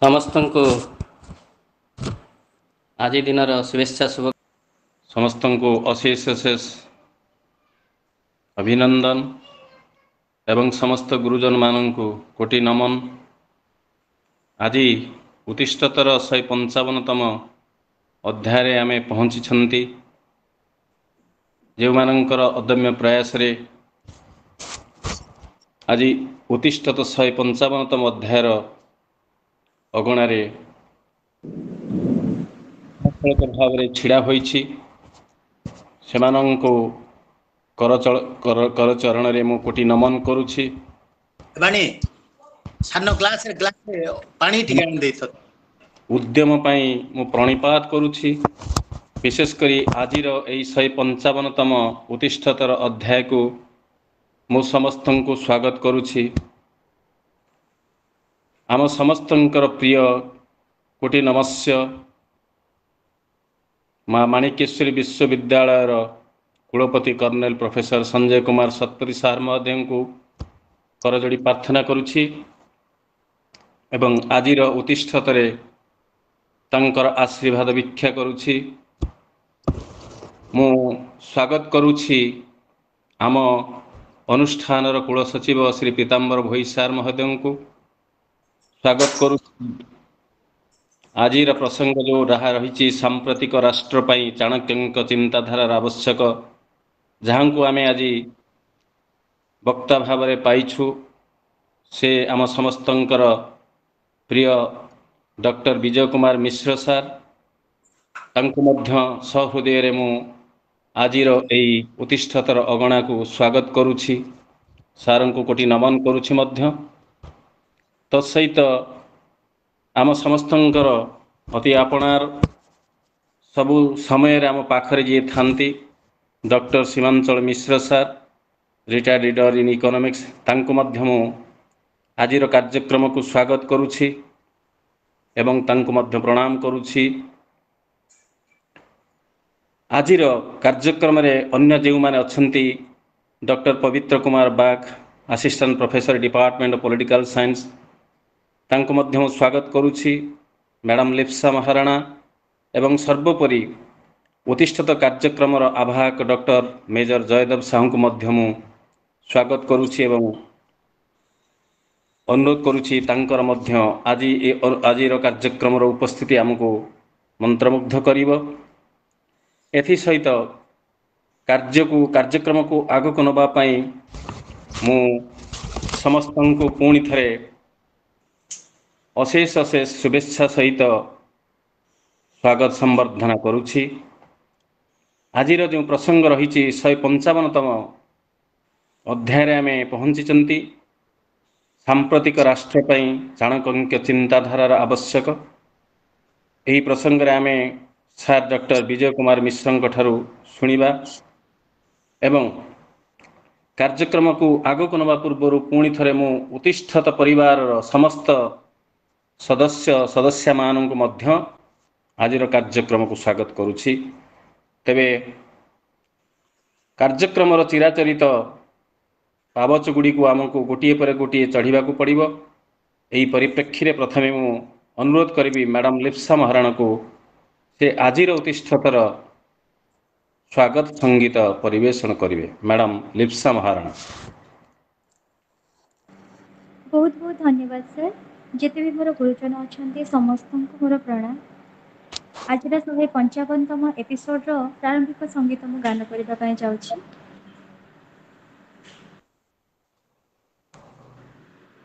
ସମସ୍ତଙ୍କୁ ଆଜି ଦିନର ଶୁଭେଚ୍ଛା ଶୁଭ ସମସ୍ତଙ୍କୁ ଅଶେଷ ଅଭିନନ୍ଦନ ଏବଂ ସମସ୍ତ ଗୁରୁଜନମାନଙ୍କୁ କୋଟି ନମନ। ଆଜି ଉତ୍ତିଷ୍ଠତର 155ତମ ଅଧ୍ୟାୟରେ ଆମେ ପହଞ୍ଚିଛନ୍ତି। ଯେଉଁମାନଙ୍କର ଅଦମ୍ୟ ପ୍ରୟାସରେ ଆଜି ଉତ୍ତିଷ୍ଠତ 155ତମ ଅଧ୍ୟାୟର ଅଗଣାରେ ସଫଳତା ଭାବରେ ଛିଡ଼ା ହୋଇଛି, ସେମାନଙ୍କୁ କରଚରଣରେ ମୁଁ କୋଟି ନମନ କରୁଛି। ବାଣୀ ସାନ ଗ୍ଲାସରେ ପାଣି ଟିକେ ଆଣି ଦେଇଥ। ଉଦ୍ୟମ ପାଇଁ ମୁଁ ପ୍ରଣିପାତ କରୁଛି। ବିଶେଷ କରି ଆଜିର ଏହି 155ତମ ଉତ୍ତିଷ୍ଠତର ଅଧ୍ୟାୟକୁ ମୁଁ ସମସ୍ତଙ୍କୁ ସ୍ୱାଗତ କରୁଛି। ଆମ ସମସ୍ତଙ୍କର ପ୍ରିୟ କୋଟି ନମସ୍ୟ ମା ମାଣିକେଶ୍ୱରୀ ବିଶ୍ୱବିଦ୍ୟାଳୟର କୁଳପତି colonel professor Sanjay Kumar Satpathy sir ମହୋଦୟଙ୍କୁ କରଯୋଡ଼ି ପ୍ରାର୍ଥନା କରୁଛି ଏବଂ ଆଜିର ଉତ୍ତିଷ୍ଠତରେ ତାଙ୍କର ଆଶୀର୍ବାଦ ଭିକ୍ଷା କରୁଛି। ମୁଁ ସ୍ୱାଗତ କରୁଛି ଆମ ଅନୁଷ୍ଠାନର କୁଳସଚିବ ଶ୍ରୀ ପୀତାମ୍ବର ଭୋଇ ସାର୍ ମହୋଦୟଙ୍କୁ। ସ୍ୱାଗତ କରୁଛି। ଆଜିର ପ୍ରସଙ୍ଗ ଯେଉଁ ରହିଛି ସାମ୍ପ୍ରତିକ ରାଷ୍ଟ୍ର ପାଇଁ ଚାଣକ୍ୟଙ୍କ ଚିନ୍ତାଧାରାର ଆବଶ୍ୟକ, ଯାହାଙ୍କୁ ଆମେ ଆଜି ବକ୍ତା ଭାବରେ ପାଇଛୁ, ସେ ଆମ ସମସ୍ତଙ୍କର ପ୍ରିୟ ଡକ୍ଟର ବିଜୟ କୁମାର ମିଶ୍ର ସାର୍। ତାଙ୍କୁ ମଧ୍ୟ ସହୃଦୟରେ ମୁଁ ଆଜିର ଏହି ଉତ୍ତିଷ୍ଠତର ଅଗଣାକୁ ସ୍ୱାଗତ କରୁଛି। ସାର୍ଙ୍କୁ କୋଟି ନମନ କରୁଛି ମଧ୍ୟ। ତତ୍ସହିତ ଆମ ସମସ୍ତଙ୍କର ଅତି ଆପଣାର ସବୁ ସମୟରେ ଆମ ପାଖରେ ଯିଏ ଥାନ୍ତି doctor Seemanchal Mishra sir, retired reader in economics, ତାଙ୍କୁ ମଧ୍ୟ ମୁଁ ଆଜିର କାର୍ଯ୍ୟକ୍ରମକୁ ସ୍ୱାଗତ କରୁଛି ଏବଂ ତାଙ୍କୁ ମଧ୍ୟ ପ୍ରଣାମ କରୁଛି। ଆଜିର କାର୍ଯ୍ୟକ୍ରମରେ ଅନ୍ୟ ଯେଉଁମାନେ ଅଛନ୍ତି, doctor Pabitra Kumar Bag, assistant professor department of political science, ତାଙ୍କୁ ମଧ୍ୟ ମୁଁ ସ୍ୱାଗତ କରୁଛି। ମ୍ୟାଡ଼ାମ୍ ଲିପ୍ସା ମହାରଣା ଏବଂ ସର୍ବୋପରି ଉତ୍ତିଷ୍ଠତ କାର୍ଯ୍ୟକ୍ରମର ଆବାହକ ଡକ୍ଟର ମେଜର ଜୟଦେବ ସାହୁଙ୍କୁ ମଧ୍ୟ ମୁଁ ସ୍ୱାଗତ କରୁଛି ଏବଂ ଅନୁରୋଧ କରୁଛି ତାଙ୍କର ମଧ୍ୟ ଆଜିର କାର୍ଯ୍ୟକ୍ରମର ଉପସ୍ଥିତି ଆମକୁ ମନ୍ତ୍ରମୁଗ୍ଧ କରିବ। ଏଥିସହିତ କାର୍ଯ୍ୟକ୍ରମକୁ ଆଗକୁ ନେବା ପାଇଁ ମୁଁ ସମସ୍ତଙ୍କୁ ପୁଣି ଥରେ ଅଶେଷ ଶୁଭେଚ୍ଛା ସହିତ ସ୍ୱାଗତ ସମ୍ବର୍ଦ୍ଧନା କରୁଛି। ଆଜିର ଯେଉଁ ପ୍ରସଙ୍ଗ ରହିଛି 155ତମ ଅଧ୍ୟାୟରେ ଆମେ ପହଞ୍ଚିଛନ୍ତି। ସାମ୍ପ୍ରତିକ ରାଷ୍ଟ୍ର ପାଇଁ ଚାଣକ୍ୟଙ୍କ ଚିନ୍ତାଧାରାର ଆବଶ୍ୟକ। ଏହି ପ୍ରସଙ୍ଗରେ ଆମେ ସାର୍ ଡକ୍ଟର ବିଜୟ କୁମାର ମିଶ୍ରଙ୍କ ଠାରୁ ଶୁଣିବା ଏବଂ କାର୍ଯ୍ୟକ୍ରମକୁ ଆଗକୁ ନେବା ପୂର୍ବରୁ ପୁଣି ଥରେ ମୁଁ ଉତ୍ତିଷ୍ଠତ ପରିବାରର ସମସ୍ତ ସଦସ୍ୟମାନଙ୍କୁ ମଧ୍ୟ ଆଜିର କାର୍ଯ୍ୟକ୍ରମକୁ ସ୍ୱାଗତ କରୁଛି। ତେବେ କାର୍ଯ୍ୟକ୍ରମର ଚିରାଚରିତ ପାବଚ ଗୁଡ଼ିକୁ ଆମକୁ ଗୋଟିଏ ପରେ ଗୋଟିଏ ଚଢ଼ିବାକୁ ପଡ଼ିବ। ଏହି ପରିପ୍ରେକ୍ଷୀରେ ପ୍ରଥମେ ମୁଁ ଅନୁରୋଧ କରିବି ମ୍ୟାଡ଼ାମ୍ ଲିପ୍ସା ମହାରଣାଙ୍କୁ ସେ ଆଜିର ଉତ୍ତିଷ୍ଠତର ସ୍ୱାଗତ ସଙ୍ଗୀତ ପରିବେଷଣ କରିବେ। ମ୍ୟାଡ଼ାମ୍ ଲିପ୍ସା ମହାରଣା। बहुत बहुत धन्यवाद सर। जिते भी मोर गुरुजन अच्छा समस्त मोर प्रणाम। आज 155तम एपिसोड्र प्रारंभिक संगीत मु गान करने जाऊँगी।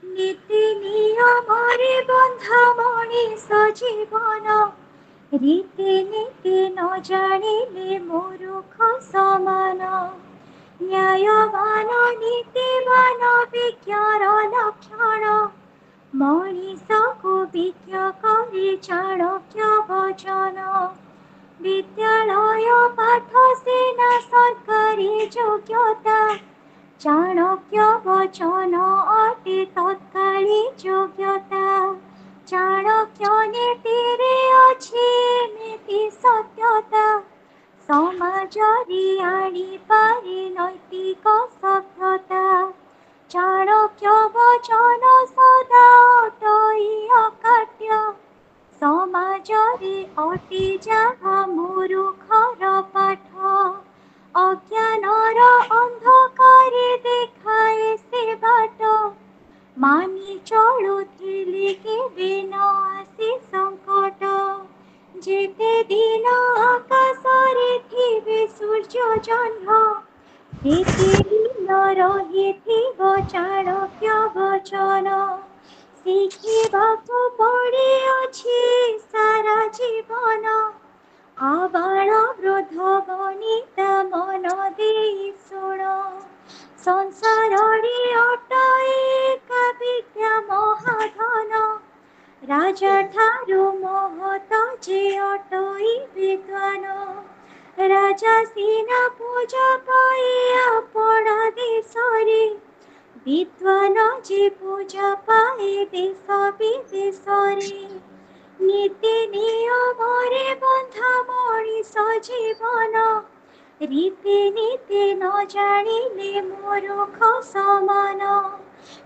नीति नियमरे बंधा मनीष जीवन, रीति नीति न जानिले मूर्ख समान। न्यायवान नीतिवान विज्ञान लक्षण, मनीष को विज्ञ करे चाणक्य वचन। विद्यालय पाठशाला सरकारी योग्यता, चाणक्य वचन अति तत्काली योग्यता। चाणक्य नीति रे अछि नीति सत्यता, समाज आनी पारे नैतिक सभ्यता। चाणक्य वचन सदा अटई अकाट्य, रे अटे जाहा मूर्खर पाठ अज्ञानर अंधकारे देखाए से बाट मानि चलुथिले केबे न आसे संकट जेते दिन आकाशरे थिबे सूर्य चंद्र सेते दिन रहिथिब चाणक्य वचन ଶିଖିବାକୁ ପଡ଼ିଅଛି ସାରା ଜୀବନ ଆବାଳ ବୃଦ୍ଧ ବନିତା ମନ ଦେଇ ଶୁଣ ସଂସାରରେ ଅଟଏ ଏକା ବିଦ୍ୟା ମହାଧନ ରାଜା ଠାରୁ ମହତ ଯେ ଅଟଇ ବିଦ୍ୱାନ ରାଜା ସିନା ପୂଜା ପାଏ ଆପଣା ଦେଶରେ विद्वान जे पूजा पाए देश विदेशरे नीति नियमरे बंधा मनीष जीवन रीति नीति न जानिले मूर्ख समान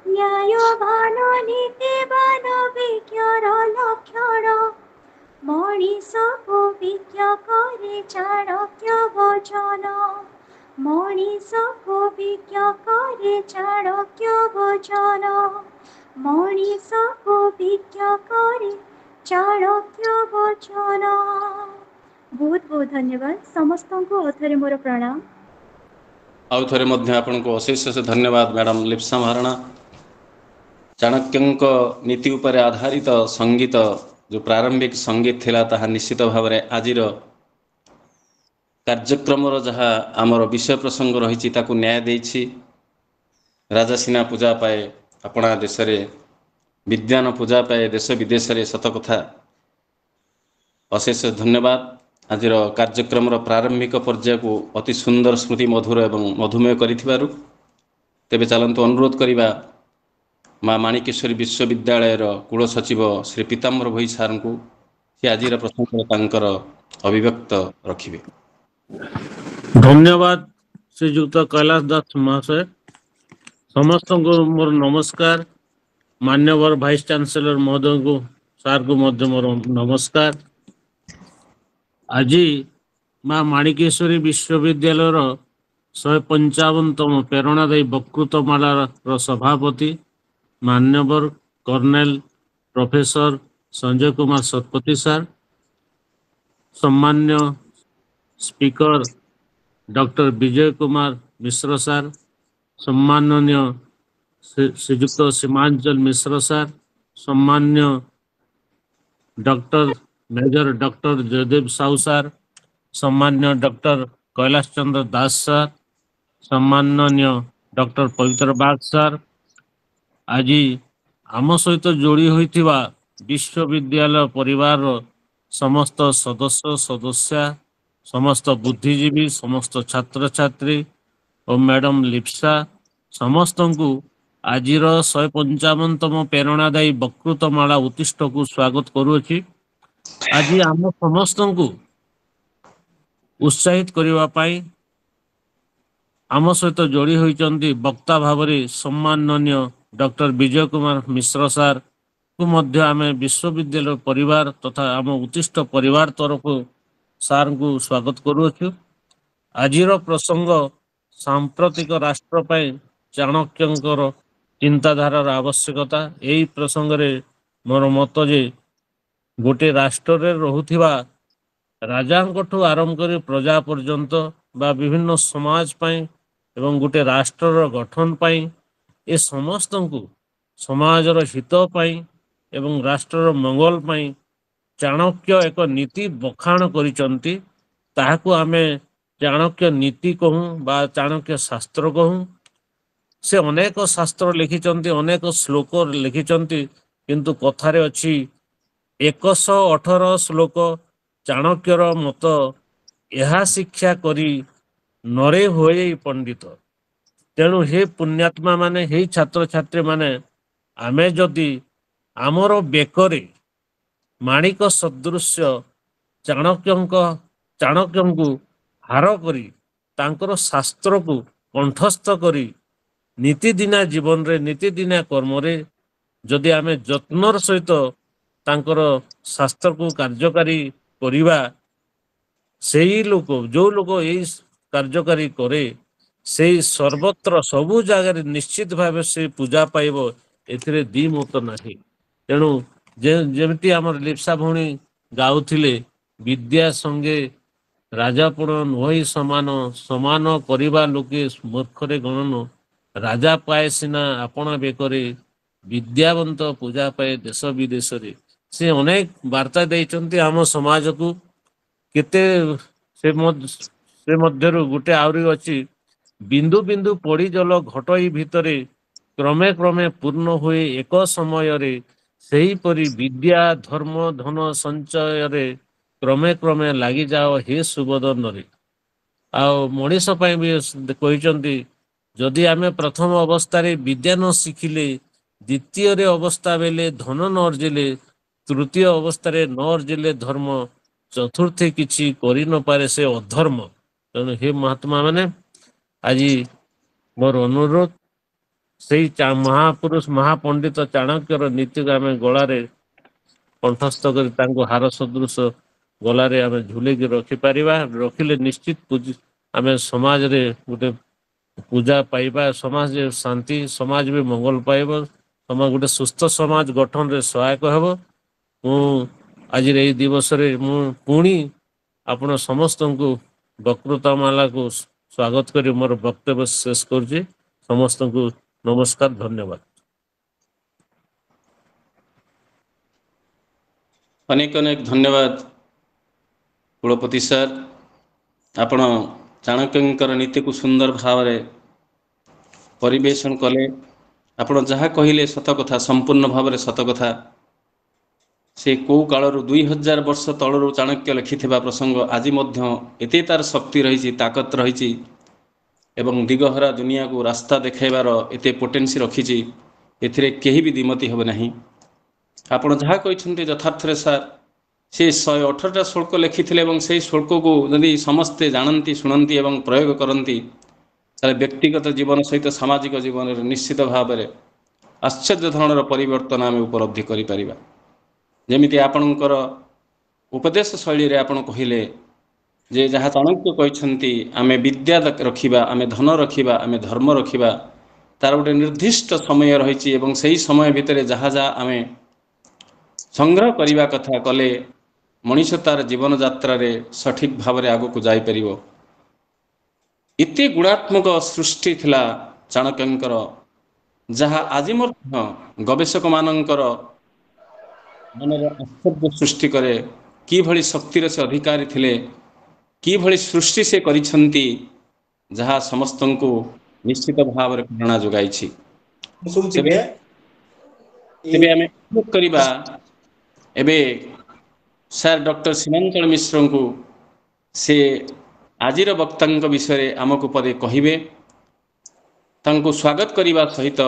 न्यायवान नीतिवान विज्ञर लक्षण मनीष को विज्ञ करे चाणक्य वचन मनीष को विज्ञ करे चाणक्य वचन मनीष को विज्ञ करे चाणक्य वचन। बहुत बहुत धन्यवाद समस्त को अथरे मोर प्रणाम। आउ थरे मध्य आपनको अशेष धन्यवाद मैडम लिप्सा महाराणा। चाणक्यଙ୍କ नीति उपर आधारित संगीत जो प्रारंभिक संगीत थिला ताहा निश्चित भाव में आजिर कार्यक्रम जहाँ आमर विषय प्रसंग रही ताकू न्याय देछि। राजा सिना पूजा पाए अपना देश में विद्वान पूजा पाए देश विदेश में सत कथा अशेष धन्यवाद। आजिर कार्यक्रम प्रारंभिक पर्याय को अति सुंदर स्मृति मधुर एवं मधुमेह करिथिबारु तेबे चलंतु अनुरोध करिबा माँ माणिकेश्वरी विश्वविद्यालय कुल सचिव श्री पीताम्बर भोई सार को सी आजिर प्रसंग तांकर अभिव्यक्त रखिबे। धन्यवाद श्रीजुक्त कैलाश दास महाशय। समस्त को मोर नमस्कार। मान्यवर वाइस चांसलर महोदय को सार को मध्य मोर नमस्कार। आज माँ माणिकेश्वरी विश्वविद्यालय 155तम प्रेरणादायी वक्तृत्वमालार सभापति मान्यवर colonel professor Sanjay Kumar Satapathy sir, सम्मान्य speaker doctor Bijay Kumar Mishra sir, सम्माननीय श्रीयुक्त सीमांचल मिश्र सार, सम्मान्य doctor major doctor Jaydev Sahu sir, सम्मान्य डॉक्टर कैलाश चंद्र दास सार, सम्माननीय डॉक्टर पवित्र बाग सार, आज आम सहित जोड़ी होइथिबा विश्वविद्यालय परिवार समस्त सदस्य सदस्या समस्त बुद्धिजीवी समस्त छात्र छात्री और मैडम लिप्सा समस्त को आज 155तम प्रेरणादायी वक्तृत्वमाला उत्तिष्ठ को स्वागत करुछि। आज आम समस्त को उत्साहित करने पाई आम सहित जोड़ी होइचंती वक्ता भाव सम्माननीय डॉक्टर विजय कुमार मिश्र सार को मध्य आम विश्वविद्यालय परिवार तथा आम उत्तिष्ठ परिवार तरफ सार को स्वागत करुछु। आजिर प्रसंग सांप्रतिक राष्ट्र पाई चाणक्यंकर चिंताधारार आवश्यकता। यही प्रसंग रे मोर मत जे गोटे राष्ट्र रे रहुथिबा राजांकठू आरंभ कर प्रजा पर्यंत बा विभिन्न समाज पाई एवं गोटे राष्ट्र गठन पाई ए समस्त को समाजर हित पाई एवं राष्ट्र मंगल पाई चाणक्य एक नीति बखाण करिचंती। ताहाकू आमे चाणक्य नीति कहूँ बा चाणक्य शास्त्र कहूँ। से अनेक शास्त्र लिखिचंती अनेक श्लोक लिखिचंती किंतु कथारे अछि 118 श्लोक चाणक्यर मत यहा शिक्षा करी नरे होए पंडित। तेणु हे पुण्यात्मा माने हे छात्र छात्री माने आमे जदि आमर बेकरे माणिक सदृश्य चाणक्यंकु हार करी तांकर शास्त्र को कंठस्थ करी नीतिदिना जीवन रे नीतिदिना कर्म रे जदि आमे जत्नर सहित ତାଙ୍କର ଶାସ୍ତ୍ରକୁ କାର୍ଯ୍ୟକାରୀ କରିବା ସେଇ ଲୋକ ଯୋଉ ଲୋକ ଏଇ କାର୍ଯ୍ୟକାରୀ କରେ ସେଇ ସର୍ବତ୍ର ସବୁ ଜାଗାରେ ନିଶ୍ଚିତ ଭାବେ ସେ ପୂଜା ପାଇବ, ଏଥିରେ ଦ୍ୱିମତ ନାହିଁ। ତେଣୁ ଯେମିତି ଆମର ଲିପ୍ସା ଭଉଣୀ ଗାଉଥିଲେ, ବିଦ୍ୟା ସଙ୍ଗେ ରାଜାପଣ ନୁହଁଇ ସମାନ, ସମାନ କରିବା ଲୋକେ ମୂର୍ଖରେ ଗଣନ, ରାଜା ପାଏ ସିନା ଆପଣା ବେକରେ, ବିଦ୍ୟାବନ୍ତ ପୂଜା ପାଏ ଦେଶ ବିଦେଶରେ। ସେ ଅନେକ ବାର୍ତ୍ତା ଦେଇଛନ୍ତି ଆମ ସମାଜକୁ। କେତେ ସେ ମଧ୍ୟରୁ ଗୋଟେ ଆହୁରି ଅଛି, ବିନ୍ଦୁ ବିନ୍ଦୁ ପଡ଼ି ଜଳ ଘଟଇ ଭିତରେ, କ୍ରମେ କ୍ରମେ ପୂର୍ଣ୍ଣ ହୁଏ ଏକ ସମୟରେ, ସେହିପରି ବିଦ୍ୟା ଧର୍ମ ଧନ ସଞ୍ଚୟରେ, କ୍ରମେ କ୍ରମେ ଲାଗିଯାଅ ହେ ସୁବୋଧନରେ। ଆଉ ମଣିଷ ପାଇଁ ବି କହିଛନ୍ତି, ଯଦି ଆମେ ପ୍ରଥମ ଅବସ୍ଥାରେ ବିଦ୍ୟା ନ ଶିଖିଲେ, ଦ୍ୱିତୀୟରେ ଅବସ୍ଥା ବେଲେ ଧନ ନ ଅର୍ଜିଲେ, ତୃତୀୟ ଅବସ୍ଥାରେ ନ ଅର୍ଜିଲେ ଧର୍ମ, ଚତୁର୍ଥୀ କିଛି କରି ନପାରେ ସେ ଅଧର୍ମ। ତେଣୁ ହେ ମହାତ୍ମା ମାନେ, ଆଜି ମୋର ଅନୁରୋଧ, ସେଇ ମହାପୁରୁଷ ମହାପଣ୍ଡିତ ଚାଣକ୍ୟର ନୀତିକୁ ଆମେ ଗଳାରେ କଣ୍ଠସ୍ଥ କରି ତାଙ୍କୁ ହାର ସଦୃଶ ଗଲାରେ ଆମେ ଝୁଲେଇକି ରଖିପାରିବା। ରଖିଲେ ନିଶ୍ଚିତ ଆମେ ସମାଜରେ ଗୋଟେ ପୂଜା ପାଇବା, ସମାଜରେ ଶାନ୍ତି, ସମାଜ ବି ମଙ୍ଗଳ ପାଇବ, ସମାଜ ଗୋଟେ ସୁସ୍ଥ ସମାଜ ଗଠନରେ ସହାୟକ ହେବ। ମୁଁ ଆଜିର ଏଇ ଦିବସରେ ମୁଁ ପୁଣି ଆପଣ ସମସ୍ତଙ୍କୁ ବକ୍ତୃତାମାଲାକୁ ସ୍ୱାଗତ କରି ମୋର ବକ୍ତବ୍ୟ ଶେଷ କରୁଛି। ସମସ୍ତଙ୍କୁ ନମସ୍କାର, ଧନ୍ୟବାଦ। ଅନେକ ଅନେକ ଧନ୍ୟବାଦ କୁଳପତି ସାର୍। ଆପଣ ଚାଣକ୍ୟଙ୍କର ନୀତିକୁ ସୁନ୍ଦର ଭାବରେ ପରିବେଷଣ କଲେ। ଆପଣ ଯାହା କହିଲେ ସତ କଥା, ସମ୍ପୂର୍ଣ୍ଣ ଭାବରେ ସତ କଥା। ସେ କେଉଁ କାଳରୁ 2000 ବର୍ଷ ତଳରୁ ଚାଣକ୍ୟ ଲେଖିଥିବା ପ୍ରସଙ୍ଗ ଆଜି ମଧ୍ୟ ଏତେ ତାର ଶକ୍ତି ରହିଛି, ତାକତ ରହିଛି ଏବଂ ଦିଗହରା ଦୁନିଆକୁ ରାସ୍ତା ଦେଖାଇବାର ଏତେ ପୋଟେନ୍ସି ରଖିଛି, ଏଥିରେ କେହି ବି ଦ୍ୱିମତୀ ହେବ ନାହିଁ। ଆପଣ ଯାହା କହିଛନ୍ତି ଯଥାର୍ଥରେ ସାର୍, ସେ 118ଟା ଶ୍ଲୋକ ଲେଖିଥିଲେ ଏବଂ ସେହି ଶ୍ଲୋକକୁ ଯଦି ସମସ୍ତେ ଜାଣନ୍ତି, ଶୁଣନ୍ତି ଏବଂ ପ୍ରୟୋଗ କରନ୍ତି, ତାହେଲେ ବ୍ୟକ୍ତିଗତ ଜୀବନ ସହିତ ସାମାଜିକ ଜୀବନରେ ନିଶ୍ଚିତ ଭାବରେ ଆଶ୍ଚର୍ଯ୍ୟ ଧରଣର ପରିବର୍ତ୍ତନ ଆମେ ଉପଲବ୍ଧି କରିପାରିବା। ଯେମିତି ଆପଣଙ୍କର ଉପଦେଶ ଶୈଳୀରେ ଆପଣ କହିଲେ ଯେ ଯାହା ଚାଣକ୍ୟ କହିଛନ୍ତି, ଆମେ ବିଦ୍ୟା ରଖିବା, ଆମେ ଧନ ରଖିବା, ଆମେ ଧର୍ମ ରଖିବା, ତାର ଗୋଟେ ନିର୍ଦ୍ଦିଷ୍ଟ ସମୟ ରହିଛି ଏବଂ ସେହି ସମୟ ଭିତରେ ଯାହା ଯାହା ଆମେ ସଂଗ୍ରହ କରିବା କଥା କଲେ ମଣିଷ ତାର ଜୀବନଯାତ୍ରାରେ ସଠିକ୍ ଭାବରେ ଆଗକୁ ଯାଇପାରିବ। ଏତେ ଗୁଣାତ୍ମକ ସୃଷ୍ଟି ଥିଲା ଚାଣକ୍ୟଙ୍କର, ଯାହା ଆଜି ମଧ୍ୟ ଗବେଷକମାନଙ୍କର ମନରେ ଆଶ୍ଚର୍ଯ୍ୟ ସୃଷ୍ଟି କରେ। କିଭଳି ଶକ୍ତିର ସେ ଅଧିକାରୀ ଥିଲେ, କିଭଳି ସୃଷ୍ଟି ସେ କରିଛନ୍ତି, ଯାହା ସମସ୍ତଙ୍କୁ ନିଶ୍ଚିତ ଭାବରେ ପ୍ରେରଣା ଯୋଗାଇଛି। ତେବେ ଆମେ ଅନୁରୋଧ କରିବା ଏବେ ସାର୍ ଡକ୍ଟର ସୀମାଞ୍ଚଳ ମିଶ୍ରଙ୍କୁ, ସେ ଆଜିର ବକ୍ତାଙ୍କ ବିଷୟରେ ଆମକୁ ପଦେ କହିବେ। ତାଙ୍କୁ ସ୍ୱାଗତ କରିବା ସହିତ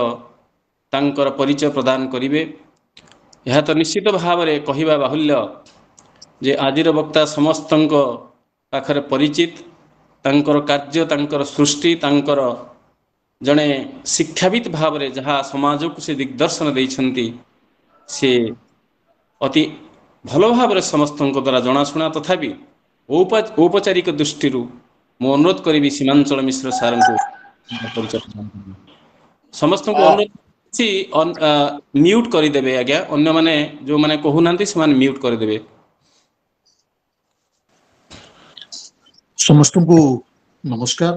ତାଙ୍କର ପରିଚୟ ପ୍ରଦାନ କରିବେ। ଏହା ତ ନିଶ୍ଚିତ ଭାବରେ କହିବା ବାହୁଲ୍ୟ ଯେ ଆଜିର ବକ୍ତା ସମସ୍ତଙ୍କ ପାଖରେ ପରିଚିତ। ତାଙ୍କର କାର୍ଯ୍ୟ, ତାଙ୍କର ସୃଷ୍ଟି, ତାଙ୍କର ଜଣେ ଶିକ୍ଷାବିତ୍ ଭାବରେ ଯାହା ସମାଜକୁ ସେ ଦିଗ୍ଦର୍ଶନ ଦେଇଛନ୍ତି, ସେ ଅତି ଭଲ ଭାବରେ ସମସ୍ତଙ୍କ ଦ୍ୱାରା ଜଣାଶୁଣା। ତଥାପି ଔପଚାରିକ ଦୃଷ୍ଟିରୁ ମୁଁ ଅନୁରୋଧ କରିବି ସୀମାଞ୍ଚଳ ମିଶ୍ର ସାର୍ଙ୍କୁ ସମସ୍ତଙ୍କୁ ଅନୁରୋଧ କିଛି ମ୍ୟୁଟ୍ କରିଦେବେ ଆଜ୍ଞା। ଅନ୍ୟମାନେ ଯେଉଁମାନେ କହୁନାହାନ୍ତି ସେମାନେ ମ୍ୟୁଟ୍ କରିଦେବେ। ସମସ୍ତଙ୍କୁ ନମସ୍କାର।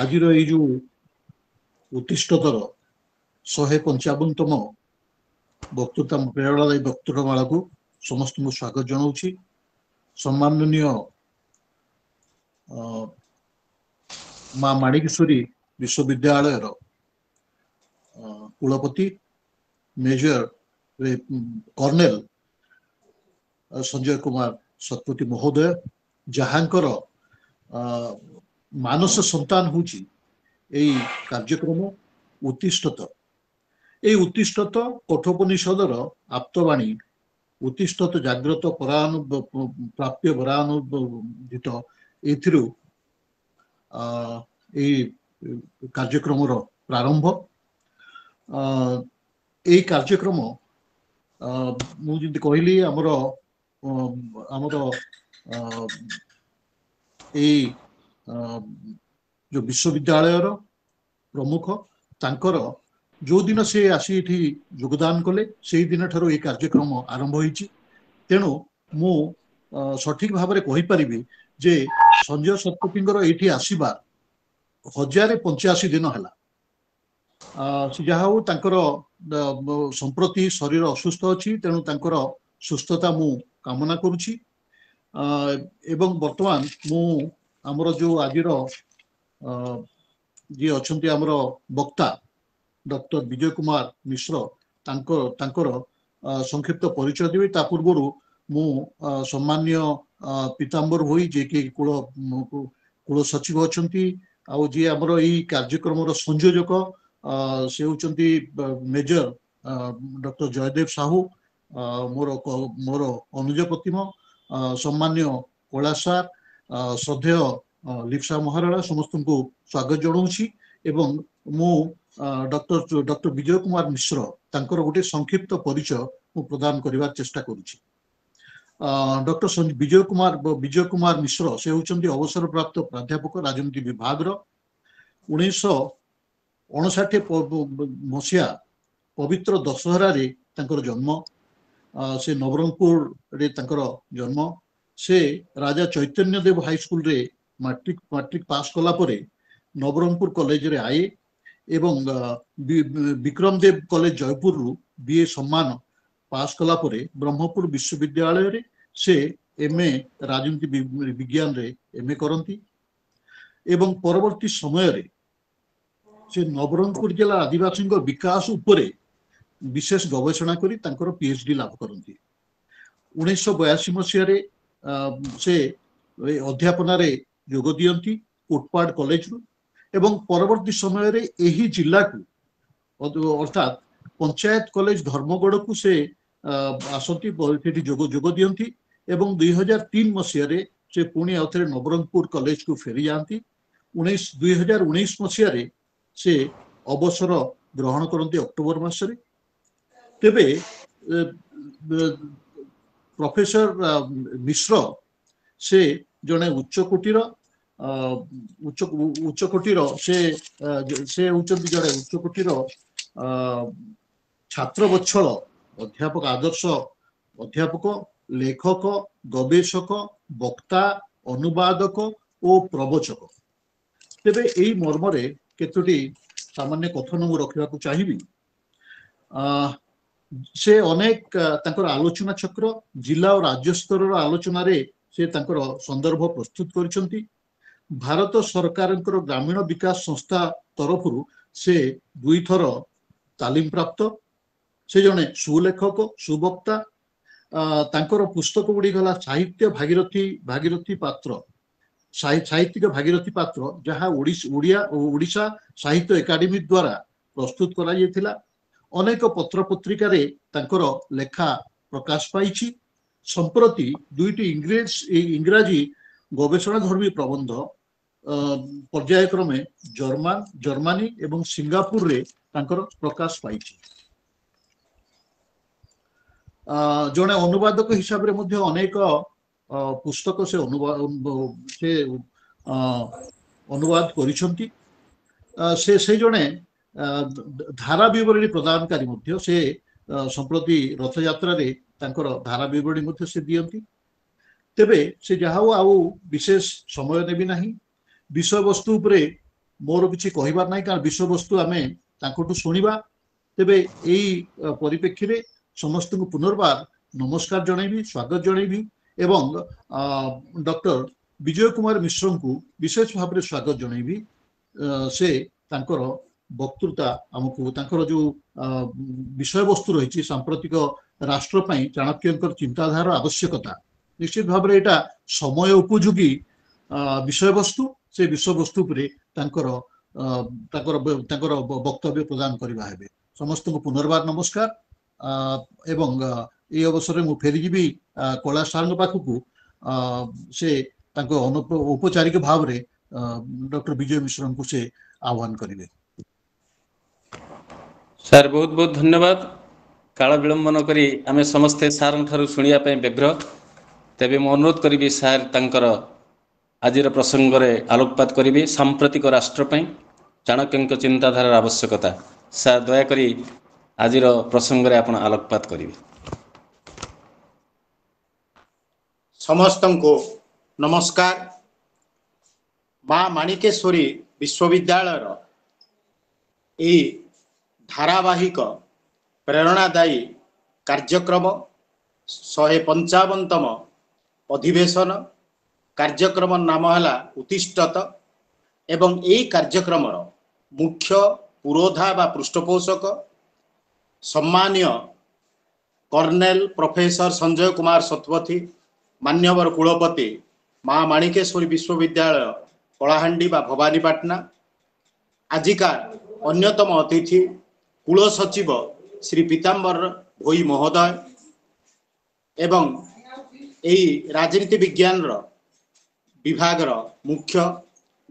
ଆଜିର ଏଇ ଯୋଉ ଉତ୍ତିଷ୍ଟତର 155ତମ ବକ୍ତୃତା ପ୍ରେରଣାଦାୟୀ ବକ୍ତୃତାମାଳାକୁ ସମସ୍ତଙ୍କୁ ସ୍ୱାଗତ ଜଣାଉଛି। ସମ୍ମାନନୀୟ ମା ମାଣିକେଶ୍ୱରୀ ବିଶ୍ୱବିଦ୍ୟାଳୟର କୁଳପତି ମେଜର କର୍ଣ୍ଣେଲ ସଞ୍ଜୟ କୁମାର ଶତପଥୀ ମହୋଦୟ, ଯାହାଙ୍କର ମାନସ ସନ୍ତାନ ହେଉଛି ଏଇ କାର୍ଯ୍ୟକ୍ରମ ଉତ୍ତିଷ୍ଟତ। ଏଇ ଉତ୍ତିଷ୍ଟତ କଠୋପନିଷଦର ଆପ୍ତବାଣୀ, ଉତ୍ତିଷ୍ଟତ ଜାଗ୍ରତ ପ୍ରାପ୍ୟ ପରାନୁଦିତ, ଏଥିରୁ ଏଇ କାର୍ଯ୍ୟକ୍ରମର ପ୍ରାରମ୍ଭ। ଏଇ କାର୍ଯ୍ୟକ୍ରମ ମୁଁ ଯେମିତି କହିଲି ଆମର ଏଇ ଯୋଉ ବିଶ୍ୱବିଦ୍ୟାଳୟର ପ୍ରମୁଖ ତାଙ୍କର ଯୋଉ ଦିନ ସେ ଆସି ଏଠି ଯୋଗଦାନ କଲେ ସେଇ ଦିନ ଠାରୁ ଏହି କାର୍ଯ୍ୟକ୍ରମ ଆରମ୍ଭ ହୋଇଛି। ତେଣୁ ମୁଁ ସଠିକ ଭାବରେ କହିପାରିବି ଯେ ସଞ୍ଜୟ ଶତପଥୀଙ୍କର ଏଇଠି ଆସିବା 1085 ଦିନ ହେଲା। ଯାହା ହଉ ତାଙ୍କର ସମ୍ପ୍ରତି ଶରୀର ଅସୁସ୍ଥ ଅଛି, ତେଣୁ ତାଙ୍କର ସୁସ୍ଥତା ମୁଁ କାମନା କରୁଛି। ଏବଂ ବର୍ତ୍ତମାନ ମୁଁ ଆମର ଯୋଉ ଆଜିର ଯିଏ ଅଛନ୍ତି ଆମର ବକ୍ତା ଡକ୍ଟର ବିଜୟ କୁମାର ମିଶ୍ର ତାଙ୍କର ସଂକ୍ଷିପ୍ତ ପରିଚୟ ଦେବି। ତା ପୂର୍ବରୁ ମୁଁ ସମ୍ମାନୀୟ ପୀତାମ୍ବର ଭୋଇ ଯିଏକି କୁଳ ସଚିବ ଅଛନ୍ତି, ଆଉ ଯିଏ ଆମର ଏଇ କାର୍ଯ୍ୟକ୍ରମର ସଂଯୋଜକ ସେ ହେଉଛନ୍ତି ମେଜର ଡକ୍ଟର ଜୟଦେବ ସାହୁ, ମୋର ଅନୁଜ ପ୍ରତିମ, ସମ୍ମାନୀୟ କୈଳାସ ସାର୍, ଶ୍ରଦ୍ଧେୟ ଲିପ୍ସା ମହାରଣା, ସମସ୍ତଙ୍କୁ ସ୍ୱାଗତ ଜଣାଉଛି। ଏବଂ ମୁଁ ଡକ୍ଟର ବିଜୟ କୁମାର ମିଶ୍ର ତାଙ୍କର ଗୋଟେ ସଂକ୍ଷିପ୍ତ ପରିଚୟ ମୁଁ ପ୍ରଦାନ କରିବାର ଚେଷ୍ଟା କରୁଛି। ଡକ୍ଟର ବିଜୟ କୁମାର ମିଶ୍ର ସେ ହେଉଛନ୍ତି ଅବସରପ୍ରାପ୍ତ ପ୍ରାଧ୍ୟାପକ ରାଜନୀତି ବିଭାଗର। 1959 ମସିହା ପବିତ୍ର ଦଶହରାରେ ତାଙ୍କର ଜନ୍ମ। ସେ ନବରଙ୍ଗପୁରରେ ତାଙ୍କର ଜନ୍ମ। ସେ ରାଜା ଚୈତନ୍ୟ ଦେବ ହାଇସ୍କୁଲରେ ମାଟ୍ରିକ ପାସ୍ କଲା ପରେ ନବରଙ୍ଗପୁର କଲେଜରେ ଆଏ ଏବଂ ବିକ୍ରମ ଦେବ କଲେଜ ଜୟପୁରରୁ ବିଏ ସମ୍ମାନ ପାସ୍ କଲା ପରେ ବ୍ରହ୍ମପୁର ବିଶ୍ୱବିଦ୍ୟାଳୟରେ ସେ MA ରାଜନୀତି ବିଜ୍ଞାନରେ MA କରନ୍ତି ଏବଂ ପରବର୍ତ୍ତୀ ସମୟରେ ସେ ନବରଙ୍ଗପୁର ଜିଲ୍ଲା ଆଦିବାସୀଙ୍କ ବିକାଶ ଉପରେ ବିଶେଷ ଗବେଷଣା କରି ତାଙ୍କର PhD ଲାଭ କରନ୍ତି। 1982 ମସିହାରେ ସେ ଅଧ୍ୟାପନାରେ ଯୋଗ ଦିଅନ୍ତି କୋଟପାଡ଼ କଲେଜରୁ ଏବଂ ପରବର୍ତ୍ତୀ ସମୟରେ ଏହି ଜିଲ୍ଲାକୁ ଅର୍ଥାତ୍ ପଞ୍ଚାୟତ କଲେଜ ଧର୍ମଗଡ଼କୁ ସେ ଆସନ୍ତି, ସେଠି ଯୋଗ ଦିଅନ୍ତି ଏବଂ 2003 ମସିହାରେ ସେ ପୁଣି ଆଉଥରେ ନବରଙ୍ଗପୁର କଲେଜକୁ ଫେରି ଯାଆନ୍ତି। 2019 ମସିହାରେ ସେ ଅବସର ଗ୍ରହଣ କରନ୍ତି ଅକ୍ଟୋବର ମାସରେ। ତେବେ ପ୍ରଫେସର ମିଶ୍ର ସେ ଜଣେ ଉଚ୍ଚକୋଟୀର ସେ ହେଉଛନ୍ତି ଜଣେ ଉଚ୍ଚକୋଟୀର ଛାତ୍ର ବତ୍ସଳ ଅଧ୍ୟାପକ, ଆଦର୍ଶ ଅଧ୍ୟାପକ, ଲେଖକ, ଗବେଷକ, ବକ୍ତା, ଅନୁବାଦକ ଓ ପ୍ରବଚକ। ତେବେ ଏଇ ମର୍ମରେ କେତୋଟି ସାମାନ୍ୟ କଥନ ମୁଁ ରଖିବାକୁ ଚାହିଁବି। ସେ ଅନେକ ତାଙ୍କର ଆଲୋଚନା ଚକ୍ର ଜିଲ୍ଲା ଓ ରାଜ୍ୟ ସ୍ତରର ଆଲୋଚନାରେ ସେ ତାଙ୍କର ସନ୍ଦର୍ଭ ପ୍ରସ୍ତୁତ କରିଛନ୍ତି। ଭାରତ ସରକାରଙ୍କର ଗ୍ରାମୀଣ ବିକାଶ ସଂସ୍ଥା ତରଫରୁ ସେ 2 ଥର ତାଲିମ ପ୍ରାପ୍ତ। ସେ ଜଣେ ସୁଲେଖକ, ସୁବକ୍ତା। ତାଙ୍କର ପୁସ୍ତକ ଗୁଡ଼ିକ ହେଲା ସାହିତ୍ୟିକ ଭାଗୀରଥୀ ପାତ୍ର, ଯାହା ଓଡ଼ିଶା ସାହିତ୍ୟ ଏକାଡେମୀ ଦ୍ୱାରା ପ୍ରସ୍ତୁତ କରାଯାଇଥିଲା। ଅନେକ ପତ୍ର ପତ୍ରିକାରେ ତାଙ୍କର ଲେଖା ପ୍ରକାଶ ପାଇଛି। ସମ୍ପ୍ରତି 2ଟି ଇଂରାଜୀ ଗବେଷଣା ଧର୍ମୀ ପ୍ରବନ୍ଧ ପର୍ଯ୍ୟାୟକ୍ରମେ ଜର୍ମାନୀ ଏବଂ ସିଙ୍ଗାପୁରରେ ତାଙ୍କର ପ୍ରକାଶ ପାଇଛି। ଜଣେ ଅନୁବାଦକ ହିସାବରେ ମଧ୍ୟ ଅନେକ ପୁସ୍ତକ ସେ ଅନୁବାଦ କରିଛନ୍ତି। ସେ ଜଣେ ଧାରା ବିବରଣୀ ପ୍ରଦାନକାରୀ ମଧ୍ୟ। ସେ ସମ୍ପ୍ରତି ରଥଯାତ୍ରାରେ ତାଙ୍କର ଧାରା ବିବରଣୀ ମଧ୍ୟ ସେ ଦିଅନ୍ତି। ତେବେ ସେ ଯାହା ହଉ ଆଉ ବିଶେଷ ସମୟ ନେବି ନାହିଁ। ବିଷୟବସ୍ତୁ ଉପରେ ମୋର କିଛି କହିବାର ନାହିଁ, କାରଣ ବିଷୟବସ୍ତୁ ଆମେ ତାଙ୍କଠୁ ଶୁଣିବା। ତେବେ ଏଇ ପରିପ୍ରେକ୍ଷୀରେ ସମସ୍ତଙ୍କୁ ପୁନର୍ବାର ନମସ୍କାର ଜଣାଇବି, ସ୍ୱାଗତ ଜଣାଇବି ଏବଂ ଡକ୍ଟର ବିଜୟ କୁମାର ମିଶ୍ରଙ୍କୁ ବିଶେଷ ଭାବରେ ସ୍ୱାଗତ ଜଣାଇବି। ସେ ତାଙ୍କର ବକ୍ତୃତା ଆମକୁ ତାଙ୍କର ଯୋଉ ବିଷୟବସ୍ତୁ ରହିଛି ସାମ୍ପ୍ରତିକ ରାଷ୍ଟ୍ର ପାଇଁ ଚାଣକ୍ୟଙ୍କର ଚିନ୍ତାଧାରାର ଆବଶ୍ୟକତା, ନିଶ୍ଚିତ ଭାବରେ ଏଇଟା ସମୟ ଉପଯୋଗୀ ବିଷୟବସ୍ତୁ। ସେ ବିଷୟବସ୍ତୁ ଉପରେ ତାଙ୍କର ବକ୍ତବ୍ୟ ପ୍ରଦାନ କରିବା ହେବେ। ସମସ୍ତଙ୍କୁ ପୁନର୍ବାର ନମସ୍କାର ଏବଂ এই ଅବସରରେ ମୁଁ ଫେରିଯିବି କୈଳାସ ସାରଙ୍କ ପାଖକୁ। ସେ ତାଙ୍କ ଔପଚାରିକ ଭାବରେ ଡକ୍ଟର ବିଜୟ ମିଶ୍ରଙ୍କୁ ସେ ଆହ୍ୱାନ କରିବେ। ସାର୍ ବହୁତ ବହୁତ ଧନ୍ୟବାଦ। काल विलंब न करी आमे समस्ते सार ठारू शुणिया ପାଇଁ ବ୍ୟଗ୍ର। ତେବେ ମୁଁ ଅନୁରୋଧ କରିବି ସାର୍ ତାଙ୍କର ଆଜିର ପ୍ରସଙ୍ଗରେ ଆଲୋକପାତ କରିବେ ସାମ୍ପ୍ରତିକ ରାଷ୍ଟ୍ର ପାଇଁ ଚାଣକ୍ୟଙ୍କ ଚିନ୍ତାଧାରାର ଆବଶ୍ୟକତା। ସାର୍ ଦୟାକରି ଆଜିର ପ୍ରସଙ୍ଗରେ ଆପଣ ଆଲୋକପାତ କରିବେ। ସମସ୍ତଙ୍କୁ ନମସ୍କାର। ମା ମାଣିକେଶ୍ୱରୀ ବିଶ୍ୱବିଦ୍ୟାଳୟର ଏହି ଧାରାବାହିକ ପ୍ରେରଣାଦାୟୀ କାର୍ଯ୍ୟକ୍ରମ 155ତମ ଅଧିବେଶନ କାର୍ଯ୍ୟକ୍ରମର ନାମ ହେଲା ଉତ୍ତିଷ୍ଠତ ଏବଂ ଏହି କାର୍ଯ୍ୟକ୍ରମର ମୁଖ୍ୟ ପୁରୋଧା ବା ପୃଷ୍ଠପୋଷକ ସମ୍ମାନୀୟ କର୍ଣ୍ଣେଲ ପ୍ରଫେସର ସଞ୍ଜୟ କୁମାର ଶତପଥୀ, ମାନ୍ୟବର କୁଳପତି ମା ମାଣିକେଶ୍ୱରୀ ବିଶ୍ୱବିଦ୍ୟାଳୟ କଳାହାଣ୍ଡି ବା ଭବାନୀପାଟଣା, ଆଜିକା ଅନ୍ୟତମ ଅତିଥି କୁଳ ସଚିବ ଶ୍ରୀ ପୀତାମ୍ବର ଭୋଇ ମହୋଦୟ ଏବଂ ଏହି ରାଜନୀତି ବିଜ୍ଞାନର ବିଭାଗର ମୁଖ୍ୟ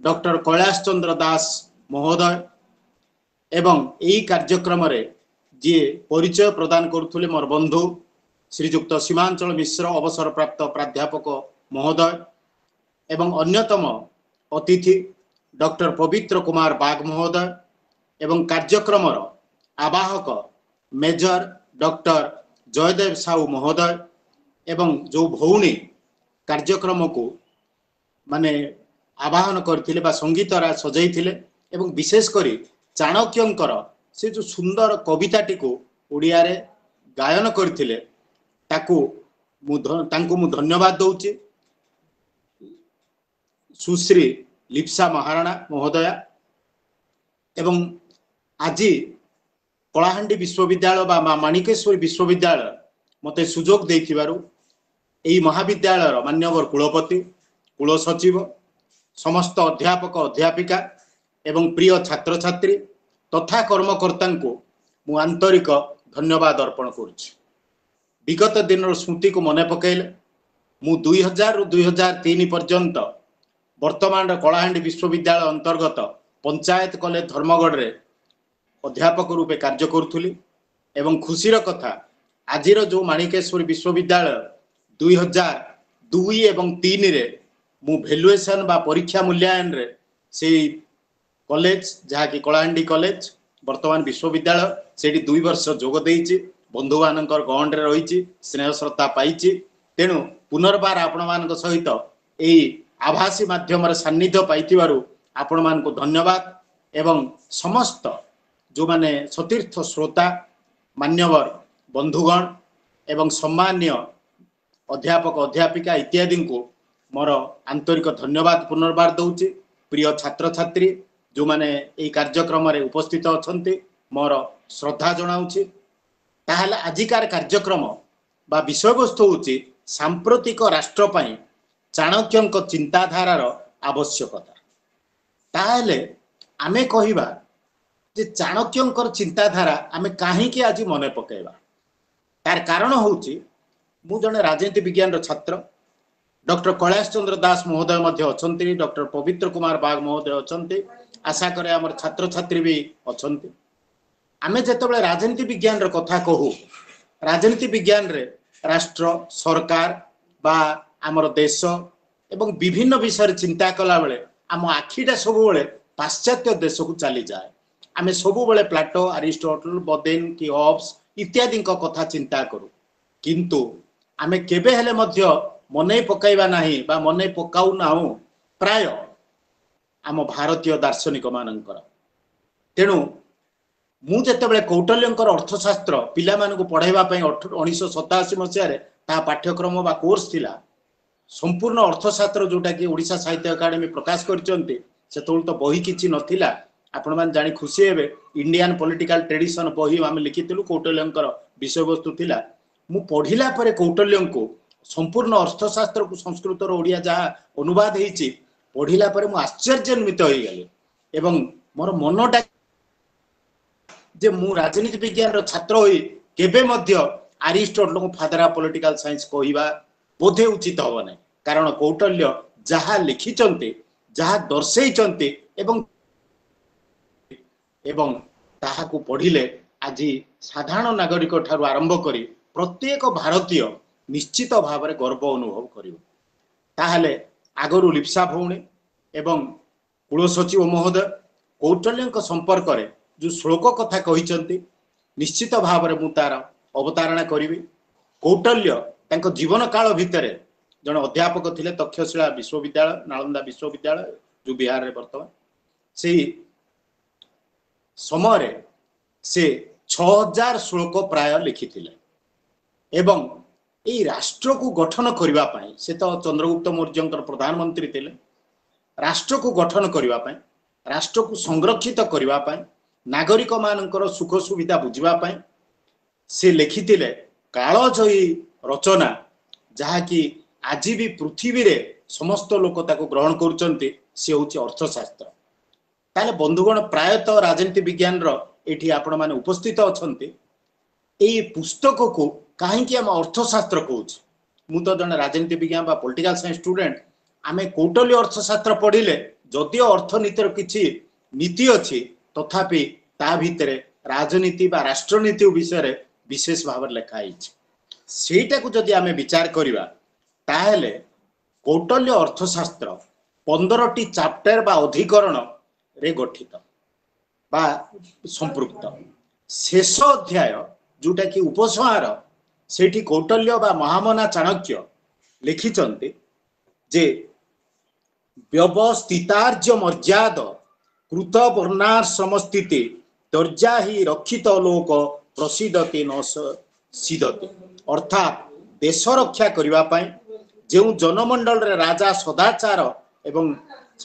ଡକ୍ଟର କୈଳାସ ଚନ୍ଦ୍ର ଦାସ ମହୋଦୟ ଏବଂ ଏହି କାର୍ଯ୍ୟକ୍ରମରେ ଯିଏ ପରିଚୟ ପ୍ରଦାନ କରୁଥିଲେ ମୋର ବନ୍ଧୁ ଶ୍ରୀଯୁକ୍ତ ସୀମାଞ୍ଚଳ ମିଶ୍ର ଅବସରପ୍ରାପ୍ତ ପ୍ରାଧ୍ୟାପକ ମହୋଦୟ ଏବଂ ଅନ୍ୟତମ ଅତିଥି ଡକ୍ଟର ପବିତ୍ର କୁମାର ବାଗ ମହୋଦୟ ଏବଂ କାର୍ଯ୍ୟକ୍ରମର ଆବାହକ ମେଜର ଡକ୍ଟର ଜୟଦେବ ସାହୁ ମହୋଦୟ ଏବଂ ଯେଉଁ ଭଉଣୀ କାର୍ଯ୍ୟକ୍ରମକୁ ମାନେ ଆବାହନ କରିଥିଲେ ବା ସଙ୍ଗୀତରା ସଜେଇଥିଲେ ଏବଂ ବିଶେଷ କରି ଚାଣକ୍ୟଙ୍କର ସେ ଯେଉଁ ସୁନ୍ଦର କବିତାଟିକୁ ଓଡ଼ିଆରେ ଗାୟନ କରିଥିଲେ ତାଙ୍କୁ ମୁଁ ଧନ୍ୟବାଦ ଦଉଛି। ସୁଶ୍ରୀ ଲିପ୍ସା ମହାରଣା ମହୋଦୟା ଏବଂ ଆଜି କଳାହାଣ୍ଡି ବିଶ୍ୱବିଦ୍ୟାଳୟ ବା ମା ମାଣିକେଶ୍ୱରୀ ବିଶ୍ୱବିଦ୍ୟାଳୟ ମୋତେ ସୁଯୋଗ ଦେଇଥିବାରୁ ଏହି ମହାବିଦ୍ୟାଳୟର ମାନ୍ୟବର କୁଳପତି କୁଳ ସଚିବ ସମସ୍ତ ଅଧ୍ୟାପକ ଅଧ୍ୟାପିକା ଏବଂ ପ୍ରିୟ ଛାତ୍ରଛାତ୍ରୀ ତଥା କର୍ମକର୍ତ୍ତାଙ୍କୁ ମୁଁ ଆନ୍ତରିକ ଧନ୍ୟବାଦ ଅର୍ପଣ କରୁଛି। ବିଗତ ଦିନର ସ୍ମୃତିକୁ ମନେ ପକାଇଲେ ମୁଁ 2000ରୁ 2003 ପର୍ଯ୍ୟନ୍ତ ବର୍ତ୍ତମାନର କଳାହାଣ୍ଡି ବିଶ୍ୱବିଦ୍ୟାଳୟ ଅନ୍ତର୍ଗତ ପଞ୍ଚାୟତ କଲେଜ ଧର୍ମଗଡ଼ରେ ଅଧ୍ୟାପକ ରୂପେ କାର୍ଯ୍ୟ କରୁଥିଲି ଏବଂ ଖୁସିର କଥା ଆଜିର ଯେଉଁ ମାଣିକେଶ୍ୱରୀ ବିଶ୍ୱବିଦ୍ୟାଳୟ 2002 ଏବଂ 3ରେ ମୁଁ ଭ୍ୟାଲୁଏସନ୍ ବା ପରୀକ୍ଷା ମୂଲ୍ୟାୟନରେ ସେଇ କଲେଜ ଯାହାକି କଳାହାଣ୍ଡି କଲେଜ ବର୍ତ୍ତମାନ ବିଶ୍ୱବିଦ୍ୟାଳୟ ସେଇଠି 2 ବର୍ଷ ଯୋଗ ଦେଇଛି, ବନ୍ଧୁମାନଙ୍କର ଗହଣରେ ରହିଛି, ସ୍ନେହ ଶ୍ରଦ୍ଧା ପାଇଛି। ତେଣୁ ପୁନର୍ବାର ଆପଣମାନଙ୍କ ସହିତ ଏହି ଆଭାସୀ ମାଧ୍ୟମରେ ସାନ୍ନିଧ୍ୟ ପାଇଥିବାରୁ ଆପଣମାନଙ୍କୁ ଧନ୍ୟବାଦ ଏବଂ ସମସ୍ତ ଯେଉଁମାନେ ସତୀର୍ଥ ଶ୍ରୋତା ମାନ୍ୟବର ବନ୍ଧୁଗଣ ଏବଂ ସମ୍ମାନୀୟ ଅଧ୍ୟାପକ ଅଧ୍ୟାପିକା ଇତ୍ୟାଦିଙ୍କୁ ମୋର ଆନ୍ତରିକ ଧନ୍ୟବାଦ ପୁନର୍ବାର ଦଉଛି। ପ୍ରିୟ ଛାତ୍ରଛାତ୍ରୀ ଯେଉଁମାନେ ଏହି କାର୍ଯ୍ୟକ୍ରମରେ ଉପସ୍ଥିତ ଅଛନ୍ତି ମୋର ଶ୍ରଦ୍ଧା ଜଣାଉଛି। ତାହେଲେ ଆଜିକାର କାର୍ଯ୍ୟକ୍ରମ ବା ବିଷୟବସ୍ତୁ ହେଉଛି ସାମ୍ପ୍ରତିକ ରାଷ୍ଟ୍ର ପାଇଁ ଚାଣକ୍ୟଙ୍କ ଚିନ୍ତାଧାରାର ଆବଶ୍ୟକତା। ତାହେଲେ ଆମେ କହିବା ଯେ ଚାଣକ୍ୟଙ୍କର ଚିନ୍ତାଧାରା ଆମେ କାହିଁକି ଆଜି ମନେ ପକାଇବା? ତାର କାରଣ ହେଉଛି ମୁଁ ଜଣେ ରାଜନୀତି ବିଜ୍ଞାନର ଛାତ୍ର, ଡକ୍ଟର କୈଳାସ ଚନ୍ଦ୍ର ଦାସ ମହୋଦୟ ମଧ୍ୟ ଅଛନ୍ତି, ଡକ୍ଟର ପବିତ୍ର କୁମାର ବାଗ ମହୋଦୟ ଅଛନ୍ତି, ଆଶା କରେ ଆମର ଛାତ୍ରଛାତ୍ରୀ ବି ଅଛନ୍ତି। ଆମେ ଯେତେବେଳେ ରାଜନୀତି ବିଜ୍ଞାନର କଥା କହୁ ରାଜନୀତି ବିଜ୍ଞାନରେ ରାଷ୍ଟ୍ର ସରକାର ବା ଆମର ଦେଶ ଏବଂ ବିଭିନ୍ନ ବିଷୟରେ ଚିନ୍ତା କଲାବେଳେ ଆମ ଆଖିଟା ସବୁବେଳେ ପାଶ୍ଚାତ୍ୟ ଦେଶକୁ ଚାଲିଯାଏ। ଆମେ ସବୁବେଳେ ପ୍ଲାଟୋ, ଆରିଷ୍ଟୋଟଲ, ବଦେନ କି ହବ୍ସ ଇତ୍ୟାଦିଙ୍କ କଥା ଚିନ୍ତା କରୁ, କିନ୍ତୁ ଆମେ କେବେ ହେଲେ ମଧ୍ୟ ମନେ ପକାଇବା ନାହିଁ ବା ମନେ ପକାଉନାହୁଁ ପ୍ରାୟ ଆମ ଭାରତୀୟ ଦାର୍ଶନିକ ମାନଙ୍କର। ତେଣୁ ମୁଁ ଯେତେବେଳେ କୌଟଲ୍ୟଙ୍କର ଅର୍ଥଶାସ୍ତ୍ର ପିଲାମାନଙ୍କୁ ପଢ଼ାଇବା ପାଇଁ 1987 ମସିହାରେ ତାହା ପାଠ୍ୟକ୍ରମ ବା କୋର୍ସ ଥିଲା, ସମ୍ପୂର୍ଣ୍ଣ ଅର୍ଥଶାସ୍ତ୍ର ଯେଉଁଟାକି ଓଡ଼ିଶା ସାହିତ୍ୟ ଏକାଡେମୀ ପ୍ରକାଶ କରିଛନ୍ତି, ସେତେବେଳେ ତ ବହି କିଛି ନଥିଲା। ଆପଣମାନେ ଜାଣି ଖୁସି ହେବେ, ଇଣ୍ଡିଆନ ପଲିଟିକାଲ ଟ୍ରେଡିସନ ବହି ଆମେ ଲିଖିଥିଲୁ, କୌଟଲ୍ୟଙ୍କର ବିଷୟବସ୍ତୁ ଥିଲା। ମୁଁ ପଢ଼ିଲା ପରେ କୌଟଲ୍ୟଙ୍କୁ ସମ୍ପୂର୍ଣ୍ଣ ଅର୍ଥଶାସ୍ତ୍ରକୁ ସଂସ୍କୃତର ଓଡ଼ିଆ ଯାହା ଅନୁବାଦ ହେଇଛି ପଢ଼ିଲା ପରେ ମୁଁ ଆଶ୍ଚର୍ଯ୍ୟାନ୍ୱିତ ହେଇଗଲି ଏବଂ ମୋର ମନଟା ଯେ ମୁଁ ରାଜନୀତି ବିଜ୍ଞାନର ଛାତ୍ର ହୋଇ କେବେ ମଧ୍ୟ ଆରିଷ୍ଟୋଟଲଙ୍କୁ ଫାଦର ଅଫ ପଲିଟିକାଲ ସାଇନ୍ସ କହିବା ବୋଧେ ଉଚିତ ହେବ ନାହିଁ, କାରଣ କୌଟଲ୍ୟ ଯାହା ଲେଖିଛନ୍ତି, ଯାହା ଦର୍ଶେଇଛନ୍ତି ଏବଂ ତାହାକୁ ପଢ଼ିଲେ ଆଜି ସାଧାରଣ ନାଗରିକ ଠାରୁ ଆରମ୍ଭ କରି ପ୍ରତ୍ୟେକ ଭାରତୀୟ ନିଶ୍ଚିତ ଭାବରେ ଗର୍ବ ଅନୁଭବ କରିବ। ତାହେଲେ ଆଗରୁ ଲିପ୍ସା ଭଉଣୀ ଏବଂ କୁଳସଚିବ ମହୋଦୟ କୌଟଲ୍ୟଙ୍କ ସମ୍ପର୍କରେ ଯେଉଁ ଶ୍ଲୋକ କଥା କହିଛନ୍ତି ନିଶ୍ଚିତ ଭାବରେ ମୁଁ ତାର ଅବତାରଣା କରିବି। କୌଟଲ୍ୟ ତାଙ୍କ ଜୀବନ କାଳ ଭିତରେ ଜଣେ ଅଧ୍ୟାପକ ଥିଲେ ତକ୍ଷଶିଳା ବିଶ୍ୱବିଦ୍ୟାଳୟ, ନାଳନ୍ଦା ବିଶ୍ୱବିଦ୍ୟାଳୟ ଯେଉଁ ବିହାରରେ ବର୍ତ୍ତମାନ। ସେଇ ସମୟରେ ସେ 6000 ଶ୍ଲୋକ ପ୍ରାୟ ଲେଖିଥିଲେ ଏବଂ ଏଇ ରାଷ୍ଟ୍ରକୁ ଗଠନ କରିବା ପାଇଁ, ସେ ତ ଚନ୍ଦ୍ରଗୁପ୍ତ ମୌର୍ଯ୍ୟଙ୍କର ପ୍ରଧାନମନ୍ତ୍ରୀ ଥିଲେ, ରାଷ୍ଟ୍ରକୁ ଗଠନ କରିବା ପାଇଁ, ରାଷ୍ଟ୍ରକୁ ସଂରକ୍ଷିତ କରିବା ପାଇଁ, ନାଗରିକ ମାନଙ୍କର ସୁଖ ସୁବିଧା ବୁଝିବା ପାଇଁ ସେ ଲେଖିଥିଲେ କାଳଜୟୀ ରଚନା, ଯାହାକି ଆଜି ବି ପୃଥିବୀରେ ସମସ୍ତ ଲୋକ ତାକୁ ଗ୍ରହଣ କରୁଛନ୍ତି, ସେ ହେଉଛି ଅର୍ଥଶାସ୍ତ୍ର। ତାହେଲେ ବନ୍ଧୁଗଣ, ପ୍ରାୟତଃ ରାଜନୀତି ବିଜ୍ଞାନର ଏଠି ଆପଣମାନେ ଉପସ୍ଥିତ ଅଛନ୍ତି। ଏଇ ପୁସ୍ତକକୁ କାହିଁକି ଆମେ ଅର୍ଥଶାସ୍ତ୍ର କହୁଛୁ? ମୁଁ ତ ଜଣେ ରାଜନୀତି ବିଜ୍ଞାନ ବା ପଲିଟିକାଲ ସାଇନ୍ସ ଷ୍ଟୁଡେଣ୍ଟ। ଆମେ କୌଟଲ୍ୟ ଅର୍ଥଶାସ୍ତ୍ର ପଢିଲେ ଯଦିଓ ଅର୍ଥନୀତିର କିଛି ନୀତି ଅଛି, ତଥାପି ତା ଭିତରେ ରାଜନୀତି ବା ରାଷ୍ଟ୍ରନୀତି ବିଷୟରେ ବିଶେଷ ଭାବରେ ଲେଖା ହେଇଛି। ସେଇଟାକୁ ଯଦି ଆମେ ବିଚାର କରିବା ତାହେଲେ କୌଟଲ୍ୟ ଅର୍ଥଶାସ୍ତ୍ର 15ଟି ଚାପ୍ଟର ବା ଅଧିକରଣରେ ଗଠିତ ବା ସମ୍ପୃକ୍ତ। ଶେଷ ଅଧ୍ୟାୟ ଯୋଉଟା କି ଉପସଂହାର, ସେଇଠି କୌଟଲ୍ୟ ବା ମହାମନା ଚାଣକ୍ୟ ଲେଖିଛନ୍ତି ଯେ ବ୍ୟବସ୍ଥିତାର୍ଯ୍ୟ ମର୍ଯ୍ୟାଦ କୃତ ବର୍ଣ୍ଣାଶ୍ରମସ୍ଥିତି ତର୍ଜା ହି ରକ୍ଷିତ ଲୋକ ପ୍ରସିଦ୍ଧତି ନ ସିଦ୍ଧତି। ଅର୍ଥାତ୍ ଦେଶ ରକ୍ଷା କରିବା ପାଇଁ ଯେଉଁ ଜନମଣ୍ଡଳରେ ରାଜା ସଦାଚାର ଏବଂ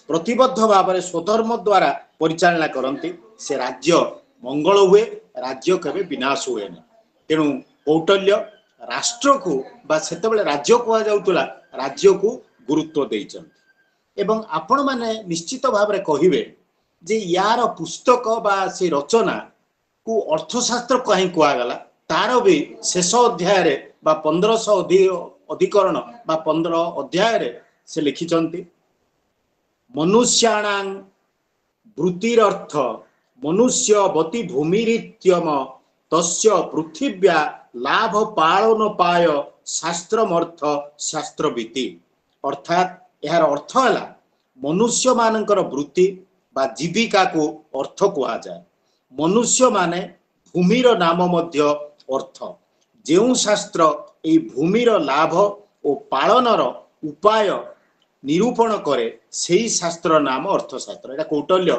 ପ୍ରତିବଦ୍ଧ ଭାବରେ ସ୍ୱଧର୍ମ ଦ୍ୱାରା ପରିଚାଳନା କରନ୍ତି, ସେ ରାଜ୍ୟ ମଙ୍ଗଳ ହୁଏ, ରାଜ୍ୟ କେବେ ବିନାଶ ହୁଏନି। ତେଣୁ କୌଟଲ୍ୟ ରାଷ୍ଟ୍ରକୁ ବା ସେତେବେଳେ ରାଜ୍ୟ କୁହାଯାଉଥିଲା, ରାଜ୍ୟକୁ ଗୁରୁତ୍ୱ ଦେଇଛନ୍ତି। ଏବଂ ଆପଣମାନେ ନିଶ୍ଚିତ ଭାବରେ କହିବେ ଯେ ୟାର ପୁସ୍ତକ ବା ସେ ରଚନାକୁ ଅର୍ଥଶାସ୍ତ୍ର କାହିଁ କୁହାଗଲା? ତାର ବି ଶେଷ ଅଧ୍ୟାୟରେ ବା 1500 ଅଧିକରଣ ବା 15 ଅଧ୍ୟାୟରେ ସେ ଲେଖିଛନ୍ତି ମନୁଷ୍ୟାଣାଂ ବୃତ୍ତିରର୍ଥ ମନୁଷ୍ୟ ବତି ଭୂମିରିତ୍ୟମ ତସ୍ୟ ପୃଥିବ୍ୟା ଲାଭ ପାଳନ ପାୟ ଶାସ୍ତ୍ରମର୍ଥ ଶାସ୍ତ୍ରବିତି। ଅର୍ଥାତ୍ ଏହାର ଅର୍ଥ ହେଲା ମନୁଷ୍ୟମାନଙ୍କର ବୃତ୍ତି ବା ଜୀବିକାକୁ ଅର୍ଥ କୁହାଯାଏ। ମନୁଷ୍ୟମାନେ ଭୂମିର ନାମ ମଧ୍ୟ ଅର୍ଥ। ଯେଉଁ ଶାସ୍ତ୍ର ଏହି ଭୂମିର ଲାଭ ଓ ପାଳନର ଉପାୟ ନିରୂପଣ କରେ, ସେହି ଶାସ୍ତ୍ର ନାମ ଅର୍ଥଶାସ୍ତ୍ର। ଏଇଟା କୌଟଲ୍ୟ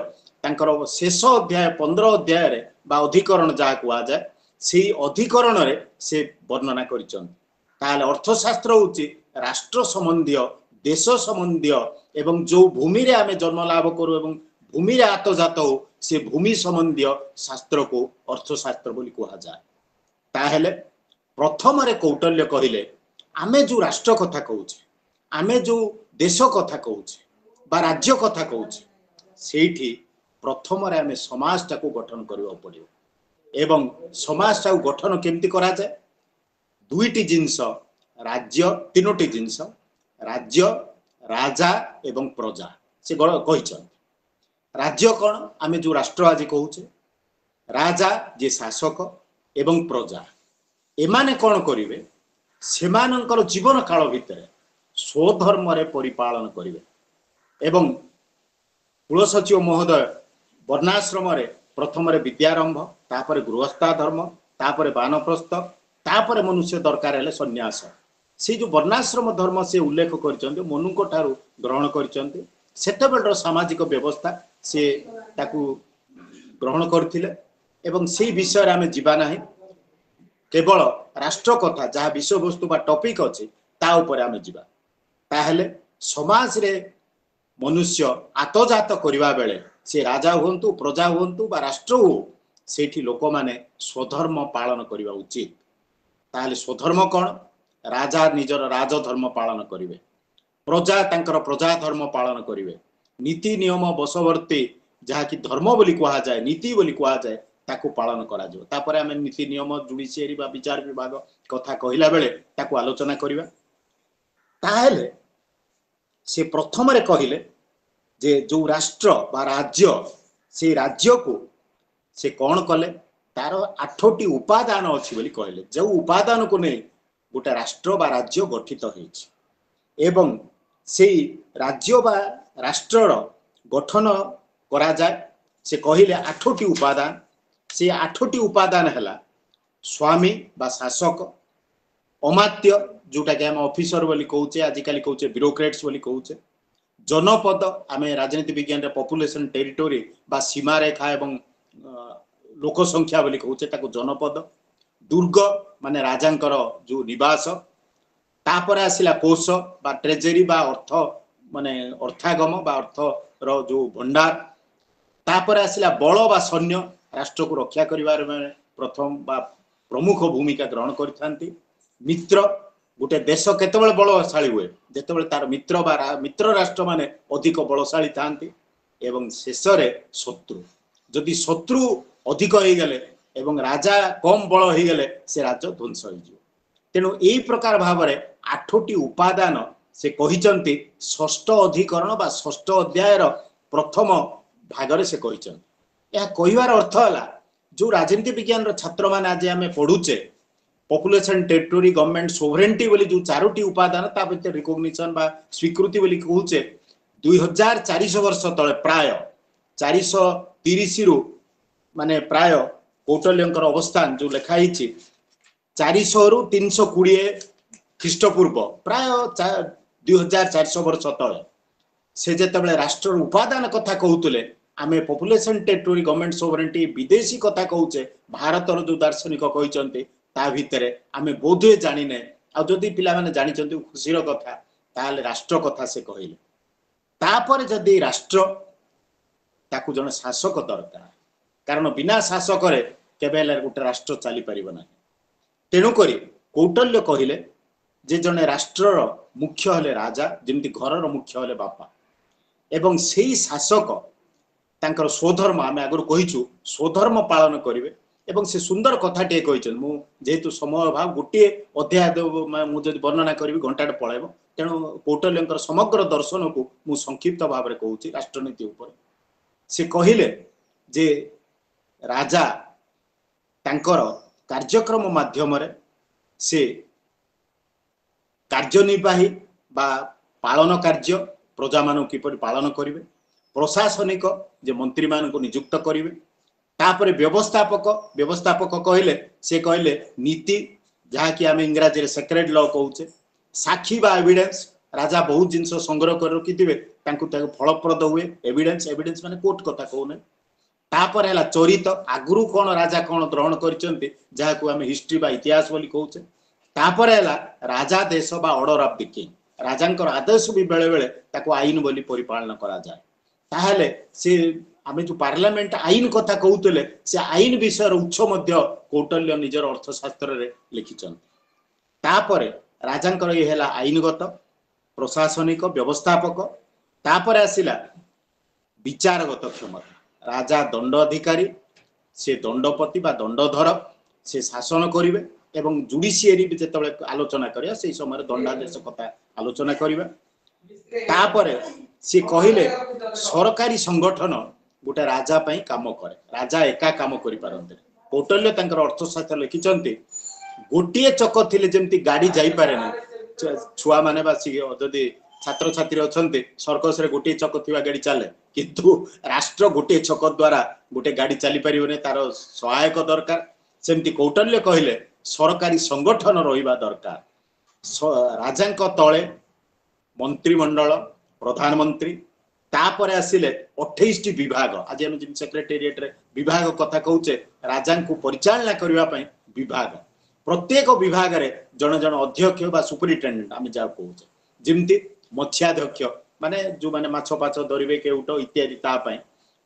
ତାଙ୍କର ଶେଷ ଅଧ୍ୟାୟ 15 ଅଧ୍ୟାୟରେ ବା ଅଧିକରଣ ଯାହା କୁହାଯାଏ, ସେହି ଅଧିକରଣରେ ସେ ବର୍ଣ୍ଣନା କରିଛନ୍ତି। ତାହେଲେ ଅର୍ଥଶାସ୍ତ୍ର ହେଉଛି ରାଷ୍ଟ୍ର ସମ୍ବନ୍ଧୀୟ, ଦେଶ ସମ୍ବନ୍ଧୀୟ ଏବଂ ଯେଉଁ ଭୂମିରେ ଆମେ ଜନ୍ମ ଲାଭ କରୁ ଏବଂ ଭୂମିରେ ଆତଜାତ ହଉ, ସେ ଭୂମି ସମ୍ବନ୍ଧୀୟ ଶାସ୍ତ୍ରକୁ ଅର୍ଥଶାସ୍ତ୍ର ବୋଲି କୁହାଯାଏ। ତାହେଲେ ପ୍ରଥମରେ କୌଟଲ୍ୟ କହିଲେ ଆମେ ଯେଉଁ ରାଷ୍ଟ୍ର କଥା କହୁଛେ, ଆମେ ଯେଉଁ ଦେଶ କଥା କହୁଛେ ବା ରାଜ୍ୟ କଥା କହୁଛେ, ସେଇଠି ପ୍ରଥମରେ ଆମେ ସମାଜଟାକୁ ଗଠନ କରିବାକୁ ପଡ଼ିବ। ଏବଂ ସମାଜଟାକୁ ଗଠନ କେମିତି କରାଯାଏ? ଦୁଇଟି ଜିନିଷ, ରାଜ୍ୟ, ତିନୋଟି ଜିନିଷ, ରାଜ୍ୟ, ରାଜା ଏବଂ ପ୍ରଜା। ସେ କହିଛନ୍ତି ରାଜ୍ୟ କ'ଣ? ଆମେ ଯେଉଁ ରାଷ୍ଟ୍ର ଆଜି କହୁଛେ, ରାଜା ଯିଏ ଶାସକ ଏବଂ ପ୍ରଜା, ଏମାନେ କ'ଣ କରିବେ? ସେମାନଙ୍କର ଜୀବନ କାଳ ଭିତରେ ସ୍ୱଧର୍ମରେ ପରିପାଳନ କରିବେ। ଏବଂ କୁଳସଚିବ ମହୋଦୟ ବର୍ଣ୍ଣାଶ୍ରମରେ ପ୍ରଥମରେ ବିଦ୍ୟାରମ୍ଭ, ତାପରେ ଗୃହସ୍ଥା ଧର୍ମ, ତାପରେ ବାନପ୍ରସ୍ଥ, ତାପରେ ମନୁଷ୍ୟ ଦରକାର ହେଲେ ସନ୍ନ୍ୟାସ। ସେ ଯେଉଁ ବର୍ଣ୍ଣାଶ୍ରମ ଧର୍ମ ସେ ଉଲ୍ଲେଖ କରିଛନ୍ତି, ମନୁଙ୍କ ଠାରୁ ଗ୍ରହଣ କରିଛନ୍ତି। ସେତେବେଳର ସାମାଜିକ ବ୍ୟବସ୍ଥା ସେ ତାକୁ ଗ୍ରହଣ କରିଥିଲେ ଏବଂ ସେଇ ବିଷୟରେ ଆମେ ଯିବା ନାହିଁ। କେବଳ ରାଷ୍ଟ୍ର କଥା ଯାହା ବିଷୟବସ୍ତୁ ବା ଟପିକ୍ ଅଛି ତା ଉପରେ ଆମେ ଯିବା। ତାହେଲେ ସମାଜରେ ମନୁଷ୍ୟ ଆତଜାତ କରିବା ବେଳେ ସେ ରାଜା ହୁଅନ୍ତୁ, ପ୍ରଜା ହୁଅନ୍ତୁ ବା ରାଷ୍ଟ୍ର ହଉ, ସେଇଠି ଲୋକମାନେ ସ୍ୱଧର୍ମ ପାଳନ କରିବା ଉଚିତ। ତାହେଲେ ସ୍ୱଧର୍ମ କ'ଣ? ରାଜା ନିଜର ରାଜଧର୍ମ ପାଳନ କରିବେ, ପ୍ରଜା ତାଙ୍କର ପ୍ରଜା ଧର୍ମ ପାଳନ କରିବେ। ନୀତି ନିୟମ ବଶବର୍ତ୍ତୀ ଯାହାକି ଧର୍ମ ବୋଲି କୁହାଯାଏ, ନୀତି ବୋଲି କୁହାଯାଏ, ତାକୁ ପାଳନ କରାଯିବ। ତାପରେ ଆମେ ନୀତି ନିୟମ, ଜୁଡ଼ିସିଆରୀ ବା ବିଚାର ବିଭାଗ କଥା କହିଲା ବେଳେ ତାକୁ ଆଲୋଚନା କରିବା। ତାହେଲେ ସେ ପ୍ରଥମରେ କହିଲେ ଯେ ଯେଉଁ ରାଷ୍ଟ୍ର ବା ରାଜ୍ୟ, ସେଇ ରାଜ୍ୟକୁ ସେ କ'ଣ କଲେ तार 8टी उपादान अच्छी बोली कहले जो उपादान को नहीं गोटे राष्ट्र बा राज्य गठित होइछि एवं से राज्य बा राष्ट्रर गठन करा जाए से कहले 8टी उपादान से 8टी उपादान हैला स्वामी बा शासक अमात्य जोटा कि आम ऑफिसर बोली कहूचे आजिकल कहूचे ब्यूरोक्रेट्स बोली कहूचे जनपद आम राजनीति विज्ञान पॉपुलेशन टेरिटोरी बा सीमा रेखा एवं लोक संख्या बोली कहूचे ताको जनपद दुर्ग माने राजांकर जो निवास तापर आसिला कोष बा ट्रेजरी बा अर्थ माने अर्थागम बा अर्थ रो जो भंडार तापर आसिला बल बा सैन्य राष्ट्र को रक्षा करिवार माने प्रथम बा प्रमुख भूमिका ग्रहण करथांती मित्र गोटे देश केतेबेले बलशाली हुए जेतेबेले तार मित्र राष्ट्र माने अधिक बलशाली थांती एवं शेष रे शत्रु जदि शत्रु अधिक हो गले एवं राजा कम बल हो गले से राज्य ध्वंस हो तेणु यही प्रकार भाव में 8टी उपादान से कहिचंती षष्ठ अधिकरण बा षष्ठ अध्याय प्रथम भाग से कहिचंती यह कहिवार अर्थ है जो राजनीति विज्ञान छात्र मैंने आज आम पढ़ुचे पॉपुलेशन टेरिटोरी गवर्नमेंट सोवरेनिटी बोली जो 4टी उपादान ता भीतर रिकॉग्निशन बा स्वीकृति बोली कहूचे 2400 वर्ष तले प्राय 430 रु माने प्राय कौटल्यंकर अवस्थान जो लिखाई 400 रु 320 ख्रीष्टपूर्व प्राय 2400 वर्ष तले से जेतेबेले राष्ट्र उपादान कथा कहूतले आमे पॉपुलेशन टेरिटोरी गवर्नमेंट सोवरेनिटी विदेशी कथा कहूचे भारतर जो दार्शनिक कहिचंती ता भितर आमे बोधे जानी ने आ जदि पिला माने जानी चंती खुशीर कथा ताले राष्ट्र कथा से कहले तापर जदि राष्ट्र ताकू जन शासक दरकार कारण बिना शासक रे केबेले गोटे राष्ट्र चली परिबो ना तेणु करी कौटल्य कहले जे जने राष्ट्रर मुख्य हले राजा जेमति घरर मुख्य हले बापा एवं सेही शासक तांकर स्वधर्म आमे आगुर कहिचु स्वधर्म पालन करिवे एवं से सुंदर कथा टे कहिचन मु जेहेतु समय अभाव गोटे अध्याय मु जदि वर्णना करी घंटाटे पळेबो तेणु कौटल्यंकर समग्र दर्शन को मु संक्षिप्त भाव में कहूची राष्ट्रनीति ऊपर से कहिले जे राजा तांकर कार्यक्रम माध्यम से कार्यनिर्वाही बा पालन कार्य प्रजा मान किपर पालन करिवे प्रशासनिक जे मंत्री मान को नियुक्त करिवे तापर व्यवस्थापक कहले से कहले नीति जहाँ कि आम इंग्राजी सेक्रेट लॉ कहूचे साक्षी बा एविडेंस राजा बहुत जिनस संग्रह कर रखिथिबे तांकु फलप्रद हुए एविडेंस माने कोर्ट कथा कहूने तापर है चरित आगुरु कौन राजा कौन ग्रहण करचंती जहाँ को आम हिस्ट्री बा इतिहास बोली कहूचे तापर है राजा देश बा ऑर्डर ऑफ द किंग राजांकर आदेश भी बेले बेले ताको आईन बोली परिपालन करा जाए ताहले से आमे जो पार्लियामेंट आईन कथा कहूतले से आईन विषय उच्च मध्य कौटल्य निजर अर्थशास्त्र रे लिखिचन तापर राजांकर ये हैला आईनगत प्रशासनिक व्यवस्थापक तापर आसिला विचारगत क्षमता राजा दंड अधिकारी से दंडपति बा दंडधर से शासन करिवे एवं जुडिशियरी भी जेतबेले आलोचना करिया से समय दंडादेश कथा आलोचना करिवे तापर से कहले सरकारी संगठन गोटे राजा पई काम करे राजा एका काम करि पारंते कौटल्य तांकर अर्थशास्त्र लिखिचंती गोटिए चक थिले जेमती गाड़ी जाई पारे ना छुआ माने बा जदि छात्र छात्री अछंते सर्कस रे गोटिए चक थिवा गाड़ी चले किंतु राष्ट्र गोटिए चक द्वारा गोटे गाड़ी चली परिबने तार सहायक दरकार सेमती कौटल्य कहले सरकारी संगठन रहिबा दरकार राजांक तळे मंत्रिमंडल प्रधानमंत्री तापर आसिले 28 विभाग आज हम जिन सेक्रेटेरिएट रे विभाग कथा कहूचे राजा को परिचालना करबा पई विभाग प्रत्येक विभाग रे जन जन अध्यक्ष बा सुपरिटेंडेंट आम जा कहूचे जिमती मत्स्याध्यक्ष माने जो माने माछ पाछ धरिबे केउट इत्यादि ता पई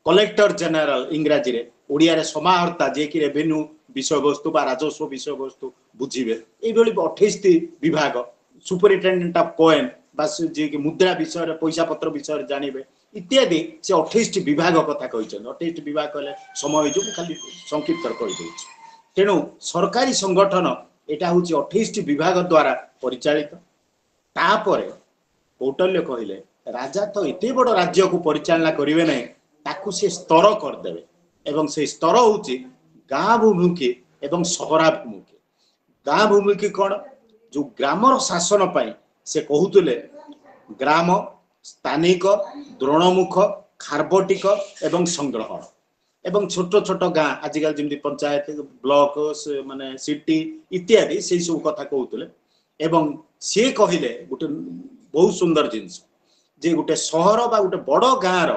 कलेक्टर जनरल इंग्राजी रे ओडिया रे समाहर्ता जे कि रेवेन्यू विषय वस्तु बा राजस्व विषय वस्तु बुझिबे ए भली 28 विभाग सुपरिटेंडेंट ऑफ कॉइन बस जे कि मुद्रा विषय पैसा पत्र विषय जानवे इत्यादि से 28 विभाग कथा कही 28 विभाग कहले समय जो खाली संक्षिप्त कही तेणु सरकारी संगठन एटा हूँ 28 विभाग द्वारा परिचालित तापर कौटल्य कहले राजा तो एते बड़ राज्य को परिचालना करिवे नै ताकू से स्तर करदेवे एवं से स्तर हूँ ଗାଁ ଭୂମୁଖୀ ଏବଂ ସହରାଭିମୁଖୀ। ଗାଁ ଭୂମୁଖୀ କ'ଣ, ଯୋଉ ଗ୍ରାମର ଶାସନ ପାଇଁ ସେ କହୁଥିଲେ ଗ୍ରାମ, ସ୍ଥାନିକ, ଦ୍ରୋଣମୁଖ, ଖାର୍ବଟିକ ଏବଂ ସଂଗ୍ରହଣ ଏବଂ ଛୋଟ ଛୋଟ ଗାଁ ଆଜିକାଲି ଯେମିତି ପଞ୍ଚାୟତ, ବ୍ଲକ, ମାନେ ସିଟି ଇତ୍ୟାଦି ସେଇ ସବୁ କଥା କହୁଥିଲେ। ଏବଂ ସିଏ କହିଲେ ଗୋଟେ ବହୁତ ସୁନ୍ଦର ଜିନିଷ ଯେ ଗୋଟେ ସହର ବା ଗୋଟେ ବଡ଼ ଗାଁର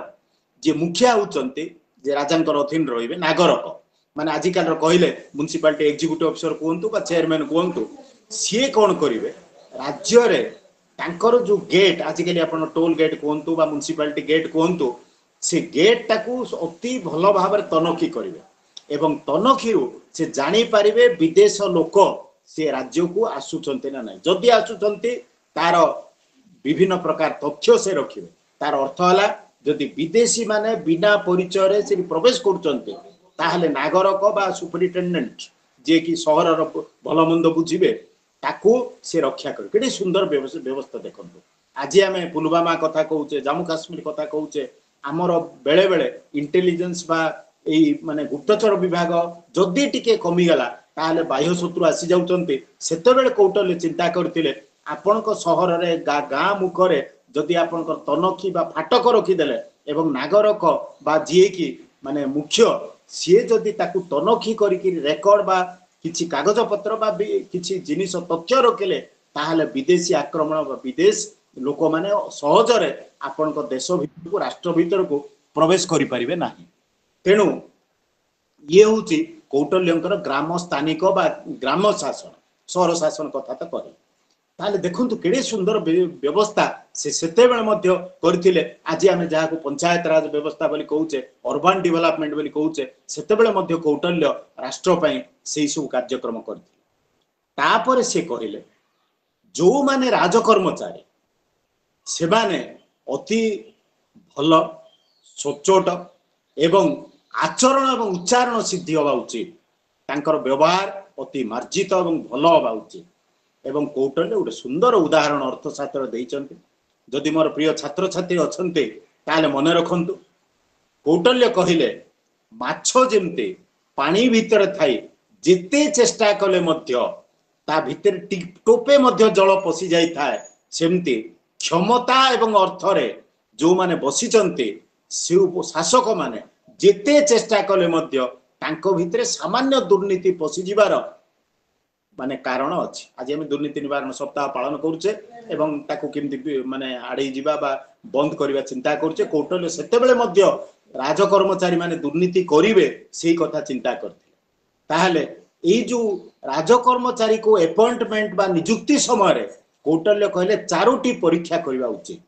ଯିଏ ମୁଖିଆ ହଉଛନ୍ତି, ଯେ ରାଜାଙ୍କର ଅଧୀନ ରହିବେ, ନାଗରକ ମାନେ ଆଜିକାଲିର କହିଲେ ମ୍ୟୁନିସିପାଲିଟି ଏକ୍ଜିକ୍ୟୁଟିଭ ଅଫିସର କୁହନ୍ତୁ ବା ଚେୟାରମ୍ୟାନ କୁହନ୍ତୁ, ସିଏ କ'ଣ କରିବେ ରାଜ୍ୟରେ ତାଙ୍କର ଯୋଉ ଗେଟ୍, ଆଜିକାଲି ଆପଣ ଟୋଲ ଗେଟ୍ କୁହନ୍ତୁ ବା ମ୍ୟୁନିସିପାଲିଟି ଗେଟ୍ କୁହନ୍ତୁ, ସେ ଗେଟ୍ ଟାକୁ ଅତି ଭଲ ଭାବରେ ତନଖି କରିବେ ଏବଂ ତନଖିରୁ ସେ ଜାଣିପାରିବେ ବିଦେଶ ଲୋକ ସେ ରାଜ୍ୟକୁ ଆସୁଛନ୍ତି ନା ନାହିଁ। ଯଦି ଆସୁଛନ୍ତି ତାର ବିଭିନ୍ନ ପ୍ରକାର ତଥ୍ୟ ସେ ରଖିବେ। ତାର ଅର୍ଥ ହେଲା ଯଦି ବିଦେଶୀ ମାନେ ବିନା ପରିଚୟରେ ସେଠି ପ୍ରବେଶ କରୁଛନ୍ତି, ତାହେଲେ ନାଗରକ ବା ସୁପରିଟେଣ୍ଡେଣ୍ଟ ଯିଏକି ସହରର ଭଲ ମନ୍ଦ ବୁଝିବେ, ତାକୁ ସେ ରକ୍ଷା କରିବେ। କେତେ ସୁନ୍ଦର ବ୍ୟବସ୍ଥା ଦେଖନ୍ତୁ। ଆଜି ଆମେ ପୁଲୱାମା କଥା କହୁଛେ, ଜାମ୍ମୁ କାଶ୍ମୀର କଥା କହୁଛେ, ଆମର ବେଳେ ବେଳେ ଇଣ୍ଟେଲିଜେନ୍ସ ବା ଏଇ ମାନେ ଗୁପ୍ତଚର ବିଭାଗ ଯଦି ଟିକେ କମିଗଲା ତାହେଲେ ବାହ୍ୟ ଶତ୍ରୁ ଆସି ଯାଉଛନ୍ତି। ସେତେବେଳେ କୌଟଲ୍ୟ ଚିନ୍ତା କରିଥିଲେ ଆପଣଙ୍କ ସହରରେ ଗାଁ ମୁଖରେ ଯଦି ଆପଣଙ୍କର ତନଖି ବା ଫାଟକ ରଖିଦେଲେ ଏବଂ ନାଗରକ ବା ଯିଏକି ମାନେ ମୁଖ୍ୟ ସିଏ ଯଦି ତାକୁ ତନଖି କରିକି ରେକର୍ଡ ବା କିଛି କାଗଜ ପତ୍ର ବା କିଛି ଜିନିଷ ତଥ୍ୟ ରଖିଲେ, ତାହେଲେ ବିଦେଶୀ ଆକ୍ରମଣ ବା ବିଦେଶ ଲୋକମାନେ ସହଜରେ ଆପଣଙ୍କ ଦେଶ ଭିତରକୁ, ରାଷ୍ଟ୍ର ଭିତରକୁ ପ୍ରବେଶ କରିପାରିବେ ନାହିଁ। ତେଣୁ ଇଏ ହଉଛି କୌଟଲ୍ୟଙ୍କର ଗ୍ରାମ ସ୍ଥାନିକ ବା ଗ୍ରାମ ଶାସନ, ସହର ଶାସନ କଥା ତ କରେ। ତାହେଲେ ଦେଖନ୍ତୁ କେଡ଼େ ସୁନ୍ଦର ବ୍ୟବସ୍ଥା ସେ ସେତେବେଳେ ମଧ୍ୟ କରିଥିଲେ। ଆଜି ଆମେ ଯାହାକୁ ପଞ୍ଚାୟତ ରାଜ ବ୍ୟବସ୍ଥା ବୋଲି କହୁଛେ, ଅର୍ବାନ ଡେଭଲପମେଣ୍ଟ ବୋଲି କହୁଛେ, ସେତେବେଳେ ମଧ୍ୟ କୌଟଲ୍ୟ ରାଷ୍ଟ୍ର ପାଇଁ ସେଇ ସବୁ କାର୍ଯ୍ୟକ୍ରମ କରିଥିଲେ। ତାପରେ ସେ କହିଲେ ଯୋଉମାନେ ରାଜକର୍ମଚାରୀ ସେମାନେ ଅତି ଭଲ, ସଚ୍ଚୋଟ ଏବଂ ଆଚରଣ ଏବଂ ଉଚ୍ଚାରଣ ସିଦ୍ଧି ହେବା ଉଚିତ। ତାଙ୍କର ବ୍ୟବହାର ଅତି ମାର୍ଜିତ ଏବଂ ଭଲ ହେବା ଉଚିତ। ଏବଂ କୌଟଲ୍ୟ ଗୋଟେ ସୁନ୍ଦର ଉଦାହରଣ ଅର୍ଥଶାସ୍ତ୍ର ଦେଇଛନ୍ତି। ଯଦି ମୋର ପ୍ରିୟ ଛାତ୍ରଛାତ୍ରୀ ଅଛନ୍ତି ତାହେଲେ ମନେ ରଖନ୍ତୁ, କୌଟଲ୍ୟ କହିଲେ ମାଛ ଯେମିତି ପାଣି ଭିତରେ ଥାଇ ଯେତେ ଚେଷ୍ଟା କଲେ ମଧ୍ୟ ତା ଭିତରେ ଟୋପେ ମଧ୍ୟ ଜଳ ପଶି ଯାଇଥାଏ, ସେମିତି କ୍ଷମତା ଏବଂ ଅର୍ଥରେ ଯୋଉମାନେ ବସିଛନ୍ତି ସେ ଶାସକ ମାନେ ଯେତେ ଚେଷ୍ଟା କଲେ ମଧ୍ୟ ତାଙ୍କ ଭିତରେ ସାମାନ୍ୟ ଦୁର୍ନୀତି ପଶିଯିବାର ମାନେ କାରଣ ଅଛି। ଆଜି ଆମେ ଦୁର୍ନୀତି ନିବାରଣ ସପ୍ତାହ ପାଳନ କରୁଛେ ଏବଂ ତାକୁ କେମିତି ମାନେ ଆଡ଼େଇ ଯିବା ବା ବନ୍ଦ କରିବା ଚିନ୍ତା କରୁଛେ। କୌଟଲ୍ୟ ସେତେବେଳେ ମଧ୍ୟ ରାଜକର୍ମଚାରୀ ମାନେ ଦୁର୍ନୀତି କରିବେ ସେଇ କଥା ଚିନ୍ତା କରିଥିଲେ। ତାହେଲେ ଏଇ ଯୋଉ ରାଜକର୍ମଚାରୀକୁ ଆପଏଣ୍ଟମେଣ୍ଟ ବା ନିଯୁକ୍ତି ସମୟରେ କୌଟଲ୍ୟ କହିଲେ 4ଟି ପରୀକ୍ଷା କରିବା ଉଚିତ।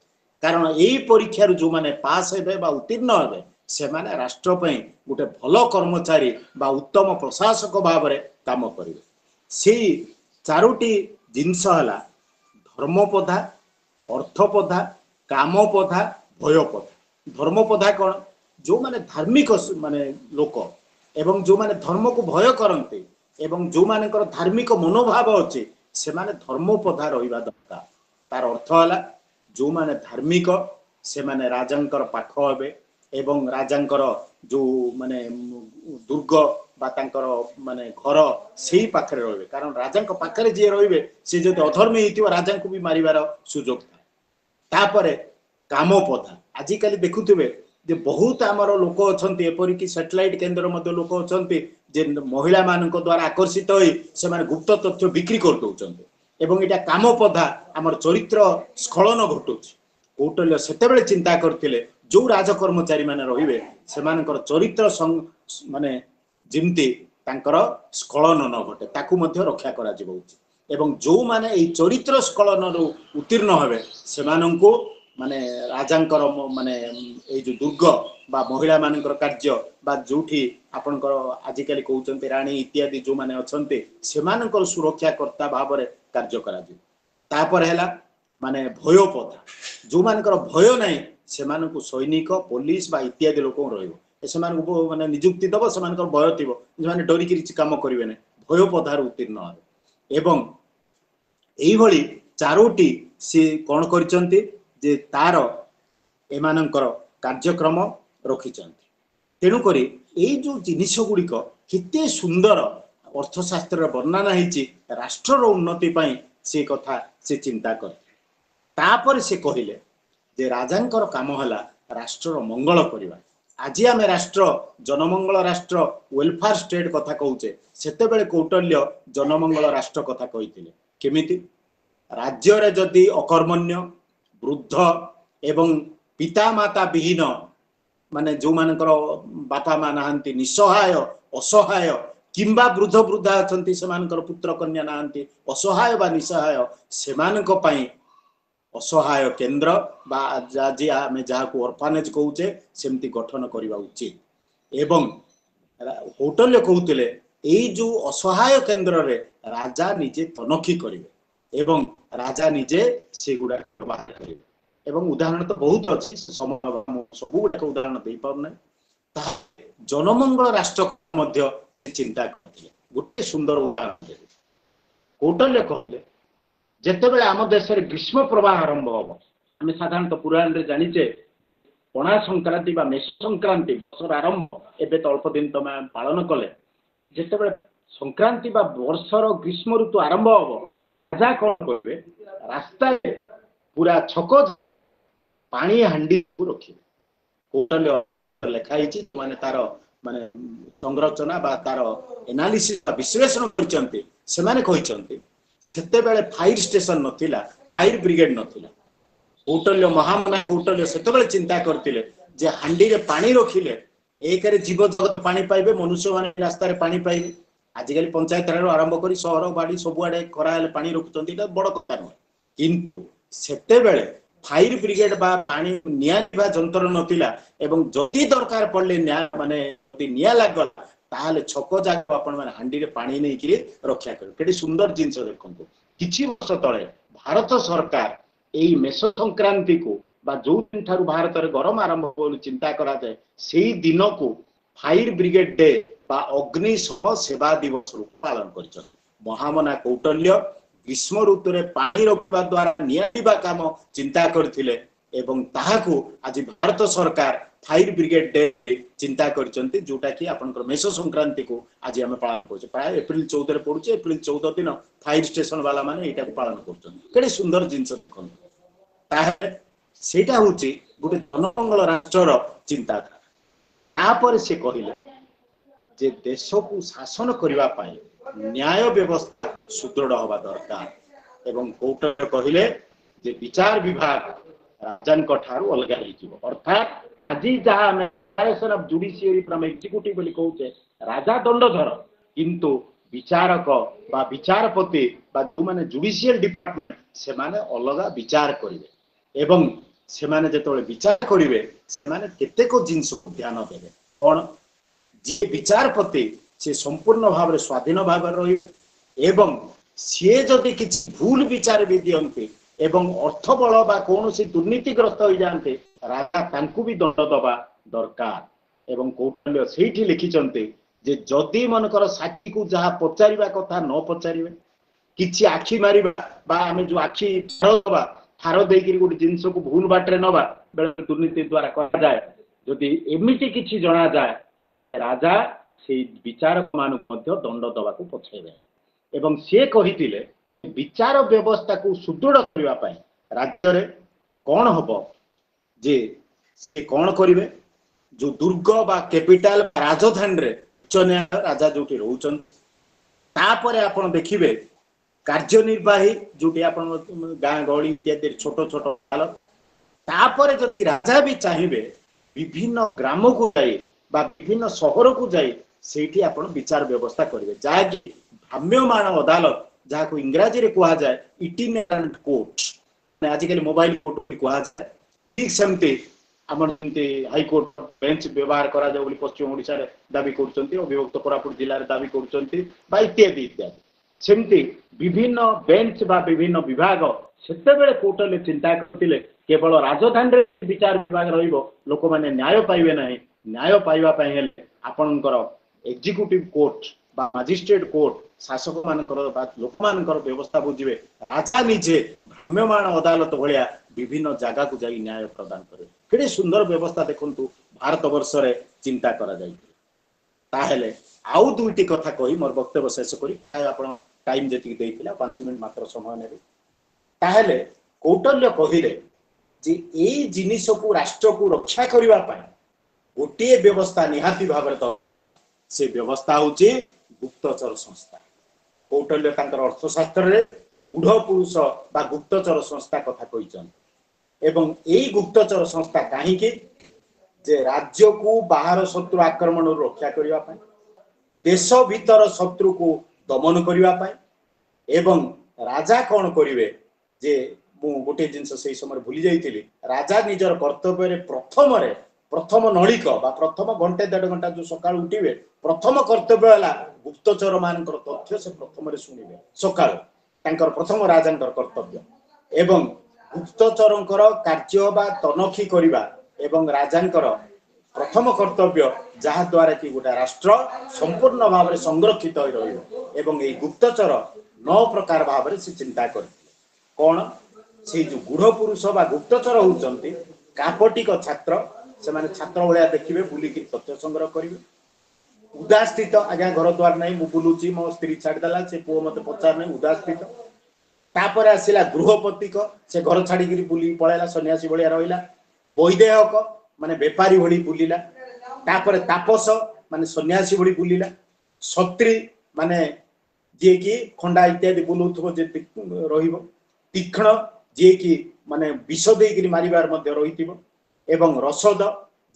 କାରଣ ଏଇ ପରୀକ୍ଷାରୁ ଯୋଉମାନେ ପାସ୍ ହେବେ ବା ଉତ୍ତୀର୍ଣ୍ଣ ହେବେ ସେମାନେ ରାଷ୍ଟ୍ର ପାଇଁ ଗୋଟେ ଭଲ କର୍ମଚାରୀ ବା ଉତ୍ତମ ପ୍ରଶାସକ ଭାବରେ କାମ କରିବେ। ସେଇ 4ଟି ଜିନିଷ ହେଲା ଧର୍ମପଧା, ଅର୍ଥପଧା, କାମପଧା, ଭୟପଧା। ଧର୍ମପଧା କ'ଣ? ଯୋଉମାନେ ଧାର୍ମିକ ମାନେ ଲୋକ ଏବଂ ଯୋଉମାନେ ଧର୍ମକୁ ଭୟ କରନ୍ତି ଏବଂ ଯୋଉମାନଙ୍କର ଧାର୍ମିକ ମନୋଭାବ ଅଛି ସେମାନେ ଧର୍ମପଧା ରହିବା ଦରକାର। ତାର ଅର୍ଥ ହେଲା ଯୋଉମାନେ ଧାର୍ମିକ ସେମାନେ ରାଜାଙ୍କର ପାଖ ହେବେ ଏବଂ ରାଜାଙ୍କର ଯୋଉ ମାନେ ଦୁର୍ଗ ବା ତାଙ୍କର ମାନେ ଘର ସେଇ ପାଖରେ ରହିବେ। କାରଣ ରାଜାଙ୍କ ପାଖରେ ଯିଏ ରହିବେ ସେ ଯଦି ଅଧର୍ମୀ ହେଇଥିବ ରାଜାଙ୍କୁ ବି ମାରିବାର ସୁଯୋଗ ଥାଏ। ତାପରେ କାମପଧା, ଆଜିକାଲି ଦେଖୁଥିବେ ଯେ ବହୁତ ଆମର ଲୋକ ଅଛନ୍ତି, ଏପରିକି ସାଟେଲାଇଟ କେନ୍ଦ୍ର ମଧ୍ୟ ଲୋକ ଅଛନ୍ତି ଯେ ମହିଳା ମାନଙ୍କ ଦ୍ୱାରା ଆକର୍ଷିତ ହୋଇ ସେମାନେ ଗୁପ୍ତ ତଥ୍ୟ ବିକ୍ରି କରିଦଉଛନ୍ତି ଏବଂ ଏଇଟା କାମପଧା ଆମର ଚରିତ୍ର ସ୍ଖଳନ ଘଟୁଛି। କୌଟଲ୍ୟ ସେତେବେଳେ ଚିନ୍ତା କରିଥିଲେ ଯୋଉ ରାଜକର୍ମଚାରୀ ମାନେ ରହିବେ ସେମାନଙ୍କର ଚରିତ୍ର ମାନେ ଯେମିତି ତାଙ୍କର ସ୍ଖଳନ ନ ଘଟେ ତାକୁ ମଧ୍ୟ ରକ୍ଷା କରାଯିବ ଉଚିତ। ଏବଂ ଯୋଉମାନେ ଏଇ ଚରିତ୍ର ସ୍ଖଳନରୁ ଉତ୍ତୀର୍ଣ୍ଣ ହେବେ ସେମାନଙ୍କୁ ମାନେ ରାଜାଙ୍କର ମାନେ ଏଇ ଯୋଉ ଦୁର୍ଗ ବା ମହିଳା ମାନଙ୍କର କାର୍ଯ୍ୟ ବା ଯୋଉଠି ଆପଣଙ୍କର ଆଜିକାଲି କହୁଛନ୍ତି ରାଣୀ ଇତ୍ୟାଦି ଯୋଉମାନେ ଅଛନ୍ତି ସେମାନଙ୍କର ସୁରକ୍ଷା କର୍ତ୍ତା ଭାବରେ କାର୍ଯ୍ୟ କରାଯିବ। ତାପରେ ହେଲା ମାନେ ଭୟପଧା, ଯୋଉମାନଙ୍କର ଭୟ ନାହିଁ ସେମାନଙ୍କୁ ସୈନିକ, ପୋଲିସ ବା ଇତ୍ୟାଦି ଲୋକଙ୍କୁ ରହିବ। ସେମାନଙ୍କୁ ମାନେ ନିଯୁକ୍ତି ଦବ, ସେମାନଙ୍କର ଭୟ ଥିବ, ସେମାନେ ଡରିକି କିଛି କାମ କରିବେ ନାହିଁ, ଭୟପଧାରୁ ଉତ୍ତୀର୍ଣ୍ଣ ହେବେ। ଏବଂ ଏଇଭଳି 4ଟି ସେ କ'ଣ କରିଛନ୍ତି ଯେ ତାର ଏମାନଙ୍କର କାର୍ଯ୍ୟକ୍ରମ ରଖିଛନ୍ତି। ତେଣୁକରି ଏଇ ଯୋଉ ଜିନିଷ ଗୁଡ଼ିକ केते सुंदर अर्थशास्त्र वर्णना होती राष्ट्र उन्नति पाई से कथा से चिंता कर तापर से कहले जे राजांकर काम हला राष्ट्र मंगल करवा। आज आम राष्ट्र जनमंगल राष्ट्र वेलफेयर स्टेट कथा कहूचे सेते बेले कौटल्य जनमंगल राष्ट्र कथा कही केमिति राज्य रे जदि अकर्मण्य वृद्ध एवं पिता माता विहीन माने जो मानकर बापा माँ नहांती निसहाय असहाय किंबा वृद्ध वृद्धा अछंती सेमानकर पुत्र कन्या नहांती असहाय बा निसहाय सेमानक पई असहाय केन्द्र बा आज आम जहाँ को ऑर्फनेज कहूचे सेमती गठन करवा उचित। एवं कौटल्य कहते यही जो असहाय केन्द्र रे राजा निजे तनखी करेंगे एवं राजा निजे से गुड़ा बाहर करेंगे। एवं उदाहरण तो बहुत अच्छी समय सब गुड़ाक उदाहरण दे पारना जनमंगल राष्ट्र मध्य चिंता करते गोटे सुंदर उदाहरण कौटल्य कहले जेतेबेले आम देश में ग्रीष्म प्रवाह आरंभ हम आम साधारणतः पुराण रे जानिचे पणा संक्रांति बा मेष संक्रांति वर्षर आरंभ एवं तो अल्प दिन तुम पालन कले जेतेबेले संक्रांति बा वर्षर ग्रीष्म ऋतु आरंभ हम राजा कौन करेंगे रास्ता पूरा छक पानी हांडी को रखिए कौटल्य लेखाई माने तार माने संरचना बा तार एनालिसिस विश्लेषण करचंती सेमाने कहिचंती सेतेबेले फायर स्टेशन नथिला फायर ब्रिगेड नथिला कौटल्य महामना कौटल्य सेतेबेले चिंता करतिले जे हांडी रे पानी रखिले एक रे जीव जगत पानी पाइबे मनुष्य माने रास्ता रे पानी पाइबे आजिकल पंचायत रे आरंभ करी शहर बाड़ी सबुआडे खरा हेले पानी रखुचंती एटा बड़ कथा न किंतु सेतेबेले फायर ब्रिगेड बा पानी निया दिबा जंतर नथिला एवं जदि दरकार पड़ले निया माने जदि निया लागला ताहले छक जाग आपण माने हांडी रे पानी नै कि रक्षा कर केडी सुंदर जिंस देखंतु किछि वर्ष तळे भारत सरकार एई मेष संक्रांति को बा जो दिन ठारू भारत रे गरम आरंभ बोली चिंता करा जाय सेही दिन को फायर ब्रिगेड डे बा अग्नि सेवा दिवस रूप पालन कर महामना कौटल्य ग्रीष्म ऋतु रे पानी रखा द्वारा निया काम चिंता करथिले एवं ताहाकू आज भारत सरकार फायर ब्रिगेड डे चिंता करचंती जोटा कि आपनकर मेष संक्रांति को आज आम पालन कर प्राय एप्रिल 14 रे पड़ुचे एप्रिल 14 दिन फायर स्टेशन वाला माने एटा को पालन करचंती केडे सुंदर जिंस देखन ताहे सेटा होची गोटे जनमंगल राष्ट्र चिंताधारा तापर से कहिले जे देश को शासन करबा पाए न्याय व्यवस्था सुदृढ़ हवा दरकार एवं कौटल्य कहिले जे विचार विभाग राजानक ठारू अलग हो अर्थात आज जहाँ direction of judiciary from executive बोली कहूचे राजा दंडधर किंतु विचारक बा विचारपति बा जो माने जुडिशियल डिपार्टमेंट से माने अलग विचार करिवे एवं से माने जेतोले विचार करिवे से माने केतेको जिंस को ध्यान देबे कोन जे विचारपति से संपूर्ण भाव स्वाधीन भाव रही एवं सी जदि किसी भूल विचार भी दियंते एवं अर्थबल बा कौन सी दुर्नीतिग्रस्त हो जाते राजा तांकु भी दंड दबा दरकार एवं कौटल्य सेठी लिखिचंते जे जदि मनकर साक्षी को जहाँ पचारिबा कथा न पचारिबे किछि आखि मारिबा बा आमे जो आखि दबा ठार देकिरी गोटे जिंस को भूल बाटरे नबा बेले दुर्नीति द्वारा करा जाए जदि एमिति किछि जणा जाए राजा से विचारक मानक मध्य दंड दबा को पछेबे एवं से कहितिले विचार व्यवस्था को सुदृढ़ करबा पई राज्य रे कोन हबो जे से कोन करिवे जो दुर्ग बा कैपिटल राजधानी रे उच्च न्यायालय राजा जोटी रहउचन तापरे आपण देखिबे कार्यनिर्वाही जोटी आपण गाँ गहली इत्यादि छोट छोट हाल तापरे जदि राजा भी चाहिए विभिन्न ग्राम को जाए बा विभिन्न शहर को जाए सेठी आपण विचार व्यवस्था करिवे जाकी भ्राम्यमाण अदालत जहाँ को इंग्राजी रे कहा जाए इटिनेरेंट कोर्ट आजिकल मोबाइल कोर्ट कहा जाए ठीक सेमती आमर हाई कोर्ट बेंच व्यवहार करा जाए बोली पश्चिम ओडिशा रे दाबी करचंती अविभक्त कोरापुट जिल्ला रे दाबी करचंती बा इत्यादि इत्यादि सेमती विभिन्न बेंच बा विभिन्न विभाग सेते बेले कौटल्य चिंता करथिले केवल राजधानी रे विचार विभाग रहिबो लोक माने न्याय पाइबे नाही न्याय पाइबा पई हेले आपनकर एग्जीक्यूटिव कोर्ट बा मजिस्ट्रेट कोर्ट शासक मानकर बा लोक मानकर व्यवस्था बुझिबे राजा निजे भ्राम्यमाण अदालत भलिया विभिन्न जगह को जाई न्याय प्रदान करे केडे सुंदर व्यवस्था देखंतु भारत वर्ष रे चिंता करा जाई ताहेले आउ दुईटी कथा कही मोर वक्तव्य शेष करी आपण टाइम जेतिक देइथिला 5 मिनिट मात्र समय नेबे ताहेले कौटल्य कहिले जे एई जिनिस को राष्ट्र को रक्षा करिवा पाए गोटे व्यवस्था निहाती भाव से व्यवस्था होची गुप्तचर संस्था। कौटल्य तांकर अर्थशास्त्र रे गुढ़ पुरुष बा गुप्तचर संस्था कथा कहिचन एवं एई गुप्तचर संस्था काहे कि जे राज्य को बाहर शत्रु आक्रमण रक्षा करिवा पाए देश भीतर शत्रु को दमन करिवा पाए एवं राजा कौन करिवे जे मु गोटे जिनस से समय भूली जाइतिली राजा निजर कर्तव्य रे प्रथम नलिक बा प्रथम घंटे 1.5 घंटा जो सकाळ उठिबे प्रथम कर्तव्य हला गुप्तचर मानकर तथ्य से प्रथम रे सुनिबे सकाळ तांकर प्रथम राजांकर कर्तव्य एवं गुप्तचरंकर कार्य बा तनखी करिबा एवं राजांकर प्रथम कर्तव्य जहा द्वारा कि गोटा राष्ट्र संपूर्ण भाव में संरक्षित हो रहिबो एवं ए गुप्तचर 9 प्रकार भाव में से चिंता करथिले कोन से जो गुढ़ पुरुष बा गुप्तचर होउचंती कापटिक छात्र से माने छात्र भलिया देखिबे बुली कि तथ्य संग्रह करिवे उदास्थित आज्ञा घर द्वार नहीं मु बुलुची मो स्त्री छाड़ देला से पुओ मते पचार नहीं उदास्थित तापर आसिला गृहपतिक से घर छाड़ी गिरी बुली पळैला सन्यासी भलिया रहिला वैदेहक माने व्यापारी भली बुलिला तापर तापस माने सन्यासी भली बुलिला छत्री माने जे कि खंडा इत्यादि बुलुथबो जे रहिबो तीक्ष्ण जे कि माने विष देगिरी मारिबार मध्य रहितिबो एवं रसद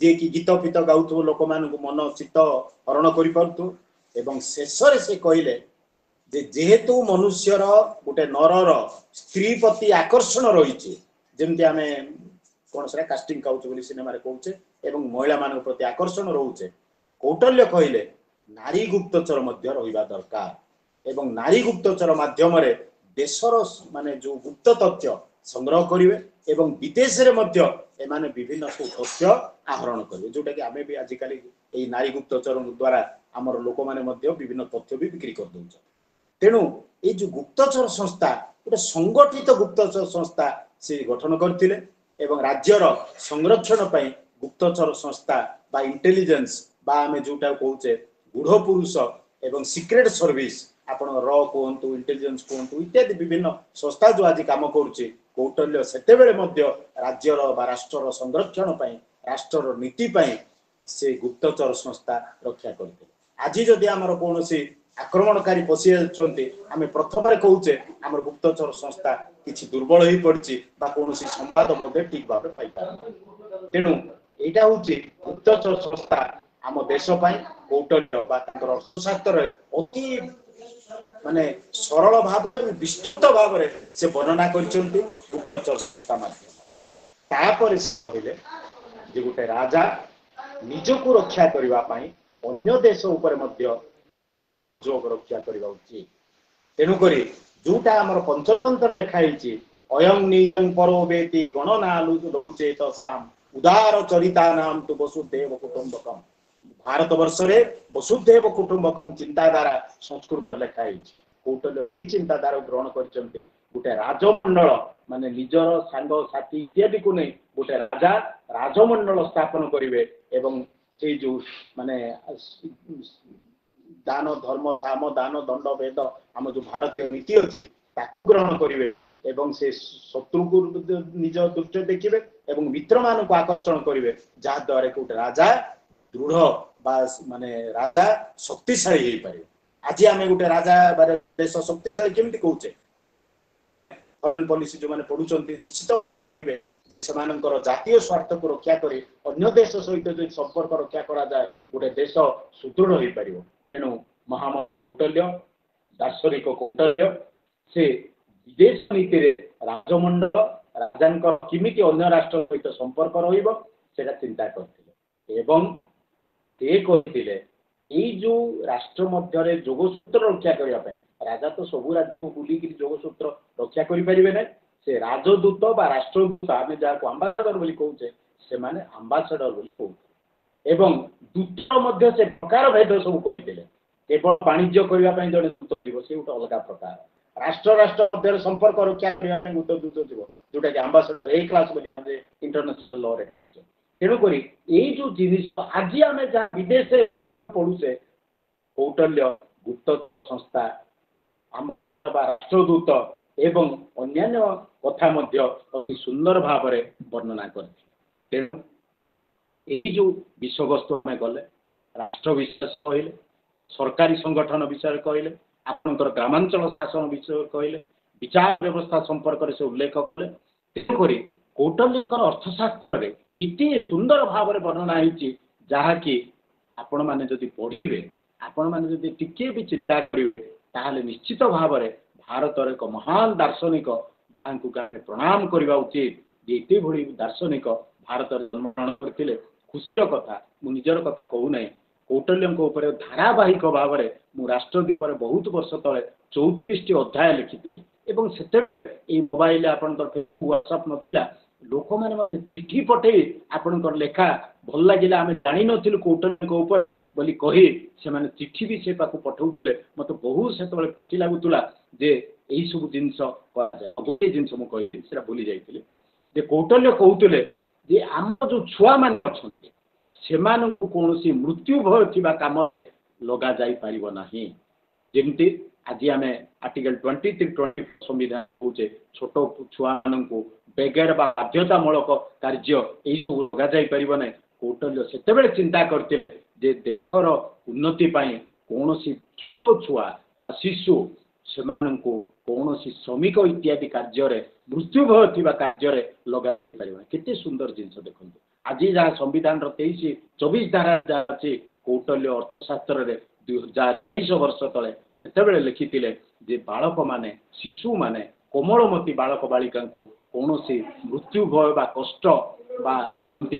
जे कि गीत फित गाउथबो लोक मानकु मन चित्त हरण करि परथु एवं शेषरे से कहिले जे जेहेतु मनुष्यर गोटे नरर स्त्री प्रति आकर्षण रहिछि जेमति आमे कोन सरा कास्टिंग काउच बोली सिनेमा रे कहउचे एवं महिला मान प्रति आकर्षण रहउचे कौटल्य कहिले नारी गुप्तचर मध्य रहिबा दरकार एवं नारी गुप्तचर माध्यम रे देशर माने जो गुप्त तथ्य संग्रह करिवे एवं विदेश रे मध्य एमाने विभिन्न तथ्य आहरण करिवे जोटा कि आमे भी आजिकाली एई नारी गुप्तचर द्वारा हमर लोक माने मध्य विभिन्न तथ्य भी बिक्री कर दउछ तेनु ए जो गुप्तचर संस्था गोटे संगठित गुप्तचर संस्था से गठन करथिले एवं राज्यर संरक्षण पई गुप्तचर संस्था बा इंटेलिजेंस बा आमे जोटा कहउचे गुढ़ पुरुष एवं सीक्रेट सर्विस आपण र कोहंतु इंटेलिजेंस कोहंतु इत्यादि विभिन्न संस्था जो आज काम करूचे कौटल्य सेते बेले मध्य राज्यर बा राष्ट्रर संरक्षण पई राष्ट्रर नीति पई से गुप्तचर संस्था रक्षा करते आज जदि हमर कोनोसी आक्रमणकारी पसी आछंती आमे प्रथम रे कहउचे हमर गुप्तचर संस्था किछि दुर्बल होई पड़छि बा कोनोसी संवाद मध्ये ठीक भाबे पाई पार तेनु एटा होछि गुप्तचर संस्था आम देश पई कौटल्य बा तांकर अर्थशास्त्र अति माने सरल भाव विस्तृत भाव रे से वर्णना करछंती गुप्तचर संस्था माध्यम तापर कहले जे गोटे राजा निजको रक्षा करिवा पई अन्य देश ऊपर मध्य जोग रक्षा करिवा उचित तेनु करी जोटा हमर पंचतंत्र देखाइछि अयं नियं परो वेति गणनालु लोचेत साम उदार चरिता नाम तु वसुदेव कुटुंबकम भारत वर्ष रे वसुदेव कुटुंबकम चिंताधारा संस्कृत लेखाइछि कौटल्य चिंताधारा ग्रहण करछन्ते गोटे राजमंडल माने निजर सांग साथी इत्यादि को नै गोटे राजा राजमंडल स्थापन करिवे एवं से जो माने दान धर्म काम दान दंड भेद आम जो भारतीय नीति अच्छी ग्रहण करेंगे एवं से शत्रु को निज दृष्टि देखिए एवं मित्र मान को आकर्षण करेंगे जहाद्वारा गोटे राजा दृढ़ माने राजा शक्तिशाली हो पारे आज आम गोटे राजा देश शक्तिशाली केमती कहचे पॉलिसी जो मैंने पढ़ुं सेमानंकर जातीय स्वार्थ को रक्षा करे अन्य देश सहित जो संपर्क रक्षा करा जाए गोटे देश सुदृढ़ हो पार तेणु महामौटल्य दार्शनिक कौटल्य से विदेश नीति रे राजमंडल राजा किमिति अन्य राष्ट्र सहित संपर्क रहिबो सेटा चिंता करथिले एवं ते कहथिले एई जो राष्ट्र मध्य रे जोगसूत्र रक्षा करिया पे राजा तो सब राज्य को बुली कि जोगसूत्र रक्षा करि परिबे नै से राजदूत बा राष्ट्रदूत आमे जाको अम्बासडर बोली कहउचे से माने अम्बासडर बोली कहउचे एवं दूत मध्य से प्रकार भेद सब कहिदेले केवल वाणिज्य करबा पई जने दूत दिबो से उठ अलग प्रकार राष्ट्र राष्ट्र मध्य संपर्क रक्षा करबा पई दूत दिबो जोटा कि अम्बासडर ए क्लास बोली इंटरनेशनल लॉ रे तेणु करी एई जो जिनिस आज आमे जा विदेश रे पढुचे କୌଟଲ୍ୟ ଗୁପ୍ତ ସଂସ୍ଥା ଆମ ରାଷ୍ଟ୍ରଦୂତ ଏବଂ ଅନ୍ୟାନ୍ୟ କଥା ମଧ୍ୟ ଅତି ସୁନ୍ଦର ଭାବରେ ବର୍ଣ୍ଣନା କରିଥିଲେ। ତେଣୁ ଏହି ଯେଉଁ ବିଷୟବସ୍ତୁ ଆମେ ଗଲେ ରାଷ୍ଟ୍ର ବିଶେଷ କହିଲେ, ସରକାରୀ ସଂଗଠନ ବିଷୟରେ କହିଲେ, ଆପଣଙ୍କର ଗ୍ରାମାଞ୍ଚଳ ଶାସନ ବିଷୟରେ କହିଲେ, ବିଚାର ବ୍ୟବସ୍ଥା ସମ୍ପର୍କରେ ସେ ଉଲ୍ଲେଖ କଲେ। ତେଣୁକରି କୌଟଲ୍ୟଙ୍କର ଅର୍ଥଶାସ୍ତ୍ରରେ ଏତେ ସୁନ୍ଦର ଭାବରେ ବର୍ଣ୍ଣନା ହେଇଛି ଯାହାକି ଆପଣମାନେ ଯଦି ପଢ଼ିବେ, ଆପଣମାନେ ଯଦି ଟିକିଏ ବି ଚିନ୍ତା କରିବେ ତାହେଲେ ନିଶ୍ଚିତ ଭାବରେ ଭାରତର ଏକ ମହାନ ଦାର୍ଶନିକ ତାଙ୍କୁ ଆମେ ପ୍ରଣାମ କରିବା ଉଚିତ ଯେ ଏତେଭଳି ଦାର୍ଶନିକ ଭାରତରେ ଜନ୍ମଗ୍ରହଣ କରିଥିଲେ। ଖୁସିର କଥା, ମୁଁ ନିଜର କଥା କହୁନାହିଁ, କୌଟଲ୍ୟଙ୍କ ଉପରେ ଧାରାବାହିକ ଭାବରେ ମୁଁ ରାଷ୍ଟ୍ରଦୀପରେ ବହୁତ ବର୍ଷ ତଳେ 34ଟି ଅଧ୍ୟାୟ ଲେଖିଥିଲି ଏବଂ ସେତେବେଳେ ଏଇ ମୋବାଇଲ ଆପଣଙ୍କର ହ୍ୱାଟ୍ସଆପ୍ ନଥିଲା, ଲୋକମାନେ ମୋତେ ଚିଠି ପଠେଇ ଆପଣଙ୍କର ଲେଖା ଭଲ ଲାଗିଲା, ଆମେ ଜାଣିନଥିଲୁ କୌଟଲ୍ୟଙ୍କ ଉପରେ ବୋଲି କହି ସେମାନେ ଚିଠି ବି ସେ ପାଖକୁ ପଠାଉଥିଲେ। ମୋତେ ବହୁତ ସେତେବେଳେ ଖୁସି ଲାଗୁଥିଲା ଯେ ଏଇସବୁ ଜିନିଷ କରାଯାଏ। ଗୋଟିଏ ଜିନିଷ ମୁଁ କହିଲି ସେଟା ଭୁଲି ଯାଇଥିଲି ଯେ କୌଟଲ୍ୟ କହୁଥିଲେ ଯେ ଆମର ଯେଉଁ ଛୁଆମାନେ ଅଛନ୍ତି ସେମାନଙ୍କୁ କୌଣସି ମୃତ୍ୟୁ ଭୟ ଥିବା କାମ ଲଗାଯାଇପାରିବ ନାହିଁ। ଯେମିତି ଆଜି ଆମେ ଆର୍ଟିକଲ 23 ସମ୍ବିଧାନ କହୁଛେ ଛୋଟ ଛୁଆମାନଙ୍କୁ ବେଗେର ବା ବାଧ୍ୟତାମୂଳକ କାର୍ଯ୍ୟ ଏଇସବୁ ଲଗାଯାଇପାରିବ ନାହିଁ। କୌଟଲ୍ୟ ସେତେବେଳେ ଚିନ୍ତା କରିଥିଲେ ଯେ ଦେଶର ଉନ୍ନତି ପାଇଁ କୌଣସି ଛୋଟ ଛୁଆ ଶିଶୁ ସେମାନଙ୍କୁ କୌଣସି ଶ୍ରମିକ ଇତ୍ୟାଦି କାର୍ଯ୍ୟରେ ମୃତ୍ୟୁ ଭୟ ଥିବା କାର୍ଯ୍ୟରେ ଲଗାଯାଇପାରିବ ନାହିଁ। କେତେ ସୁନ୍ଦର ଜିନିଷ ଦେଖନ୍ତୁ। ଆଜି ଯାହା ସମ୍ବିଧାନର 23-24 ଧାରା ଯାହା ଅଛି କୌଟଲ୍ୟ ଅର୍ଥଶାସ୍ତ୍ରରେ 2023 ବର୍ଷ ତଳେ ସେତେବେଳେ ଲେଖିଥିଲେ ଯେ ବାଳକମାନେ ଶିଶୁମାନେ କୋମଳମତି ବାଳକ ବାଳିକାଙ୍କୁ କୌଣସି ମୃତ୍ୟୁ ଭୟ ବା କଷ୍ଟ ବା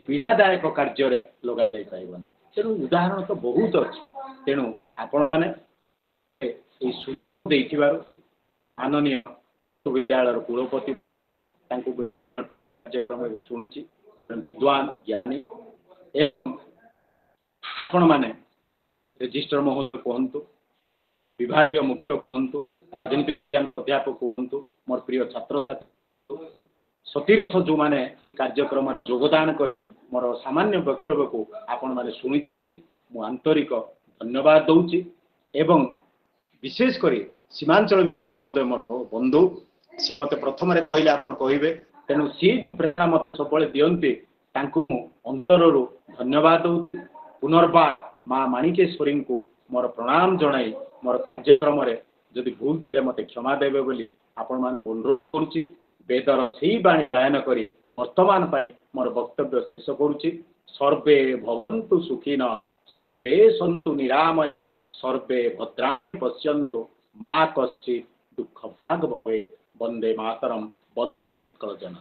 ପୀଡ଼ାଦାୟକ କାର୍ଯ୍ୟରେ ଲଗାଯାଇପାରିବନି। ତେଣୁ ଉଦାହରଣ ତ ବହୁତ ଅଛି। ତେଣୁ ଆପଣମାନେ ଏଇ ସୁଯୋଗ ଦେଇଥିବାରୁ ମାନନୀୟ ବିଶ୍ୱବିଦ୍ୟାଳୟର କୁଳପତି ତାଙ୍କୁ କାର୍ଯ୍ୟକ୍ରମରେ ଶୁଣୁଛି ବିଦ୍ୱାନ ଜ୍ଞାନୀ ଏବଂ ଆପଣମାନେ ରେଜିଷ୍ଟ୍ରାର ମହୋଦୟ କୁହନ୍ତୁ, ବିଭାଗୀୟ ମୁଖ୍ୟ କୁହନ୍ତୁ, ରାଜନୀତି ବିଜ୍ଞାନ ଅଧ୍ୟାପକ କୁହନ୍ତୁ, ମୋର ପ୍ରିୟ ଛାତ୍ରଛାତ୍ରୀ ସତୀର୍ଥ ଯେଉଁମାନେ କାର୍ଯ୍ୟକ୍ରମରେ ଯୋଗଦାନ କରି ମୋର ସାମାନ୍ୟ ବକ୍ତବ୍ୟକୁ ଆପଣମାନେ ଶୁଣି ମୁଁ ଆନ୍ତରିକ ଧନ୍ୟବାଦ ଦେଉଛି ଏବଂ ବିଶେଷ କରି ସୀମାଞ୍ଚଳ ମୋର ବନ୍ଧୁ ସେ ମୋତେ ପ୍ରଥମରେ କହିଲେ ଆପଣ କହିବେ, ତେଣୁ ସିଏ ପ୍ରେରଣା ମୋତେ ସବୁବେଳେ ଦିଅନ୍ତି ତାଙ୍କୁ ମୁଁ ଅନ୍ତରରୁ ଧନ୍ୟବାଦ ଦେଉଛି। ପୁନର୍ବାର ମା ମାଣିକେଶ୍ୱରୀଙ୍କୁ ମୋର ପ୍ରଣାମ ଜଣାଇ ମୋର କାର୍ଯ୍ୟକ୍ରମରେ ଯଦି ଭୁଲ ଥିଲେ ମୋତେ କ୍ଷମା ଦେବେ ବୋଲି ଆପଣମାନଙ୍କୁ ଅନୁରୋଧ କରୁଛି। ବେଦର ସେଇ ବାଣୀ ଗାୟନ କରି ବର୍ତ୍ତମାନ ପାଇଁ ମୋର ବକ୍ତବ୍ୟ ଶେଷ କରୁଛି। ସର୍ବେ ଭବନ୍ତୁ ସୁଖୀନ, ତେ ସନ୍ତୁ ନିରାମୟ, ସର୍ବେ ଭଦ୍ରାଣି ପଶ୍ୟନ୍ତୁ, ମା କଶ୍ଚିତ୍ ଦୁଃଖ ଭାଗ ଭବେ, ବନ୍ଦେ ମାତରମ୍, ବନ୍ଦେ ଜନ।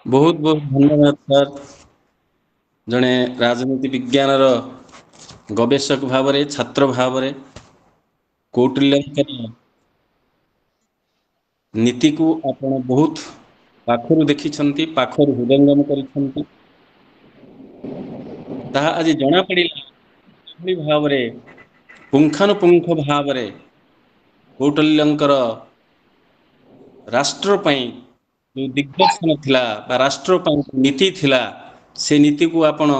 ବହୁତ ବହୁତ ଧନ୍ୟବାଦ ସାର୍। ଜଣେ ରାଜନୀତି ବିଜ୍ଞାନର ଗବେଷକ ଭାବରେ, ଛାତ୍ର ଭାବରେ କୌଟିଲ୍ୟଙ୍କର ନୀତିକୁ ଆପଣ ବହୁତ ପାଖରୁ ଦେଖିଛନ୍ତି, ପାଖରୁ ହୃଦୟଙ୍ଗମ କରିଛନ୍ତି। ତାହା ଆଜି ଜଣାପଡ଼ିଲା କିଭଳି ଭାବରେ ପୁଙ୍ଖାନୁପୁଙ୍ଖ ଭାବରେ କୌଟିଲ୍ୟଙ୍କର ରାଷ୍ଟ୍ର ପାଇଁ ଯେଉଁ ଦିଗ୍ଦର୍ଶନ ଥିଲା ବା ରାଷ୍ଟ୍ର ପାଇଁ ନୀତି ଥିଲା ସେ ନୀତିକୁ ଆପଣ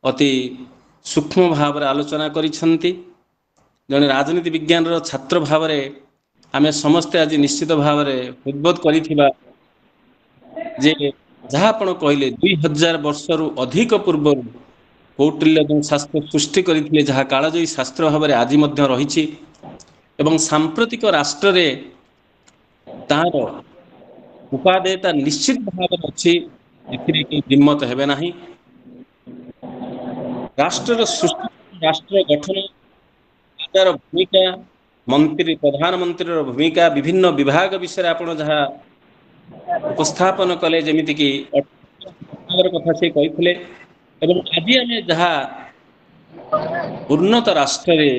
ଅତି ସୂକ୍ଷ୍ମ ଭାବରେ ଆଲୋଚନା କରିଛନ୍ତି। ଜଣେ ରାଜନୀତି ବିଜ୍ଞାନର ଛାତ୍ର ଭାବରେ ଆମେ ସମସ୍ତେ ଆଜି ନିଶ୍ଚିତ ଭାବରେ ହୃଦବୋଧ କରିଥିବା ଯେ ଯାହା ଆପଣ କହିଲେ 2000 ବର୍ଷରୁ ଅଧିକ ପୂର୍ବରୁ କୌଟିଲ୍ୟ ଯେଉଁ ଶାସ୍ତ୍ର ସୃଷ୍ଟି କରିଥିଲେ ଯାହା କାଳଜୟୀ ଶାସ୍ତ୍ର ଭାବରେ ଆଜି ମଧ୍ୟ ରହିଛି ଏବଂ ସାମ୍ପ୍ରତିକ ରାଷ୍ଟ୍ରରେ ତାହାର ଉପାଦେୟତା ନିଶ୍ଚିତ ଭାବରେ ଅଛି, ଏଥିରେ କେହି ଦ୍ୱିମତ ହେବେ ନାହିଁ। ରାଷ୍ଟ୍ରର ସୃଷ୍ଟି, ରାଷ୍ଟ୍ର ଗଠନ, ରାଜାର ଭୂମିକା, ମନ୍ତ୍ରୀ ପ୍ରଧାନମନ୍ତ୍ରୀର ଭୂମିକା, ବିଭିନ୍ନ ବିଭାଗ ବିଷୟରେ ଆପଣ ଯାହା ଉପସ୍ଥାପନ କଲେ, ଯେମିତିକି କଥା ସେ କହିଥିଲେ ଏବଂ ଆଜି ଆମେ ଯାହା ଉନ୍ନତ ରାଷ୍ଟ୍ରରେ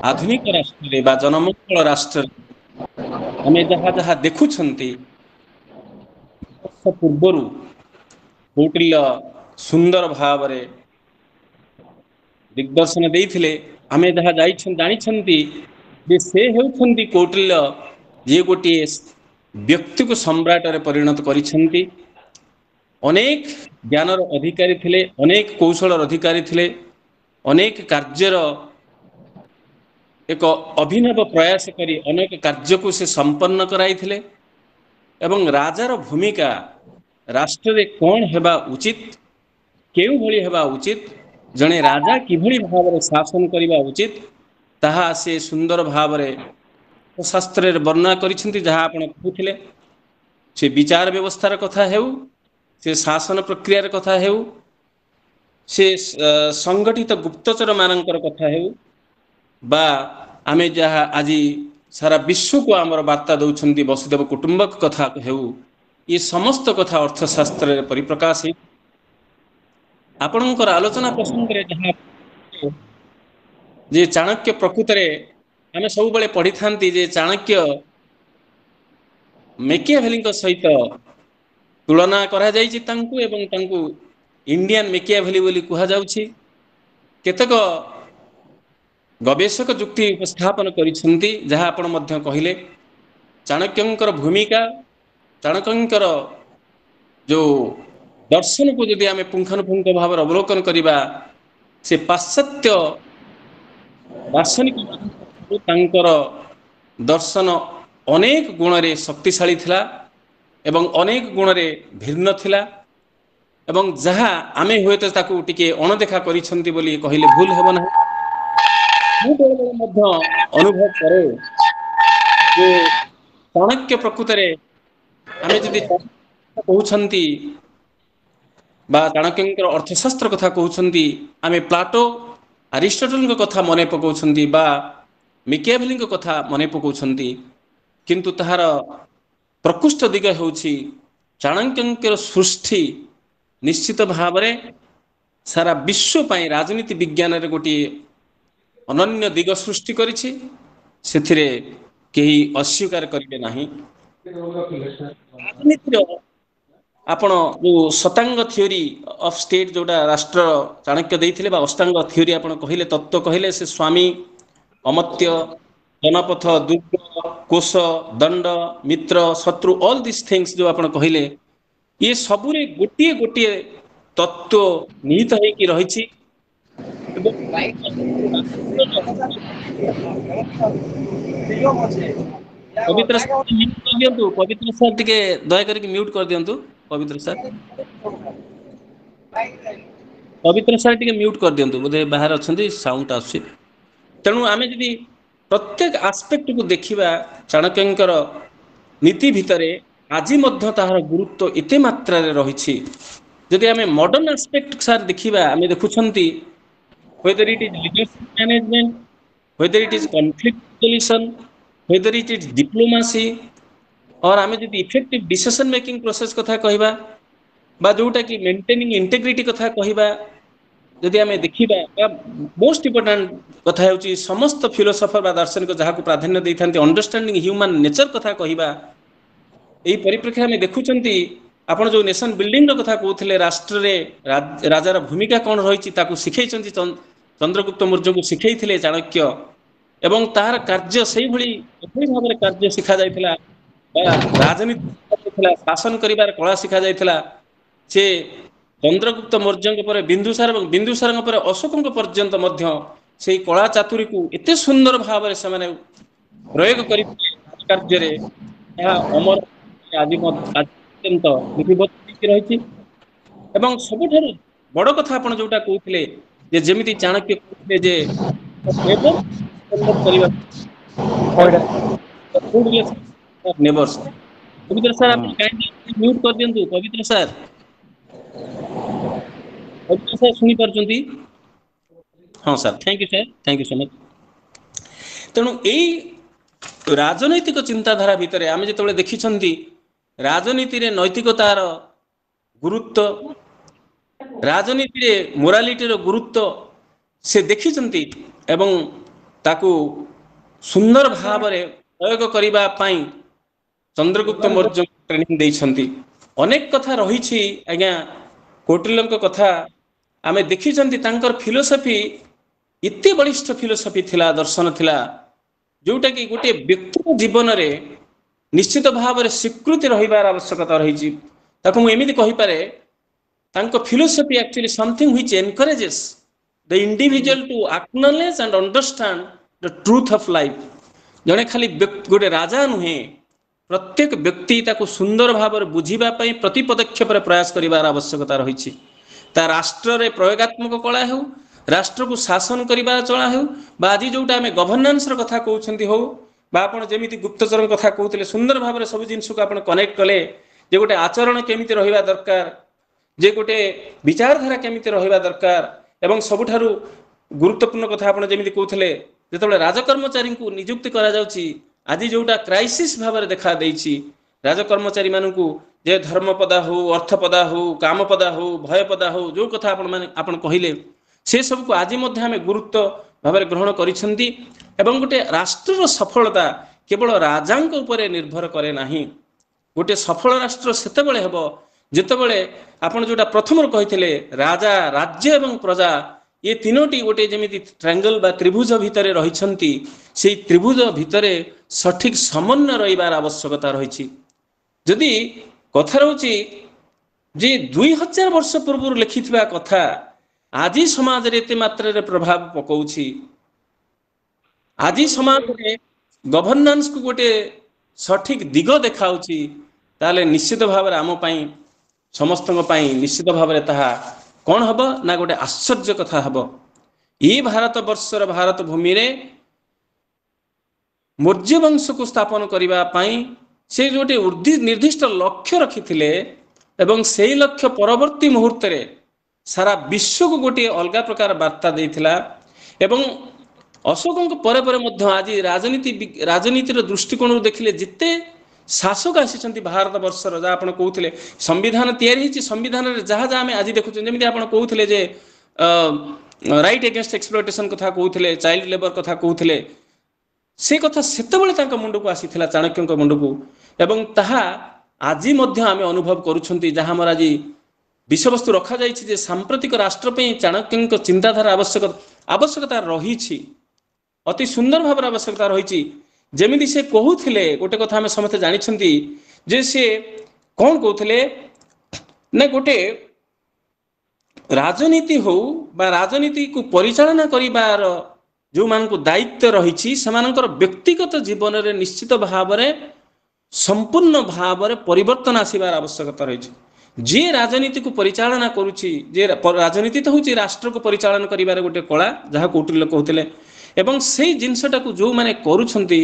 ଆଧୁନିକ ରାଷ୍ଟ୍ରରେ ବା ଜନମଙ୍ଗଳ ରାଷ୍ଟ୍ରରେ ଆମେ ଯାହା ଯାହା ଦେଖୁଛନ୍ତି ବର୍ଷ ପୂର୍ବରୁ କୌଟିଲ୍ୟ ସୁନ୍ଦର ଭାବରେ ଦିଗ୍ଦର୍ଶନ ଦେଇଥିଲେ। ଆମେ ଯାହା ଜାଣିଛନ୍ତି ଯେ ସେ ହେଉଛନ୍ତି କୌଟିଲ୍ୟ, ଯିଏ ଗୋଟିଏ ବ୍ୟକ୍ତିକୁ ସମ୍ରାଟରେ ପରିଣତ କରିଛନ୍ତି। ଅନେକ ଜ୍ଞାନର ଅଧିକାରୀ ଥିଲେ, ଅନେକ କୌଶଳର ଅଧିକାରୀ ଥିଲେ, ଅନେକ କାର୍ଯ୍ୟର ଏକ ଅଭିନବ ପ୍ରୟାସ କରି ଅନେକ କାର୍ଯ୍ୟକୁ ସେ ସମ୍ପନ୍ନ କରାଇଥିଲେ। ଏବଂ ରାଜାର ଭୂମିକା ରାଷ୍ଟ୍ରରେ କ'ଣ ହେବା ଉଚିତ, କେଉଁଭଳି ହେବା ଉଚିତ, ଜଣେ ରାଜା କିଭଳି ଭାବରେ ଶାସନ କରିବା ଉଚିତ, ତାହା ସେ ସୁନ୍ଦର ଭାବରେ ଶାସ୍ତ୍ରରେ ବର୍ଣ୍ଣନା କରିଛନ୍ତି। ଯାହା ଆପଣ କହୁଥିଲେ, ସେ ବିଚାର ବ୍ୟବସ୍ଥାର କଥା ହେଉ, ସେ ଶାସନ ପ୍ରକ୍ରିୟାର କଥା ହେଉ, ସେ ସଂଗଠିତ ଗୁପ୍ତଚର ମାନଙ୍କର କଥା ହେଉ, ବା ଆମେ ଯାହା ଆଜି ସାରା ବିଶ୍ୱକୁ ଆମର ବାର୍ତ୍ତା ଦେଉଛନ୍ତି ବସୁଦେବ କୁଟୁମ୍ବକ କଥା ହେଉ, ଏ ସମସ୍ତ କଥା ଅର୍ଥଶାସ୍ତ୍ରରେ ପରିପ୍ରକାଶ ହେଇ ଆପଣଙ୍କର ଆଲୋଚନା ପ୍ରସଙ୍ଗରେ ଯାହା ଯେ ଚାଣକ୍ୟ ପ୍ରକୃତରେ ଆମେ ସବୁବେଳେ ପଢ଼ିଥାନ୍ତି ଯେ ଚାଣକ୍ୟ ମେକିଆଭେଲିଙ୍କ ସହିତ ତୁଳନା କରାଯାଇଛି ତାଙ୍କୁ, ଏବଂ ତାଙ୍କୁ ଇଣ୍ଡିଆନ ମେକିଆଭେଲି ବୋଲି କୁହାଯାଉଛି। କେତେକ ଗବେଷକ ଯୁକ୍ତି ଉପସ୍ଥାପନ କରିଛନ୍ତି, ଯାହା ଆପଣ ମଧ୍ୟ କହିଲେ। ଚାଣକ୍ୟଙ୍କର ଭୂମିକା, ଚାଣକ୍ୟଙ୍କର ଯେଉଁ ଦର୍ଶନକୁ ଯଦି ଆମେ ପୁଙ୍ଖାନୁପୁଙ୍ଖ ଭାବରେ ଅବଲୋକନ କରିବା, ସେ ପାଶ୍ଚାତ୍ୟ ଦାର୍ଶନିକ ତାଙ୍କର ଦର୍ଶନ ଅନେକ ଗୁଣରେ ଶକ୍ତିଶାଳୀ ଥିଲା ଏବଂ ଅନେକ ଗୁଣରେ ଭିନ୍ନ ଥିଲା, ଏବଂ ଯାହା ଆମେ ହୁଏତ ତାକୁ ଟିକେ ଅଣଦେଖା କରିଛନ୍ତି ବୋଲି କହିଲେ ଭୁଲ ହେବ ନାହିଁ। ମୁଁ ବେଳେବେଳେ ମଧ୍ୟ ଅନୁଭବ କରେ ଯେ ଚାଣକ୍ୟ ପ୍ରକୃତରେ ଆମେ ଯଦି କହୁଛନ୍ତି ବା ଚାଣକ୍ୟଙ୍କର ଅର୍ଥଶାସ୍ତ୍ର କଥା କହୁଛନ୍ତି, ଆମେ ପ୍ଲାଟୋ ଆରିଷ୍ଟଟଲଙ୍କ କଥା ମନେ ପକାଉଛନ୍ତି ବା ମେକିଆଭେଲିଙ୍କ କଥା ମନେ ପକାଉଛନ୍ତି, କିନ୍ତୁ ତାହାର ପ୍ରକୃଷ୍ଟ ଦିଗ ହେଉଛି ଚାଣକ୍ୟଙ୍କର ସୃଷ୍ଟି ନିଶ୍ଚିତ ଭାବରେ ସାରା ବିଶ୍ୱ ପାଇଁ ରାଜନୀତି ବିଜ୍ଞାନରେ ଗୋଟିଏ ଅନନ୍ୟ ଦିଗ ସୃଷ୍ଟି କରିଛି, ସେଥିରେ କେହି ଅସ୍ୱୀକାର କରିବେ ନାହିଁ। ରାଜନୀତିର ଆପଣ ଯେଉଁ ଶତାଙ୍ଗ ଥିଓରି ଅଫ୍ ଷ୍ଟେଟ୍ ଯେଉଁଟା ରାଷ୍ଟ୍ର ଚାଣକ୍ୟ ଦେଇଥିଲେ, ବା ଅଷ୍ଟାଙ୍ଗ ଥିଓରି ଆପଣ କହିଲେ, ତତ୍ତ୍ୱ କହିଲେ, ସେ ସ୍ୱାମୀ, ଅମତ୍ୟ, ଜନପଥ, ଦୁର୍ଗ, କୋଶ, ଦଣ୍ଡ, ମିତ୍ର, ଶତ୍ରୁ, ଅଲ୍ ଦିସ୍ ଥିଙ୍ଗସ୍ ଯେଉଁ ଆପଣ କହିଲେ, ଇଏ ସବୁରେ ଗୋଟିଏ ଗୋଟିଏ ତତ୍ତ୍ୱ ନିହିତ ହେଇକି ରହିଛି। ଏବଂ ପବିତ୍ର ସାର୍ ମ୍ୟୁଟ୍ କରିଦିଅନ୍ତୁ, ପବିତ୍ର ସାର୍ ଟିକେ ଦୟାକରିକି ମ୍ୟୁଟ୍ କରିଦିଅନ୍ତୁ। ପବିତ୍ର ସାର୍, ପବିତ୍ର ସାର୍ ଟିକେ ମ୍ୟୁଟ୍ କରିଦିଅନ୍ତୁ, ବୋଧେ ବାହାରେ ଅଛନ୍ତି, ସାଉଣ୍ଡ ଆସୁଛି। ତେଣୁ ଆମେ ଯଦି ପ୍ରତ୍ୟେକ ଆସ୍ପେକ୍ଟକୁ ଦେଖିବା ଚାଣକ୍ୟଙ୍କର ନୀତି ଭିତରେ, ଆଜି ମଧ୍ୟ ତାହାର ଗୁରୁତ୍ୱ ଏତେ ମାତ୍ରାରେ ରହିଛି। ଯଦି ଆମେ ମଡର୍ଣ୍ଣ ଆସ୍ପେକ୍ଟ ସାର୍ ଦେଖିବା, ଆମେ ଦେଖୁଛନ୍ତି whether it is leadership management, whether it is conflict resolution, whether it is diplomacy, और ଆମେ ଯଦି ଇଫେକ୍ଟିଭ ଡିସିସନ ମେକିଂ ପ୍ରୋସେସ କଥା କହିବା, ବା ଯୋଉଟା କି ମେଣ୍ଟେନିଂ ଇଣ୍ଟିଗ୍ରିଟି କଥା କହିବା, ଯଦି ଆମେ ଦେଖିବା, ମୋଷ୍ଟ ଇମ୍ପୋର୍ଟାଣ୍ଟ କଥା ହେଉଛି ସମସ୍ତ ଫିଲୋସଫର ବା ଦାର୍ଶନିକ ଯାହାକୁ ପ୍ରାଧାନ୍ୟ ଦେଇଥାନ୍ତି ଅଣ୍ଡରଷ୍ଟାଣ୍ଡିଂ ହ୍ୟୁମାନ ନେଚର କଥା କହିବା। ଏହି ପରିପ୍ରେକ୍ଷୀରେ ଆମେ ଦେଖୁଛନ୍ତି, ଆପଣ ଯେଉଁ ନେସନ ବିଲ୍ଡିଂର କଥା କହୁଥିଲେ, ରାଷ୍ଟ୍ରରେ ରାଜାର ଭୂମିକା କ'ଣ ରହିଛି ତାକୁ ଶିଖେଇଛନ୍ତି, ଚନ୍ଦ୍ରଗୁପ୍ତ ମୌର୍ଯ୍ୟଙ୍କୁ ଶିଖେଇଥିଲେ ଚାଣକ୍ୟ, ଏବଂ ତାହାର କାର୍ଯ୍ୟ ସେଇଭଳି ଏଭଳି ଭାବରେ କାର୍ଯ୍ୟ ଶିଖାଯାଇଥିଲା, ବା ରାଜନୀତି ଶିଖାଯାଇଥିଲା, ଶାସନ କରିବାର କଳା ଶିଖାଯାଇଥିଲା। ସେ ଚନ୍ଦ୍ରଗୁପ୍ତ ମୌର୍ଯ୍ୟଙ୍କ ପରେ ବିନ୍ଦୁସାର ଏବଂ ବିନ୍ଦୁସାରଙ୍କ ପରେ ଅଶୋକଙ୍କ ପର୍ଯ୍ୟନ୍ତ ମଧ୍ୟ ସେହି କଳା ଚାତୁରୀକୁ ଏତେ ସୁନ୍ଦର ଭାବରେ ସେମାନେ ପ୍ରୟୋଗ କରିଥିଲେ କାର୍ଯ୍ୟରେ, ଏହା ଅମର ଆଜି ପର୍ଯ୍ୟନ୍ତ ଲିପିବଦ୍ଧ ହୋଇକି ରହିଛି। ଏବଂ ସବୁଠାରୁ ବଡ଼ କଥା ଆପଣ ଯୋଉଟା କହୁଥିଲେ, ଯେ ଯେମିତି ଚାଣକ୍ୟ କହୁଥିଲେ ଯେ ନେବର୍ସ। ପବିତ୍ର ସାର୍ ଆପଣ କାହିଁକି ମ୍ୟୁଟ୍ କରିଦିଅନ୍ତୁ, ପବିତ୍ର ସାର୍, ପବିତ୍ର ସାର୍ ଶୁଣିପାରୁଛନ୍ତି? ହଁ sir, thank you sir, thank you so much. ତେଣୁ ଏଇ ରାଜନୈତିକ ଚିନ୍ତାଧାରା ଭିତରେ ଆମେ ଯେତେବେଳେ ଦେଖିଛନ୍ତି ରାଜନୀତିରେ ନୈତିକତାର ଗୁରୁତ୍ୱ, ରାଜନୀତିରେ ମୋରାଲିଟିର ଗୁରୁତ୍ୱ ସେ ଦେଖିଛନ୍ତି, ଏବଂ ତାକୁ ସୁନ୍ଦର ଭାବରେ ପ୍ରୟୋଗ କରିବା ପାଇଁ ଚନ୍ଦ୍ରଗୁପ୍ତ ମୌର୍ଯ୍ୟ ଟ୍ରେନିଂ ଦେଇଛନ୍ତି। ଅନେକ କଥା ରହିଛି ଆଜ୍ଞା, କୌଟିଲ୍ୟଙ୍କ କଥା ଆମେ ଦେଖିଛନ୍ତି, ତାଙ୍କର ଫିଲୋସଫି ଏତେ ବଳିଷ୍ଠ ଫିଲୋସଫି ଥିଲା, ଦର୍ଶନ ଥିଲା, ଯୋଉଟା କି ଗୋଟିଏ ବ୍ୟକ୍ତିର ଜୀବନରେ ନିଶ୍ଚିତ ଭାବରେ ସ୍ୱୀକୃତି ରହିବାର ଆବଶ୍ୟକତା ରହିଛି। ତାକୁ ମୁଁ ଏମିତି କହିପାରେ, ତାଙ୍କ philosophy actually something which encourages the individual to acknowledge and understand the truth of life. ଜଣେ ଖାଲି ଗୋଟେ ରାଜା ନୁହେଁ, ପ୍ରତ୍ୟେକ ବ୍ୟକ୍ତି ତାକୁ ସୁନ୍ଦର ଭାବରେ ବୁଝିବା ପାଇଁ ପ୍ରତି ପଦକ୍ଷେପରେ ପ୍ରୟାସ କରିବାର ଆବଶ୍ୟକତା ରହିଛି। ତା ରାଷ୍ଟ୍ରରେ ପ୍ରୟୋଗାତ୍ମକ କଳା ହେଉ, ରାଷ୍ଟ୍ରକୁ ଶାସନ କରିବାର ଚଳା ହେଉ, ବା ଆଜି ଯୋଉଟା ଆମେ ଗଭର୍ଣ୍ଣାନ୍ସର କଥା କହୁଛନ୍ତି ହଉ, ବା ଆପଣ ଯେମିତି ଗୁପ୍ତଚର କଥା କହୁଥିଲେ, ସୁନ୍ଦର ଭାବରେ ସବୁ ଜିନିଷକୁ ଆପଣ କନେକ୍ଟ କଲେ ଯେ ଗୋଟେ ଆଚରଣ କେମିତି ରହିବା ଦରକାର, ଯେ ଗୋଟେ ବିଚାରଧାରା କେମିତି ରହିବା ଦରକାର, ଏବଂ ସବୁଠାରୁ ଗୁରୁତ୍ୱପୂର୍ଣ୍ଣ କଥା ଆପଣ ଯେମିତି କହୁଥିଲେ, ଯେତେବେଳେ ରାଜକର୍ମଚାରୀଙ୍କୁ ନିଯୁକ୍ତି କରାଯାଉଛି, ଆଜି ଯୋଉଟା କ୍ରାଇସିସ୍ ଭାବରେ ଦେଖା ଦେଇଛି, ରାଜକର୍ମଚାରୀମାନଙ୍କୁ ଯେ ଧର୍ମପଦା ହଉ, ଅର୍ଥପଦା ହଉ, କାମପଦା ହଉ, ଭୟପଦା ହଉ, ଯୋଉ କଥା ଆପଣ କହିଲେ, ସେ ସବୁକୁ ଆଜି ମଧ୍ୟ ଆମେ ଗୁରୁତ୍ୱ ଭାବରେ ଗ୍ରହଣ କରିଛନ୍ତି। ଏବଂ ଗୋଟେ ରାଷ୍ଟ୍ରର ସଫଳତା କେବଳ ରାଜାଙ୍କ ଉପରେ ନିର୍ଭର କରେ ନାହିଁ। ଗୋଟେ ସଫଳ ରାଷ୍ଟ୍ର ସେତେବେଳେ ହେବ ଯେତେବେଳେ ଆପଣ ଯୋଉଟା ପ୍ରଥମରୁ କହିଥିଲେ, ରାଜା, ରାଜ୍ୟ ଏବଂ ପ୍ରଜା ଏ ତିନୋଟି ଗୋଟେ ଯେମିତି ଟ୍ରାଙ୍ଗଲ ବା ତ୍ରିଭୁଜ ଭିତରେ ରହିଛନ୍ତି, ସେଇ ତ୍ରିଭୁଜ ଭିତରେ ସଠିକ ସମନ୍ୱୟ ରହିବାର ଆବଶ୍ୟକତା ରହିଛି। ଯଦି କଥା ରହୁଛି ଯେ 2000 ବର୍ଷ ପୂର୍ବରୁ ଲେଖିଥିବା କଥା ଆଜି ସମାଜରେ ଏତେ ମାତ୍ରାରେ ପ୍ରଭାବ ପକାଉଛି, ଆଜି ସମାଜରେ ଗଭର୍ଣ୍ଣାନ୍ସକୁ ଗୋଟେ ସଠିକ ଦିଗ ଦେଖାଉଛି, ତାହେଲେ ନିଶ୍ଚିତ ଭାବରେ ଆମ ପାଇଁ, ସମସ୍ତଙ୍କ ପାଇଁ ନିଶ୍ଚିତ ଭାବରେ ତାହା କ'ଣ ହବ ନା ଗୋଟେ ଆଶ୍ଚର୍ଯ୍ୟ କଥା ହବ। ଏଇ ଭାରତ ବର୍ଷର ଭାରତ ଭୂମିରେ ମୌର୍ଯ୍ୟ ବଂଶକୁ ସ୍ଥାପନ କରିବା ପାଇଁ ସେ ଗୋଟେ ନିର୍ଦ୍ଦିଷ୍ଟ ଲକ୍ଷ୍ୟ ରଖିଥିଲେ, ଏବଂ ସେଇ ଲକ୍ଷ୍ୟ ପରବର୍ତ୍ତୀ ମୁହୂର୍ତ୍ତରେ ସାରା ବିଶ୍ୱକୁ ଗୋଟିଏ ଅଲଗା ପ୍ରକାର ବାର୍ତ୍ତା ଦେଇଥିଲା। ଏବଂ ଅଶୋକଙ୍କ ପରେ ପରେ ମଧ୍ୟ ଆଜି ରାଜନୀତିର ଦୃଷ୍ଟିକୋଣରୁ ଦେଖିଲେ ଯେତେ ଶାସକ ଆସିଛନ୍ତି ଭାରତ ବର୍ଷର, ଯାହା ଆପଣ କହୁଥିଲେ ସମ୍ବିଧାନ ତିଆରି ହେଇଛି, ସମ୍ବିଧାନରେ ଯାହା ଯାହା ଆମେ ଆଜି ଦେଖୁଛୁ, ଯେମିତି ଆପଣ କହୁଥିଲେ ଯେ ରାଇଟ୍ ଏଗେନ୍ଷ୍ଟ ଏକ୍ସପ୍ଲୟଟେସନ କଥା କହୁଥିଲେ, ଚାଇଲ୍ଡ ଲେବର କଥା କହୁଥିଲେ, ସେ କଥା ସେତେବେଳେ ତାଙ୍କ ମୁଣ୍ଡକୁ ଆସିଥିଲା, ଚାଣକ୍ୟଙ୍କ ମୁଣ୍ଡକୁ, ଏବଂ ତାହା ଆଜି ମଧ୍ୟ ଆମେ ଅନୁଭବ କରୁଛନ୍ତି। ଯାହା ଆମର ଆଜି ବିଷୟବସ୍ତୁ ରଖାଯାଇଛି ଯେ ସାମ୍ପ୍ରତିକ ରାଷ୍ଟ୍ର ପାଇଁ ଚାଣକ୍ୟଙ୍କ ଚିନ୍ତାଧାରା ଆବଶ୍ୟକତା ରହିଛି, ଅତି ସୁନ୍ଦର ଭାବରେ ଆବଶ୍ୟକତା ରହିଛି। ଯେମିତି ସେ କହୁଥିଲେ, ଗୋଟେ କଥା ଆମେ ସମସ୍ତେ ଜାଣିଛନ୍ତି ଯେ ସେ କ'ଣ କହୁଥିଲେ ନା ଗୋଟେ ରାଜନୀତି ହଉ ବା ରାଜନୀତିକୁ ପରିଚାଳନା କରିବାର ଯେଉଁମାନଙ୍କୁ ଦାୟିତ୍ୱ ରହିଛି, ସେମାନଙ୍କର ବ୍ୟକ୍ତିଗତ ଜୀବନରେ ନିଶ୍ଚିତ ଭାବରେ ସମ୍ପୂର୍ଣ୍ଣ ଭାବରେ ପରିବର୍ତ୍ତନ ଆସିବାର ଆବଶ୍ୟକତା ରହିଛି। ଯିଏ ରାଜନୀତିକୁ ପରିଚାଳନା କରୁଛି, ଯେ ରାଜନୀତି ତ ହେଉଛି ରାଷ୍ଟ୍ରକୁ ପରିଚାଳନା କରିବାର ଗୋଟେ କଳା, ଯାହା କୌଟିଲ୍ୟ କହୁଥିଲେ, ଏବଂ ସେଇ ଜିନିଷଟାକୁ ଯେଉଁମାନେ କରୁଛନ୍ତି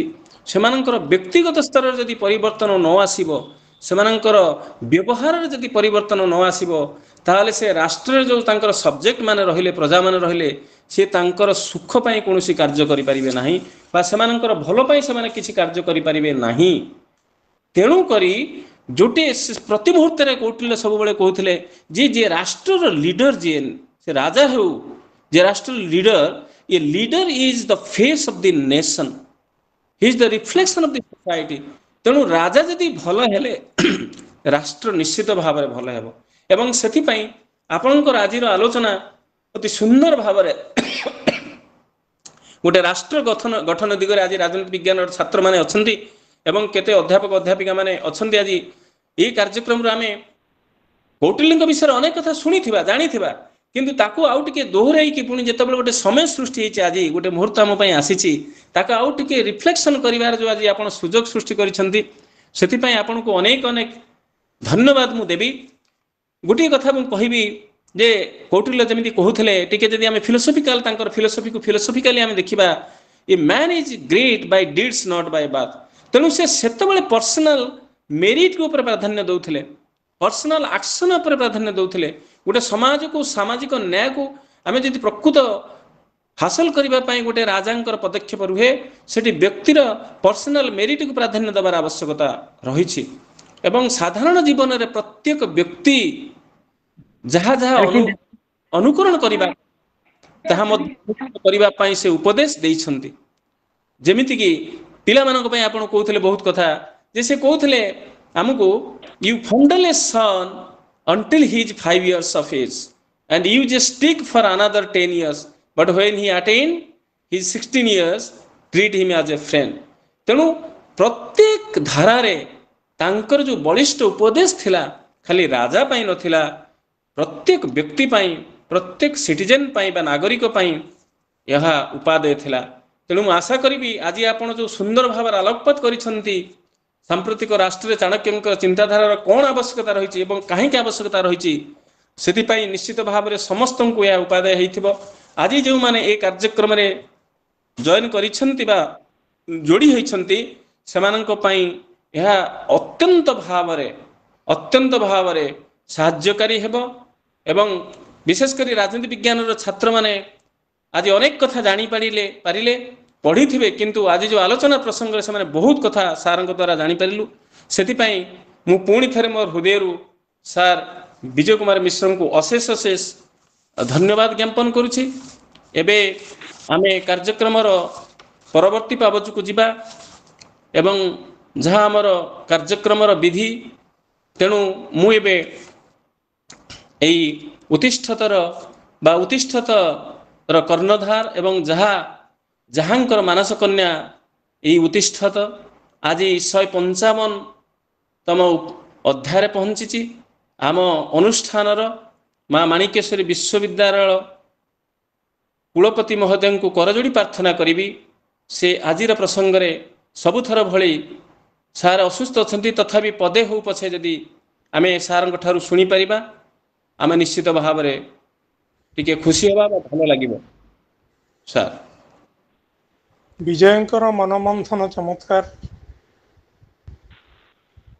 ସେମାନଙ୍କର ବ୍ୟକ୍ତିଗତ ସ୍ତରରେ ଯଦି ପରିବର୍ତ୍ତନ ନ ଆସିବ, ସେମାନଙ୍କର ବ୍ୟବହାରରେ ଯଦି ପରିବର୍ତ୍ତନ ନ ଆସିବ, ତାହେଲେ ସେ ରାଷ୍ଟ୍ରରେ ଯେଉଁ ତାଙ୍କର ସବଜେକ୍ଟ ମାନେ ରହିଲେ, ପ୍ରଜାମାନେ ରହିଲେ, ସେ ତାଙ୍କର ସୁଖ ପାଇଁ କୌଣସି କାର୍ଯ୍ୟ କରିପାରିବେ ନାହିଁ, ବା ସେମାନଙ୍କର ଭଲ ପାଇଁ ସେମାନେ କିଛି କାର୍ଯ୍ୟ କରିପାରିବେ ନାହିଁ। ତେଣୁକରି ଯୋଉଠି ପ୍ରତି ମୁହୂର୍ତ୍ତରେ କୌଟିଲ୍ୟ ସବୁବେଳେ କହୁଥିଲେ ଯେ ଯିଏ ରାଷ୍ଟ୍ରର ଲିଡର, ଯିଏ ସେ ରାଜା ହେଉ, ଯେ ରାଷ୍ଟ୍ରର leader, A leader is the face of the nation, Hi is the reflection of the society. ତେଣୁ ରାଜା ଯଦି ଭଲ ହେଲେ ରାଷ୍ଟ୍ର ନିଶ୍ଚିତ ଭାବରେ ଭଲ ହେବ। ଏବଂ ସେଥିପାଇଁ ଆପଣଙ୍କର ଆଜିର ଆଲୋଚନା ଅତି ସୁନ୍ଦର ଭାବରେ ଗୋଟେ ରାଷ୍ଟ୍ର ଗଠନ ଦିଗରେ ଆଜି ରାଜନୀତି ବିଜ୍ଞାନର ଛାତ୍ରମାନେ ଅଛନ୍ତି ଏବଂ କେତେ ଅଧ୍ୟାପକ ଅଧ୍ୟାପିକା ମାନେ ଅଛନ୍ତି। ଆଜି ଏହି କାର୍ଯ୍ୟକ୍ରମରେ ଆମେ କୌଟିଲ୍ୟଙ୍କ ବିଷୟରେ ଅନେକ କଥା ଶୁଣିଥିବା, ଜାଣିଥିବା, କିନ୍ତୁ ତାକୁ ଆଉ ଟିକେ ଦୋହରାଇକି ପୁଣି ଯେତେବେଳେ ଗୋଟେ ସମୟ ସୃଷ୍ଟି ହେଇଛି, ଆଜି ଗୋଟେ ମୁହୂର୍ତ୍ତ ଆମ ପାଇଁ ଆସିଛି, ତାକୁ ଆଉ ଟିକେ ରିଫ୍ଲେକ୍ସନ କରିବାର ଯେଉଁ ଆଜି ଆପଣ ସୁଯୋଗ ସୃଷ୍ଟି କରିଛନ୍ତି, ସେଥିପାଇଁ ଆପଣଙ୍କୁ ଅନେକ ଅନେକ ଧନ୍ୟବାଦ ମୁଁ ଦେବି। ଗୋଟିଏ କଥା ମୁଁ କହିବି ଯେ କୌଟିଲ୍ୟ ଯେମିତି କହୁଥିଲେ, ଟିକେ ଯଦି ଆମେ ଫିଲୋସଫିକାଲ ତାଙ୍କର ଫିଲୋସଫିକାଲି ଆମେ ଦେଖିବା, a man is great by deeds not by birth. ତେଣୁ ସେ ସେତେବେଳେ ପର୍ସନାଲ ମେରିଟ ଉପରେ ପ୍ରାଧାନ୍ୟ ଦେଉଥିଲେ, ପର୍ସନାଲ ଆକ୍ସନ ଉପରେ ପ୍ରାଧାନ୍ୟ ଦେଉଥିଲେ। ଗୋଟେ ସମାଜକୁ, ସାମାଜିକ ନ୍ୟାୟକୁ ଆମେ ଯଦି ପ୍ରକୃତ ହାସଲ କରିବା ପାଇଁ ଗୋଟେ ରାଜାଙ୍କର ପଦକ୍ଷେପ ରୁହେ, ସେଠି ବ୍ୟକ୍ତିର ପର୍ସନାଲ ମେରିଟକୁ ପ୍ରାଧାନ୍ୟ ଦେବାର ଆବଶ୍ୟକତା ରହିଛି। ଏବଂ ସାଧାରଣ ଜୀବନରେ ପ୍ରତ୍ୟେକ ବ୍ୟକ୍ତି ଯାହା ଯାହା ଅନୁକରଣ କରିବା, ତାହା ମଧ୍ୟ କରିବା ପାଇଁ ସେ ଉପଦେଶ ଦେଇଛନ୍ତି। ଯେମିତିକି ପିଲାମାନଙ୍କ ପାଇଁ ଆପଣ କହୁଥିଲେ ବହୁତ କଥା, ଯେ ସେ କହୁଥିଲେ ଆମକୁ, you fondle a son until he is 5 years of age and you just stick for another 10 years, but when he attain his 16 years treat him as a friend। ତେଣୁ प्रत्येक धारारे तांकर जो बलिष्ठ उपदेश थिला खाली राजा पाई नथिला प्रत्येक व्यक्ति पाई प्रत्येक सिटीजन पाई बा नागरिक पाई यह उपादेय थिला। तेणु मु आशा करी आज आपण जो सुंदर भाव आलोकपात करिसंती सांप्रतिक राष्ट्र चाणक्य चिंताधारा कौन आवश्यकता रही कहीं आवश्यकता रही से निश्चित भाव में समस्त को यह उपादेय होइथिबो। आज जो माने ए कार्यक्रम रे जॉइन करिसंती बा जोड़ी होइसंती सेमानंक पई यह अत्यंत भाव में साहाय्यकारी हेबो एवं विशेषकर राजनीति विज्ञान छात्र माने आज अनेक कथा जानी पारिले पढ़ी थे किंतु आज जो आलोचना प्रसंग से बहुत कथा सार द्वारा जानीपारू से मु पुणी थे मोर हृदय सार विजय कुमार मिश्र को अशेष अशेष धन्यवाद ज्ञापन करुछि। एबे आमे कार्यक्रम परवर्ती पावच को जीवा एवं जहाँ आमर कार्यक्रम विधि तेणु मु एबे एई उत्तिष्ठतर बा उत्तिष्ठतर कर्णधार एवं जहाँकर मानस कन्या यही उत्तिष्ठत आज 155तम अध्याय पहुँची आम अनुष्ठान माँ माणिकेश्वरी विश्वविद्यालय कुलपति महोदय को करजोड़ी प्रार्थना करी से आजिर प्रसंग रे सबुथर भली सार असुस्थ अच्छा तथापि पदे हो पछे जदि आमे सार ठारू शुणी पारिबा आमे निश्चित भाव में टिके खुशी हवा भल लगिबो। सार विजयंकर मनमंथन चमत्कार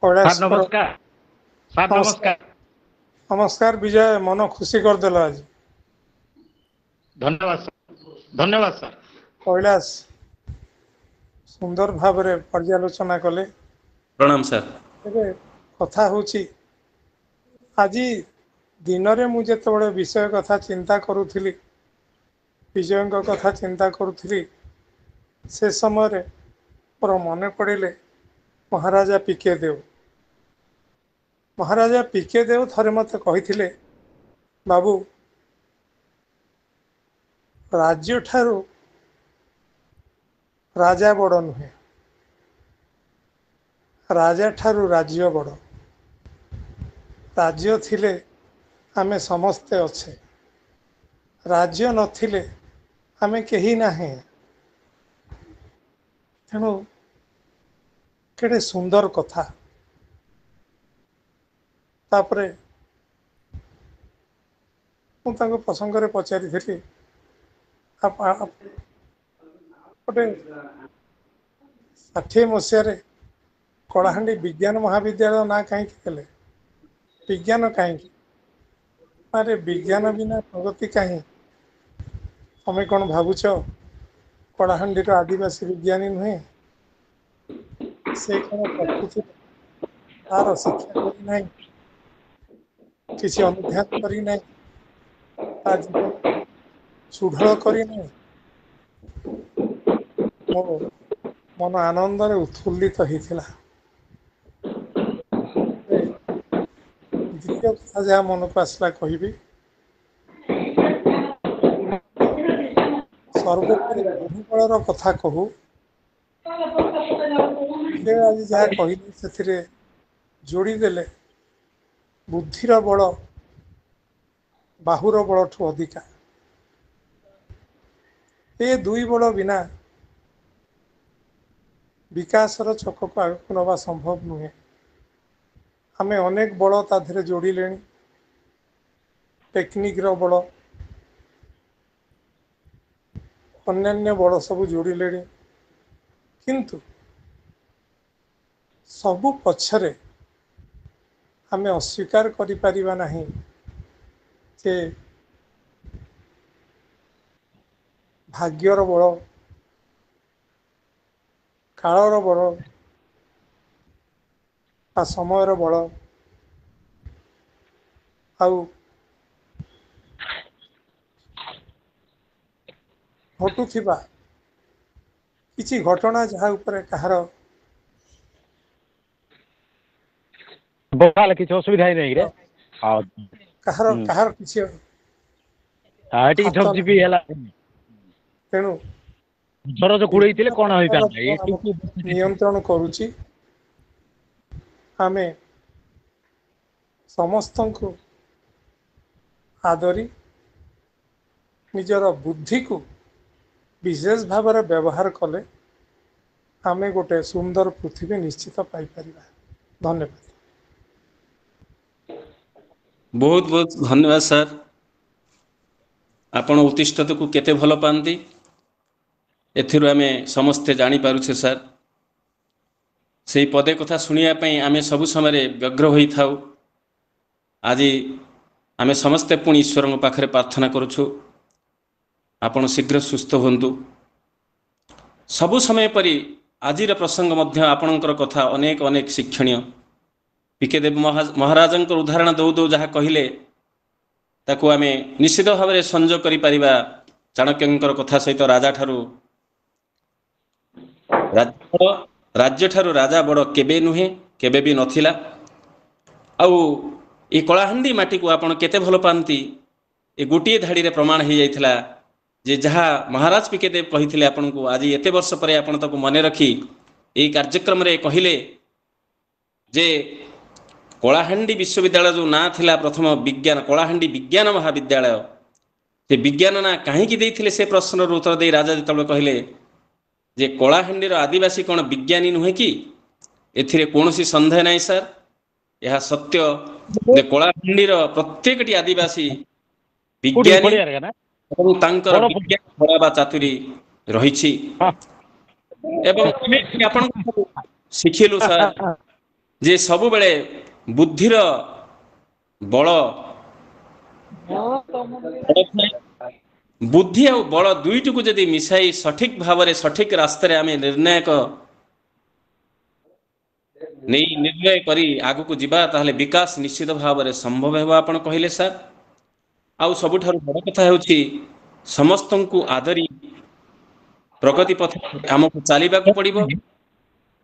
नमस्कार सार नमस्कार नमस्कार विजय मन खुशी करदेल आज धन्यवाद सर कैलाश सुंदर भाव में पर्यालोचना कले प्रणाम सर। एबे कथा होची आज दिन रे मु जेतेबेले विषय कथा चिंता करूथिली विजयंक कथा चिंता करूथिली से समय मोर मन पड़े महाराजा पीके देव थे मत कही बाबू राज्य ठारू राजा बड़ नुहे राजा ठारू राज्य बड़ राज्य थिले आमे समस्ते अच्छे राज्य नथिले आमे कहीं नाही तेणु केड़े सुंदर कथा तापरे मुझे प्रसंग रे पचारि थी गोटे 60 मसीह कलाहांडी विज्ञान महाविद्यालय ना कहीं विज्ञान कहीं अरे विज्ञान बिना प्रगति कहीं तमें कौन भावुच कलाहांडी आदिवासी विज्ञानी नुहे से कौन प्रकृति तार शिक्षा करना किसी अनुध्यान करना जीवन सुदृढ़ करना मो मन आनंद उत्फुल्लित होता। द्वितीय कथा जहाँ मन को आसला कहि सर्वोपरि बहुबलर कथा कहू आज जहाँ कहले से जोड़ीदेले बुद्धिर बल बाहुर बल ठू अधिका ये दुई बल बिना विकासर छक को आगे नवा संभव नुहे आमे अनेक बल ता धीरे जोड़िले टेक्निक रो बल अन्यान्य बल सब जोड़िले किंतु सबु पछरे आमे अस्वीकार करि परिबा नाही जे भाग्यर बल कालर बल आ समयर बल आउ घटुथिबा किछि घटना जहाँ उपरे कहार बोला किसी असुविधा ही नहीं रे कहार कहार किछि हाँ ठीक ठक जीपी हैला तेणु ଦରଜ କୁଡେଇଥିଲେ କଣ ହେଇଥାନ୍ତା ଆମକୁ ନିୟନ୍ତ୍ରଣ କରୁଛି। ଆମେ ସମସ୍ତଙ୍କୁ ଆଦରି ନିଜର ବୁଦ୍ଧିକୁ ବିଶେଷ ଭାବରେ ବ୍ୟବହାର କଲେ ଆମେ ଗୋଟେ ସୁନ୍ଦର ପୃଥିବୀ ନିଶ୍ଚିତ ପାଇପାରିବା। ଧନ୍ୟବାଦ। ବହୁତ ବହୁତ ଧନ୍ୟବାଦ ସାର୍। ଆପଣ ଉତ୍ତିଷ୍ଠତକୁ କେତେ ଭଲ ପାଆନ୍ତି ଏଥିରୁ ଆମେ ସମସ୍ତେ ଜାଣିପାରୁଛେ ସାର୍। ସେହି ପଦେ କଥା ଶୁଣିବା ପାଇଁ ଆମେ ସବୁ ସମୟରେ ବ୍ୟଗ୍ର ହୋଇଥାଉ। ଆଜି ଆମେ ସମସ୍ତେ ପୁଣି ଈଶ୍ୱରଙ୍କ ପାଖରେ ପ୍ରାର୍ଥନା କରୁଛୁ ଆପଣ ଶୀଘ୍ର ସୁସ୍ଥ ହୁଅନ୍ତୁ। ସବୁ ସମୟ ପରି ଆଜିର ପ୍ରସଙ୍ଗ ମଧ୍ୟ ଆପଣଙ୍କର କଥା ଅନେକ ଅନେକ ଶିକ୍ଷଣୀୟ। ପିକେ ଦେବ ମହାରାଜଙ୍କର ଉଦାହରଣ ଦଉ ଦଉ ଯାହା କହିଲେ ତାକୁ ଆମେ ନିଶ୍ଚିତ ଭାବରେ ସଂଯୋଗ କରିପାରିବା ଚାଣକ୍ୟଙ୍କର କଥା ସହିତ। ରାଜା ଠାରୁ ରାଜ୍ୟ ଠାରୁ ରାଜା ବଡ଼ କେବେ ନୁହେଁ, କେବେ ବି ନଥିଲା। ଆଉ ଏ କଳାହାଣ୍ଡି ମାଟିକୁ ଆପଣ କେତେ ଭଲ ପାଆନ୍ତି ଏ ଗୋଟିଏ ଧାଡ଼ିରେ ପ୍ରମାଣ ହେଇଯାଇଥିଲା ଯେ ଯାହା ମହାରାଜ ପିକେ ଦେବ କହିଥିଲେ ଆପଣଙ୍କୁ ଆଜି ଏତେ ବର୍ଷ ପରେ ଆପଣ ତାକୁ ମନେ ରଖି ଏହି କାର୍ଯ୍ୟକ୍ରମରେ କହିଲେ ଯେ କଳାହାଣ୍ଡି ବିଶ୍ୱବିଦ୍ୟାଳୟ ଯେଉଁ ନାଁ ଥିଲା ପ୍ରଥମ ବିଜ୍ଞାନ କଳାହାଣ୍ଡି ବିଜ୍ଞାନ ମହାବିଦ୍ୟାଳୟ, ସେ ବିଜ୍ଞାନ ନାଁ କାହିଁକି ଦେଇଥିଲେ ସେ ପ୍ରଶ୍ନର ଉତ୍ତର ଦେଇ ରାଜା ଯେତେବେଳେ କହିଲେ ଯେ କଳାହାଣ୍ଡିର ଆଦିବାସୀ କ'ଣ ବିଜ୍ଞାନୀ ନୁହେଁ କି? ଏଥିରେ କୌଣସି ସନ୍ଦେହ ନାହିଁ ସାର୍, ଏହା ସତ୍ୟ ଯେ କଳାହାଣ୍ଡିର ପ୍ରତ୍ୟେକଟି ଆଦିବାସୀ କୋଉଠି ବିଜ୍ଞାନୀ ପଡିଆରେ ନା ଏବଂ ତାଙ୍କର ବଡ ବିଜ୍ଞାନ କଳା ବା ଚାତୁରୀ ରହିଛି। ଏବଂ ଆମେ ଆପଣଙ୍କୁ ଶିଖିଲୁ ସାର୍ ଯେ ସବୁବେଳେ ବୁଦ୍ଧିର ବଳ ବୁଦ୍ଧି ଆଉ ବଳ ଦୁଇଟିକୁ ଯଦି ମିଶାଇ ସଠିକ ଭାବରେ ସଠିକ ରାସ୍ତାରେ ଆମେ ନିର୍ଣ୍ଣୟ କରି ଆଗକୁ ଯିବା ତାହେଲେ ବିକାଶ ନିଶ୍ଚିତ ଭାବରେ ସମ୍ଭବ ହେବ ଆପଣ କହିଲେ ସାର୍। ଆଉ ସବୁଠାରୁ ବଡ଼ କଥା ହେଉଛି ସମସ୍ତଙ୍କୁ ଆଦରି ପ୍ରଗତି ପଥରେ ଆମକୁ ଚାଲିବାକୁ ପଡ଼ିବ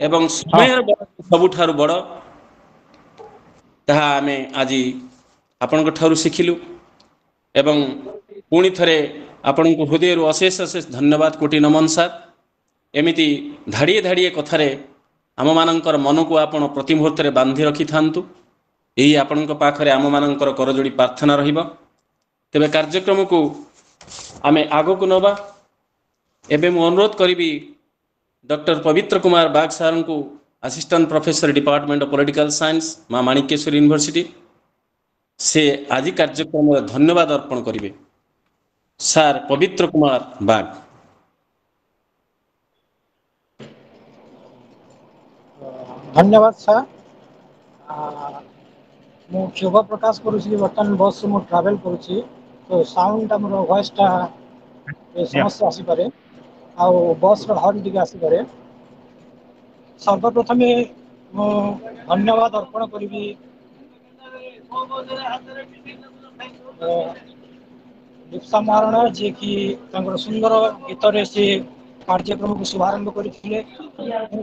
ଏବଂ ହଁ ସମୟର ସବୁଠାରୁ ବଡ଼ ତାହା ଆମେ ଆଜି ଆପଣଙ୍କ ଠାରୁ ଶିଖିଲୁ ଏବଂ ପୁଣି ଥରେ ଆପଣଙ୍କୁ ହୃଦୟରୁ ଅଶେଷ ଅଶେଷ ଧନ୍ୟବାଦ କୋଟି ନମନ ସାର୍। ଏମିତି ଧାଡ଼ିଏ ଧାଡ଼ିଏ କଥାରେ ଆମମାନଙ୍କର ମନକୁ ଆପଣ ପ୍ରତି ମୁହୂର୍ତ୍ତରେ ବାନ୍ଧି ରଖିଥାନ୍ତୁ। ଏହି ଆପଣଙ୍କ ପାଖରେ ଆମମାନଙ୍କର କରଯୋଡ଼ି ପ୍ରାର୍ଥନା ରହିବ। ତେବେ କାର୍ଯ୍ୟକ୍ରମକୁ ଆମେ ଆଗକୁ ନେବା। ଏବେ ମୁଁ ଅନୁରୋଧ କରିବି ଡକ୍ଟର ପବିତ୍ର କୁମାର ବାଗ ସାର୍ଙ୍କୁ, assistant professor department of political science, ମା ମାଣିକେଶ୍ୱରୀ ୟୁନିଭର୍ସିଟି, ସେ ଆଜି କାର୍ଯ୍ୟକ୍ରମରେ ଧନ୍ୟବାଦ ଅର୍ପଣ କରିବେ। ସାର୍ ପବିତ୍ର କୁମାର ବାଗ। ଧନ୍ୟବାଦ ସାର୍। ମୁଁ ଶୁଭ ପ୍ରକାଶ କରୁଛି ବର୍ତ୍ତମାନ ବସ୍ରେ ମୁଁ ଟ୍ରାଭେଲ୍ କରୁଛି, ତ ସାଉଣ୍ଡଟା ମୋର ଭଏସ୍ଟା ସମସ୍ୟା ଆସିପାରେ ଆଉ ବସ୍ର ହର୍ନ ଟିକେ ଆସିପାରେ। ସର୍ବପ୍ରଥମେ ମୁଁ ଧନ୍ୟବାଦ ଅର୍ପଣ କରିବି ଲିପ୍ସା ମହାରଣା, ଯିଏକି ତାଙ୍କର ସୁନ୍ଦର ଗୀତରେ ସେ କାର୍ଯ୍ୟକ୍ରମକୁ ଶୁଭାରମ୍ଭ କରିଥିଲେ।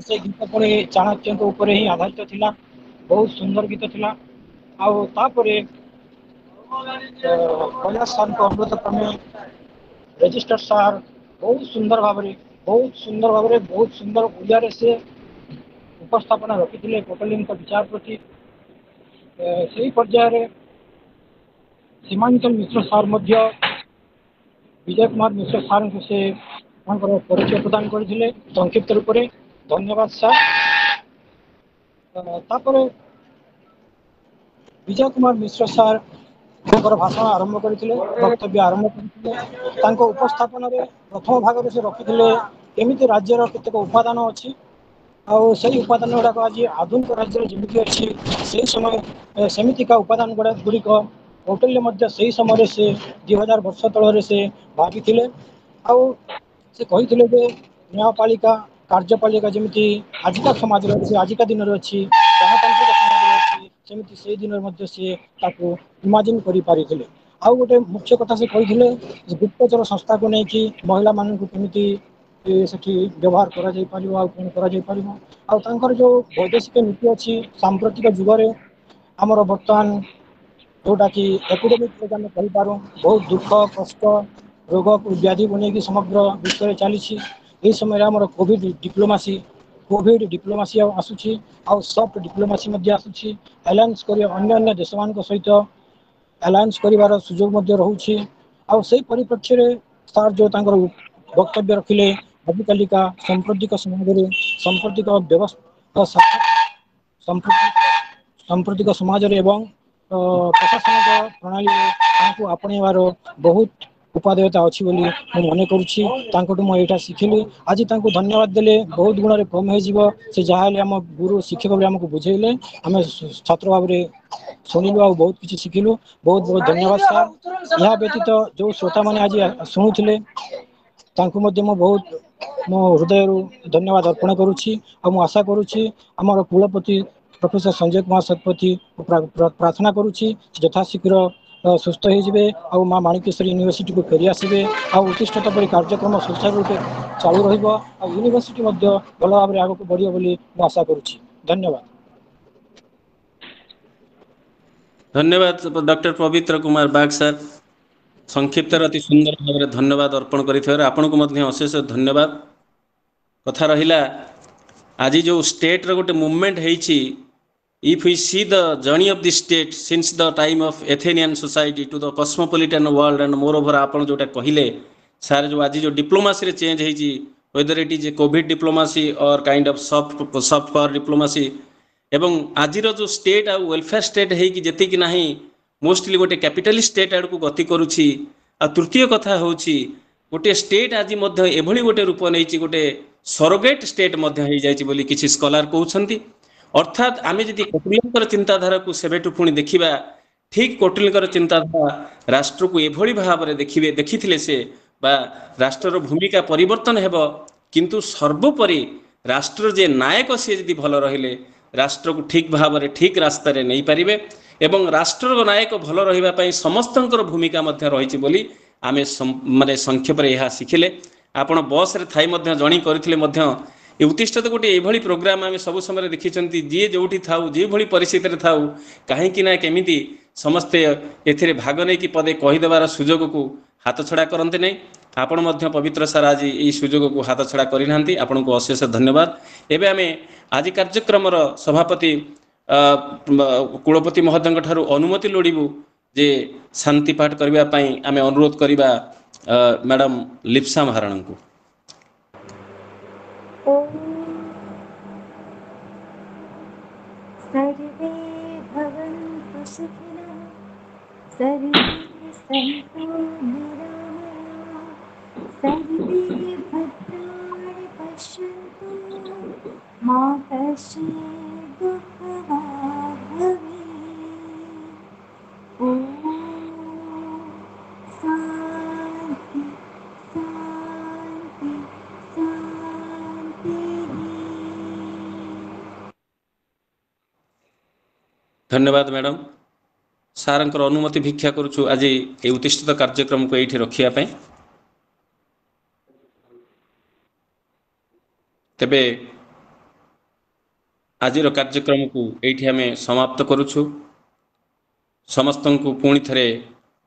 ସେ ଗୀତ ପୁଣି ଚାଣକ୍ୟଙ୍କ ଉପରେ ହିଁ ଆଧାରିତ ଥିଲା। ବହୁତ ସୁନ୍ଦର ଗୀତ ଥିଲା। ଆଉ ତାପରେ କୈଳାସ ସାରଙ୍କ ଅମୃତ ପ୍ରେମୀ ରେଜିଷ୍ଟର ସାର୍ ବହୁତ ସୁନ୍ଦର ଭାବରେ ବହୁତ ସୁନ୍ଦର ଓଡ଼ିଆରେ ସେ ଉପସ୍ଥାପନା ରଖିଥିଲେ ଟୋଟାଲିଙ୍କ ବିଚାର ପ୍ରତି। ସେହି ପର୍ଯ୍ୟାୟରେ ସୀମାଞ୍ଚଳ ମିଶ୍ର ସାର୍ ମଧ୍ୟ ବିଜୟ କୁମାର ମିଶ୍ର ସାର୍ଙ୍କୁ ସେ ତାଙ୍କର ପରିଚୟ ପ୍ରଦାନ କରିଥିଲେ ସଂକ୍ଷିପ୍ତ ରୂପରେ। ଧନ୍ୟବାଦ ସାର୍। ତାପରେ ବିଜୟ କୁମାର ମିଶ୍ର ସାର୍ ତାଙ୍କର ଭାଷଣ ଆରମ୍ଭ କରିଥିଲେ, ବକ୍ତବ୍ୟ ଆରମ୍ଭ କରିଥିଲେ। ତାଙ୍କ ଉପସ୍ଥାପନାରେ ପ୍ରଥମ ଭାଗରେ ସେ ରଖିଥିଲେ କେମିତି ରାଜ୍ୟର କେତେକ ଉପାଦାନ ଅଛି ଆଉ ସେଇ ଉପାଦାନ ଗୁଡ଼ାକ ଆଜି ଆଧୁନିକ ରାଜ୍ୟରେ ଯେମିତି ଅଛି ସେହି ସମୟ ସେମିତିକା ଉପାଦାନ ଗୁଡ଼ିକ ହୋଟେଲରେ ମଧ୍ୟ ସେହି ସମୟରେ ସେ 2000 ବର୍ଷ ତଳରେ ସେ ଭାବିଥିଲେ। ଆଉ ସେ କହିଥିଲେ ଯେ ନ୍ୟାୟପାଳିକା କାର୍ଯ୍ୟପାଳିକା ଯେମିତି ଆଜିକା ସମାଜରେ ଅଛି, ଆଜିକା ଦିନରେ ଅଛି, ଗଣତାନ୍ତ୍ରିକ ସମାଜରେ ଅଛି, ସେମିତି ସେଇ ଦିନରେ ମଧ୍ୟ ସିଏ ତାକୁ ଇମାଜିନ୍ କରିପାରିଥିଲେ। ଆଉ ଗୋଟେ ମୁଖ୍ୟ କଥା ସେ କହିଥିଲେ ଯେ ଗୁପ୍ତଚର ସଂସ୍ଥାକୁ ନେଇକି ମହିଳାମାନଙ୍କୁ କେମିତି ସେଠି ବ୍ୟବହାର କରାଯାଇ ପାରିବ ଆଉ କଣ କରାଯାଇ ପାରିବ। ଆଉ ତାଙ୍କର ଯୋଉ ବୈଦେଶିକ ନୀତି ଅଛି ସାମ୍ପ୍ରତିକ ଯୁଗରେ ଆମର ବର୍ତ୍ତମାନ ଯୋଉଟାକି ଏପିଡେମିକ୍ ଆମେ କହିପାରୁ ବହୁତ ଦୁଃଖ କଷ୍ଟ ରୋଗ ବ୍ୟାଧିକୁ ନେଇକି ସମଗ୍ର ବିଶ୍ୱରେ ଚାଲିଛି। এই সমୟରେ ଆମର କୋଭିଡ ଡିପ୍ଲୋମାସି ଆସୁଛି ଆଉ ସଫ୍ଟ ଡିପ୍ଲୋମାସି ମଧ୍ୟ ଆସୁଛି। ଆଲାଏନ୍ସ କରିବା ଅନ୍ୟ ଦେଶମାନଙ୍କ ସହିତ ଆଲାଏନ୍ସ କରିବାର ସୁଯୋଗ ମଧ୍ୟ ରହୁଛି। ଆଉ ସେଇ ପରିପ୍ରେକ୍ଷୀରେ ସାର୍ ଯୋଉ ତାଙ୍କର ବକ୍ତବ୍ୟ ରଖିଲେ ଆଜିକାଲିକା ସାମ୍ପ୍ରତିକ ସମାଜରେ ସାମ୍ପ୍ରତିକ ସମାଜରେ ଏବଂ ପ୍ରଶାସନିକ ପ୍ରଣାଳୀରେ ତାଙ୍କୁ ଆପଣେଇବାର ବହୁତ ଉପାଦେୟତା ଅଛି ବୋଲି ମୁଁ ମନେ କରୁଛି। ତାଙ୍କଠୁ ମୁଁ ଏଇଟା ଶିଖିଲି। ଆଜି ତାଙ୍କୁ ଧନ୍ୟବାଦ ଦେଲେ ବହୁତ ଗୁଣରେ କମ୍ ହେଇଯିବ। ସେ ଯାହା ହେଲେ ଆମ ଗୁରୁ ଶିକ୍ଷକ ଭାବରେ ଆମକୁ ବୁଝେଇଲେ, ଆମେ ଛାତ୍ର ଭାବରେ ଶୁଣିଲୁ ଆଉ ବହୁତ କିଛି ଶିଖିଲୁ। ବହୁତ ବହୁତ ଧନ୍ୟବାଦ ସାର୍। ଏହା ବ୍ୟତୀତ ଯୋଉ ଶ୍ରୋତାମାନେ ଆଜି ଶୁଣୁଥିଲେ ତାଙ୍କୁ ମଧ୍ୟ ମୁଁ ବହୁତ ମୋ ହୃଦୟରୁ ଧନ୍ୟବାଦ ଅର୍ପଣ କରୁଛି। ଆଉ ମୁଁ ଆଶା କରୁଛି ଆମର କୁଳପତି ପ୍ରଫେସର ସଞ୍ଜୟ କୁମାର ଶତପଥୀ ପ୍ରାର୍ଥନା କରୁଛି ଯଥାଶୀଘ୍ର ସୁସ୍ଥ ହେଇଯିବେ ଆଉ ମା ମାଣିକେଶ୍ୱରୀ ୟୁନିଭର୍ସିଟିକୁ ଫେରିଆସିବେ ଆଉ ଉତ୍ତିଷ୍ଠତା ପରି କାର୍ଯ୍ୟକ୍ରମ ସୁଚାରୁ ରୂପେ ଚାଲୁ ରହିବ ଆଉ ୟୁନିଭର୍ସିଟି ମଧ୍ୟ ଭଲ ଭାବରେ ଆଗକୁ ବଢ଼ିବ ବୋଲି ମୁଁ ଆଶା କରୁଛି। ଧନ୍ୟବାଦ। ଧନ୍ୟବାଦ ଡକ୍ଟର ପବିତ୍ର କୁମାର ବାଗ ସାର୍। ସଂକ୍ଷିପ୍ତରେ ଅତି ସୁନ୍ଦର ଭାବରେ ଧନ୍ୟବାଦ ଅର୍ପଣ କରିଥିବାରୁ ଆପଣଙ୍କୁ ମଧ୍ୟ ଅଶେଷ ଧନ୍ୟବାଦ। କଥା ରହିଲା ଆଜି ଯେଉଁ ଷ୍ଟେଟ୍ର ଗୋଟେ ମୁଭମେଣ୍ଟ ହେଇଛି, if we see the journey of the state since the time of Athenian society to the cosmopolitan world and moreover ଆପଣ ଯେଉଁଟା କହିଲେ ସାର୍ ଯେଉଁ ଆଜି ଯେଉଁ ଡିପ୍ଲୋମାସିରେ ଚେଞ୍ଜ ହେଇଛି, whether it is a COVID diplomacy or kind of soft power diplomacy, ଏବଂ ଆଜିର ଯେଉଁ ଷ୍ଟେଟ୍ ଆଉ ୱେଲଫେୟାର ଷ୍ଟେଟ୍ ହେଇକି ଯେତିକି ନାହିଁ ମୋଷ୍ଟଲି ଗୋଟେ କ୍ୟାପିଟାଲିଷ୍ଟ ଷ୍ଟେଟ୍ ଆଡ଼କୁ ଗତି କରୁଛି। ଆଉ ତୃତୀୟ କଥା ହେଉଛି ଗୋଟିଏ ଷ୍ଟେଟ୍ ଆଜି ମଧ୍ୟ ଏଭଳି ଗୋଟେ ରୂପ ନେଇଛି, ଗୋଟେ ସରୋଗେଟ୍ ଷ୍ଟେଟ୍ ମଧ୍ୟ ହେଇଯାଇଛି ବୋଲି କିଛି ସ୍କଲାର କହୁଛନ୍ତି। ଅର୍ଥାତ୍ ଆମେ ଯଦି କୌଟିଲ୍ୟଙ୍କର ଚିନ୍ତାଧାରାକୁ ସେବେଠୁ ପୁଣି ଦେଖିବା, ଠିକ୍ କୌଟିଲ୍ୟଙ୍କର ଚିନ୍ତାଧାରା ରାଷ୍ଟ୍ରକୁ ଏଭଳି ଭାବରେ ଦେଖିଥିଲେ ସେ, ବା ରାଷ୍ଟ୍ରର ଭୂମିକା ପରିବର୍ତ୍ତନ ହେବ, କିନ୍ତୁ ସର୍ବୋପରି ରାଷ୍ଟ୍ର ଯେ ନାୟକ ସିଏ ଯଦି ଭଲ ରହିଲେ ରାଷ୍ଟ୍ରକୁ ଠିକ୍ ଭାବରେ ଠିକ୍ ରାସ୍ତାରେ ନେଇପାରିବେ। ଏବଂ ରାଷ୍ଟ୍ରର ନାୟକ ଭଲ ରହିବା ପାଇଁ ସମସ୍ତଙ୍କର ଭୂମିକା ମଧ୍ୟ ରହିଛି ବୋଲି ଆମେ ମାନେ ସଂକ୍ଷେପରେ ଏହା ଶିଖିଲେ। ଆପଣ ବସ୍ରେ ଥାଇ ମଧ୍ୟ ଜଣି କରିଥିଲେ ମଧ୍ୟ ଏ ଉତ୍ତିଷ୍ଠତ ଗୋଟେ ଏଭଳି ପ୍ରୋଗ୍ରାମ ଆମେ ସବୁ ସମୟରେ ଦେଖିଛନ୍ତି, ଯିଏ ଯେଉଁଠି ଥାଉ ଯେଭଳି ପରିସ୍ଥିତିରେ ଥାଉ କାହିଁକି ନା କେମିତି ସମସ୍ତେ ଏଥିରେ ଭାଗ ନେଇକି ପଦେ କହିଦେବାର ସୁଯୋଗକୁ ହାତଛଡ଼ା କରନ୍ତି ନାହିଁ। ଆପଣ ମଧ୍ୟ ପବିତ୍ର ସାର୍ ଆଜି ଏହି ସୁଯୋଗକୁ ହାତଛଡ଼ା କରିନାହାନ୍ତି, ଆପଣଙ୍କୁ ଅଶେଷ ଧନ୍ୟବାଦ। ଏବେ ଆମେ ଆଜି କାର୍ଯ୍ୟକ୍ରମର ସଭାପତି କୁଳପତି ମହୋଦୟଙ୍କ ଠାରୁ ଅନୁମତି ଲୋଡ଼ିବୁ ଯେ ଶାନ୍ତି ପାଠ କରିବା ପାଇଁ ଆମେ ଅନୁରୋଧ କରିବା ମ୍ୟାଡ଼ାମ୍ ଲିପ୍ସା ମହାରଣାଙ୍କୁ। सर्वे भवन्तु सुखिनः, सर्वे सन्तु निरामयाः, सर्वे भद्राणि पश्यन्तु, मा कश्चित् दुःखभाग् भवेत्। ॐ शान्ति शान्ति शान्तिः। ଧନ୍ୟବାଦ ମ୍ୟାଡ଼ାମ୍। ସାର୍ଙ୍କର ଅନୁମତି ଭିକ୍ଷା କରୁଛୁ ଆଜି ଏହି ଉତ୍ତିଷ୍ଠିତ କାର୍ଯ୍ୟକ୍ରମକୁ ଏଇଠି ରଖିବା ପାଇଁ। ତେବେ ଆଜିର କାର୍ଯ୍ୟକ୍ରମକୁ ଏଇଠି ଆମେ ସମାପ୍ତ କରୁଛୁ। ସମସ୍ତଙ୍କୁ ପୁଣି ଥରେ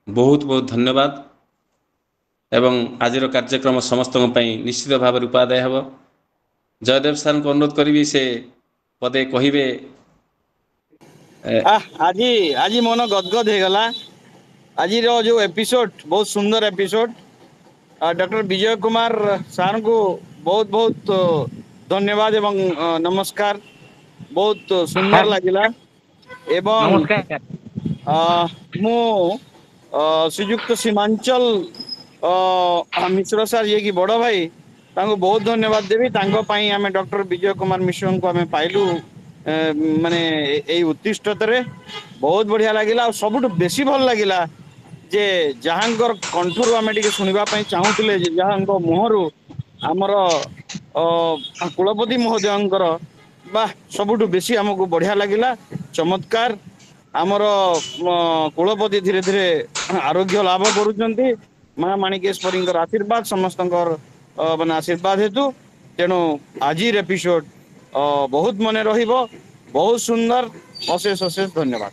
ବହୁତ ବହୁତ ଧନ୍ୟବାଦ ଏବଂ ଆଜିର କାର୍ଯ୍ୟକ୍ରମ ସମସ୍ତଙ୍କ ପାଇଁ ନିଶ୍ଚିତ ଭାବରେ ଉପାଦାୟ ହେବ। ଜୟଦେବ ସାର୍ଙ୍କୁ ଅନୁରୋଧ କରିବି ସେ ପଦେ କହିବେ। ଆଜି ଆଜି ମନ ଗଦଗଦ ହେଇଗଲା। ଆଜିର ଯୋଉ ଏପିସୋଡ ବହୁତ ସୁନ୍ଦର ଏପିସୋଡ। ଡକ୍ଟର ବିଜୟ କୁମାର ସାର୍ଙ୍କୁ ବହୁତ ବହୁତ ଧନ୍ୟବାଦ ଏବଂ ନମସ୍କାର। ବହୁତ ସୁନ୍ଦର ଲାଗିଲା ଏବଂ ନମସ୍କାର। ମୁଁ ଶ୍ରୀଯୁକ୍ତ ସୀମାଞ୍ଚଲ ମିଶ୍ର ସାର୍ ଯିଏକି ବଡ଼ ଭାଇ, ତାଙ୍କୁ ବହୁତ ଧନ୍ୟବାଦ ଦେବି। ତାଙ୍କ ପାଇଁ ଆମେ ଡକ୍ଟର ବିଜୟ କୁମାର ମିଶ୍ରଙ୍କୁ ଆମେ ପାଇଲୁ ମାନେ ଏଇ ଉତ୍ତିଷ୍ଠତରେ। ବହୁତ ବଢ଼ିଆ ଲାଗିଲା। ଆଉ ସବୁଠୁ ବେଶୀ ଭଲ ଲାଗିଲା ଯେ ଯାହାଙ୍କର କଣ୍ଠରୁ ଆମେ ଟିକେ ଶୁଣିବା ପାଇଁ ଚାହୁଁଥିଲେ, ଯେ ଯାହାଙ୍କ ମୁହଁରୁ ଆମର କୁଳପତି ମହୋଦୟଙ୍କର ବା ସବୁଠୁ ବେଶୀ ଆମକୁ ବଢ଼ିଆ ଲାଗିଲା। ଚମତ୍କାର। ଆମର କୁଳପତି ଧୀରେ ଧୀରେ ଆରୋଗ୍ୟ ଲାଭ କରୁଛନ୍ତି। ମା ମାଣିକେଶ୍ୱରୀଙ୍କର ଆଶୀର୍ବାଦ ସମସ୍ତଙ୍କର ମାନେ ଆଶୀର୍ବାଦ ହେତୁ। ତେଣୁ ଆଜିର ଏପିସୋଡ ବହୁତ ମନେ ରହିବ। ବହୁତ ସୁନ୍ଦର। ଅଶେଷ ଅଶେଷ ଧନ୍ୟବାଦ।